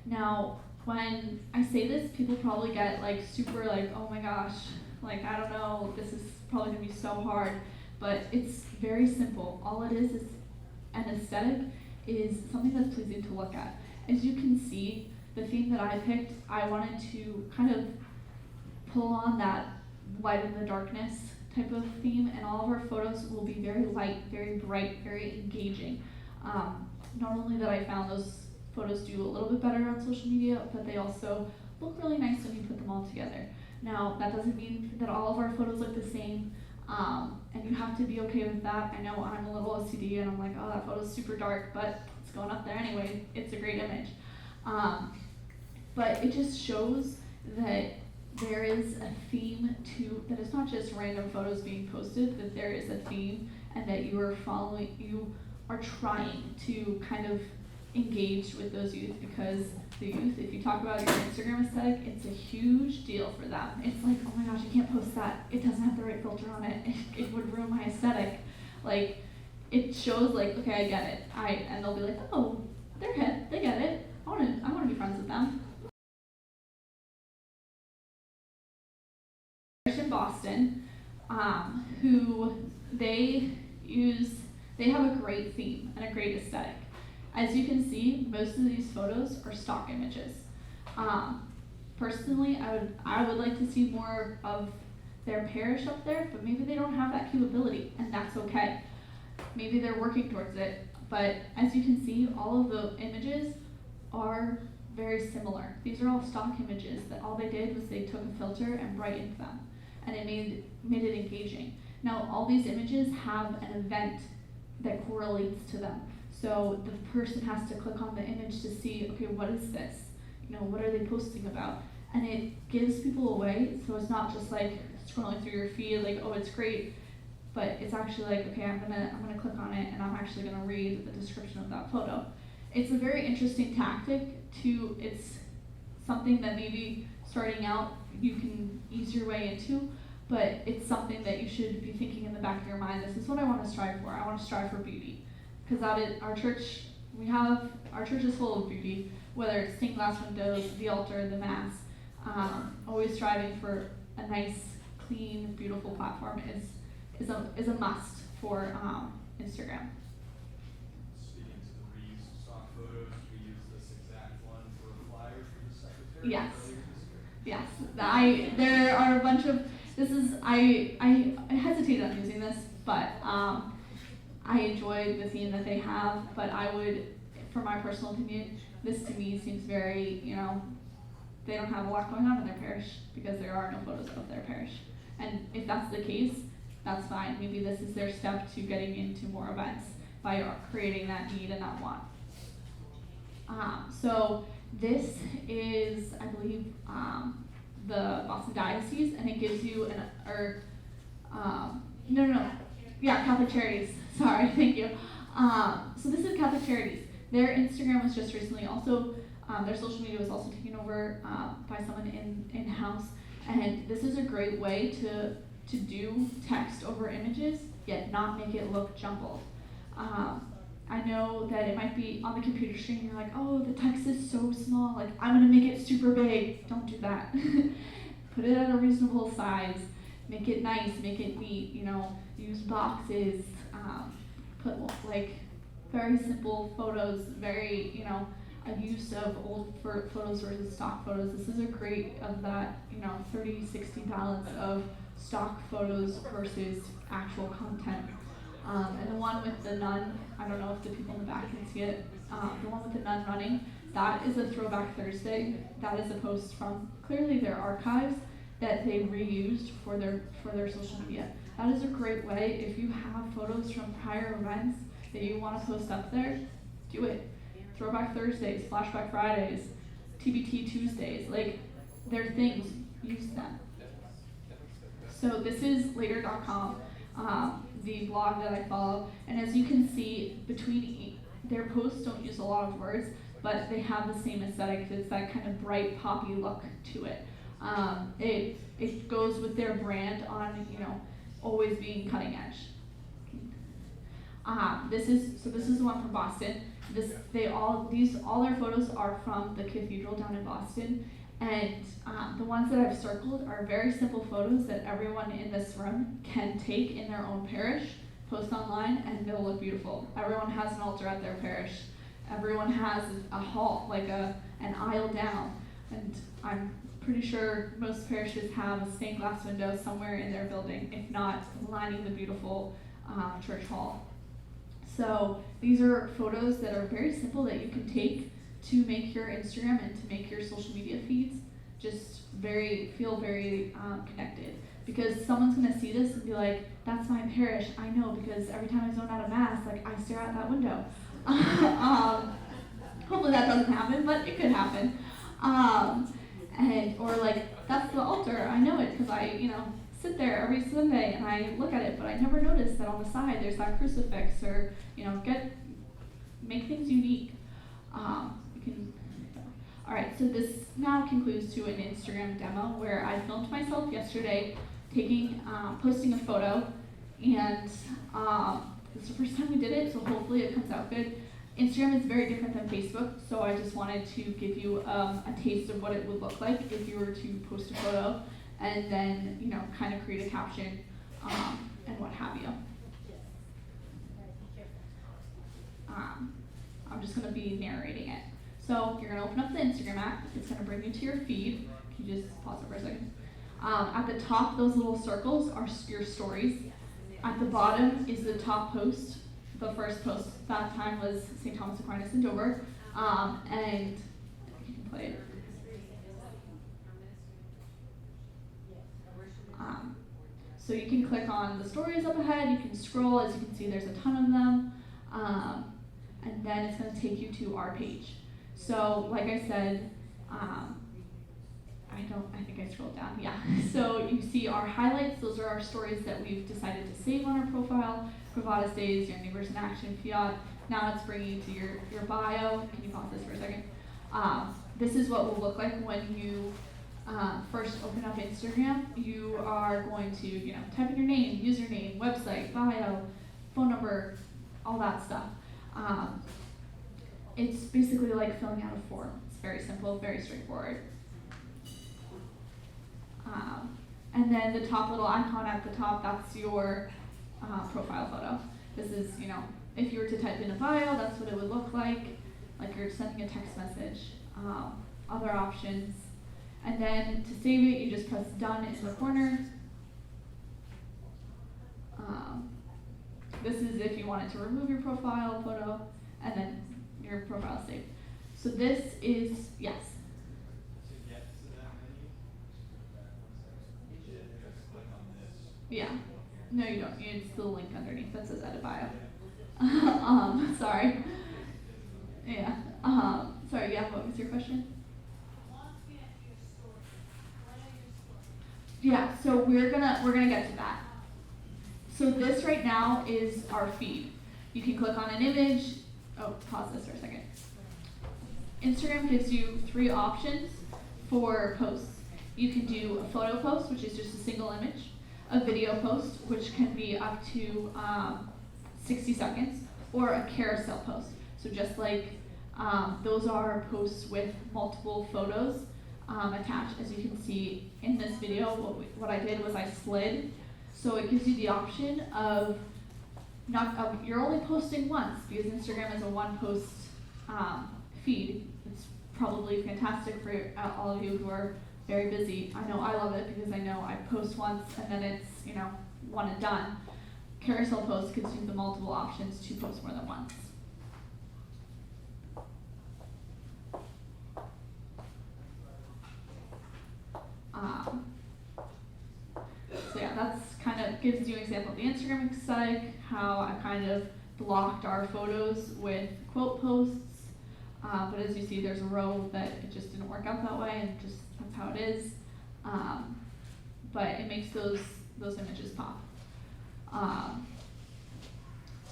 Now, when I say this, people probably get super oh my gosh, I don't know, this is probably gonna be so hard, but it's very simple. All it is an aesthetic is something that's pleasing to look at. As you can see, the theme that I picked, I wanted to kind of pull on that light in the darkness type of theme, and all of our photos will be very light, very bright, very engaging. Not only that I found those photos do a little bit better on social media, but they also look really nice when you put them all together. Now, that doesn't mean that all of our photos look the same, and you have to be okay with that. I know I'm a little OCD and I'm like, oh, that photo's super dark, but it's going up there anyway. It's a great image. But it just shows that there is a theme that it's not just random photos being posted, that there is a theme and that you are trying to kind of engage with those youth, because the youth, if you talk about your Instagram aesthetic, it's a huge deal for them. It's like, oh my gosh, I can't post that. It doesn't have the right filter on it. It would ruin my aesthetic. It shows okay, I get it. And they'll be like, oh, they're hip, they get it. I want to be friends with them. In Boston, who they have a great theme and a great aesthetic. As you can see, most of these photos are stock images. Personally, I would like to see more of their parish up there, but maybe they don't have that capability, and that's okay. Maybe they're working towards it, but as you can see, all of the images are very similar. These are all stock images that all they did was they took a filter and brightened them, and it made it engaging. Now, all these images have an event that correlates to them. So the person has to click on the image to see, okay, what is this? What are they posting about? And it gives people away, so it's not just scrolling through your feed, oh, it's great, but it's actually okay, I'm gonna click on it and I'm actually gonna read the description of that photo. It's a very interesting tactic it's something that maybe starting out you can ease your way into, but it's something that you should be thinking in the back of your mind, this is what I want to strive for. I want to strive for beauty. Because our church is full of beauty, whether it's stained glass windows, the altar, the mass. Always striving for a nice, clean, beautiful platform is a must for Instagram. Speaking to the reused stock photos, we use this exact one for a flyer for the secretary. Yes. Earlier this year. Yes. There are a bunch of. I hesitate on using this, but. I enjoy the theme that they have, but I would, for my personal opinion, this to me seems very, they don't have a lot going on in their parish because there are no photos of their parish. And if that's the case, that's fine. Maybe this is their step to getting into more events by creating that need and that want. So this is, I believe, the Boston Diocese, and it gives you Catholic Charities. Sorry, thank you. So this is Catholic Charities. Their Instagram was just recently also, their social media was also taken over by someone in-house. And this is a great way to do text over images, yet not make it look jumbled. I know that it might be on the computer screen, you're like, oh, the text is so small, I'm gonna make it super big. Don't do that. Put it at a reasonable size, make it nice, make it neat, use boxes, put very simple photos, very, a use of old photos versus stock photos. This is a great of that, 30-60 balance of stock photos versus actual content. And the one with the nun, I don't know if the people in the back can see it, the one with the nun running, that is a Throwback Thursday. That is a post from clearly their archives that they reused for their social media. That is a great way, if you have photos from prior events that you want to post up there, do it. Throwback Thursdays, Flashback Fridays, TBT Tuesdays. Like, they're things, use them. So this is later.com, the blog that I follow, and as you can see, their posts don't use a lot of words, but they have the same aesthetic. It's that kind of bright, poppy look to it. It goes with their brand on, always being cutting edge. This is the one from Boston. All their photos are from the cathedral down in Boston, and the ones that I've circled are very simple photos that everyone in this room can take in their own parish, post online, and they'll look beautiful. Everyone has an altar at their parish. Everyone has a hall, like an aisle down, and I'm pretty sure most parishes have a stained glass window somewhere in their building, if not lining the beautiful church hall. So these are photos that are very simple that you can take to make your Instagram and to make your social media feeds just feel very connected. Because someone's gonna see this and be like, that's my parish, I know, because every time I zone out of mass, like, I stare out that window. Hopefully that doesn't happen, but it could happen. Or like, that's the altar, I know it because I, sit there every Sunday and I look at it, but I never noticed that on the side there's that crucifix, or, make things unique. Alright, so this now concludes to an Instagram demo where I filmed myself yesterday posting a photo, and this is the first time we did it, so hopefully it comes out good. Instagram is very different than Facebook, so I just wanted to give you a taste of what it would look like if you were to post a photo, and then, kind of create a caption, and what have you. I'm just gonna be narrating it. So you're gonna open up the Instagram app, it's gonna bring you to your feed. Can you just pause it for a second? At the top, those little circles are your stories. At the bottom is the top post. The first post that time was St. Thomas Aquinas in Dover, and you can play it. So you can click on the stories up ahead, you can scroll, as you can see there's a ton of them, and then it's going to take you to our page. So like I said, I think I scrolled down, yeah. So you see our highlights, those are our stories that we've decided to save on our profile. Provadus Days, Young Neighbors in Action, Fiat. Now it's bringing you to your bio. Can you pause this for a second? This is what will look like when you first open up Instagram. You are going to, type in your name, username, website, bio, phone number, all that stuff. It's basically like filling out a form. It's very simple, very straightforward. And then the top little icon at the top, that's your profile photo. This is, if you were to type in a bio, that's what it would look like you're sending a text message. Other options. And then to save it, you just press done in the corner. This is if you wanted to remove your profile photo, and then your profile saved. So this is, yes. Yeah. No, you don't. It's the link underneath that says edit bio. Sorry. Yeah. Sorry, yeah, what was your question? Yeah, so we're gonna get to that. So this right now is our feed. You can click on an image. Oh, pause this for a second. Instagram gives you 3 options for posts. You can do a photo post, which is just a single image, a video post, which can be up to 60 seconds, or a carousel post. So just like those are posts with multiple photos attached. As you can see in this video, what I did was I slid. So it gives you the option of you're only posting once, because Instagram is a one post feed. It's probably fantastic for all of you who are very busy. I know I love it because I know I post once and then it's, one and done. Carousel posts gives you the multiple options to post more than once. So yeah, that's kind of gives you an example of the Instagram aesthetic, how I kind of blocked our photos with quote posts. But as you see, there's a row that it just didn't work out that way, and just that's how it is. But it makes those images pop.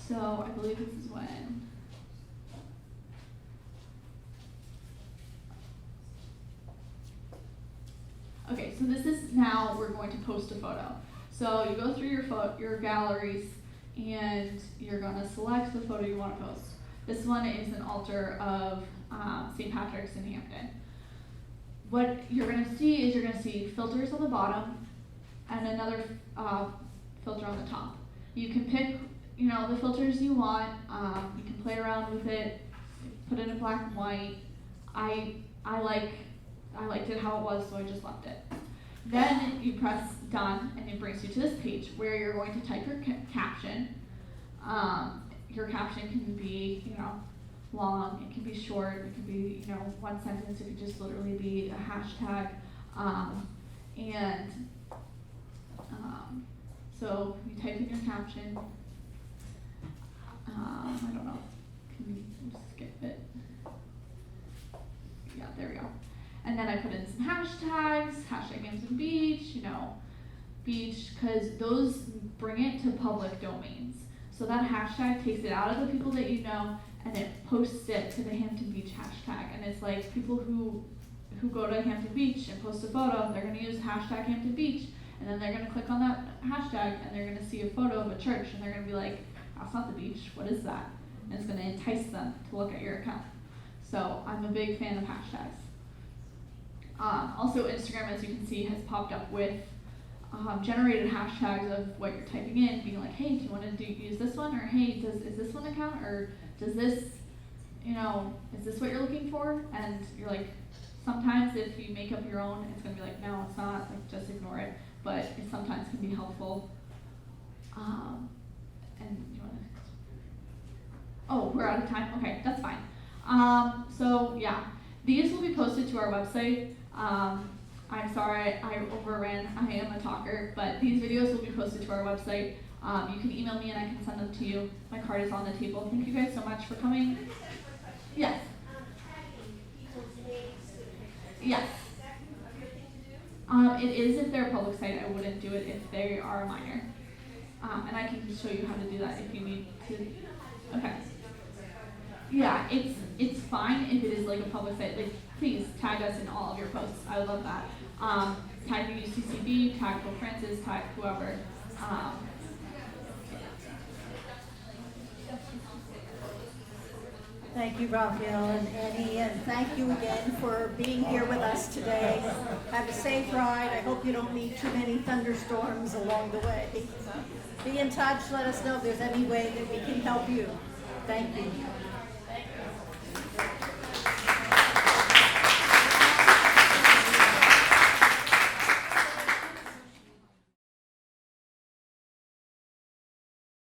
So I believe this is when. Okay, so this is now we're going to post a photo. So you go through your galleries, and you're going to select the photo you want to post. This one is an altar of St. Patrick's in Hampton. What you're going to see is you're going to see filters on the bottom and another filter on the top. You can pick, the filters you want. You can play around with it, put it in black and white. I liked it how it was, so I just left it. Then you press done, and it brings you to this page where you're going to type your caption. Your caption can be, long, it can be short, it can be, one sentence, it could just literally be a hashtag. So you type in your caption. I don't know, can we skip it? Yeah, there we go. And then I put in some hashtags, hashtag Hampton Beach, beach, because those bring it to public domains. So that hashtag takes it out of the people that you know, and it posts it to the Hampton Beach hashtag. And it's like people who go to Hampton Beach and post a photo, they're going to use hashtag Hampton Beach, and then they're going to click on that hashtag, and they're going to see a photo of a church, and they're going to be like, that's not the beach, what is that? And it's going to entice them to look at your account. So I'm a big fan of hashtags. Also, Instagram, as you can see, has popped up with generated hashtags of what you're typing in, being like, hey, do you want to use this one? Or hey, is this one count? Or does this, is this what you're looking for? And you're like, sometimes if you make up your own, it's going to be like, no, it's not, like, just ignore it. But it sometimes can be helpful. And you want to, oh, we're out of time? Okay, that's fine. So yeah, these will be posted to our website. I'm sorry, I overran. I am a talker, but these videos will be posted to our website. You can email me and I can send them to you. My card is on the table. Thank you guys so much for coming. Yes. Yes. It is if they're a public site. I wouldn't do it if they are a minor. And I can show you how to do that if you need to. Okay. Yeah, it's fine if it is like a public site. Like, please tag us in all of your posts. I would love that. Tag the UCCB, tag Pope Francis, tag whoever. Thank you, Raphael and Annie, and thank you again for being here with us today. Have a safe ride. I hope you don't meet too many thunderstorms along the way. Be in touch. Let us know if there's any way that we can help you. Thank you.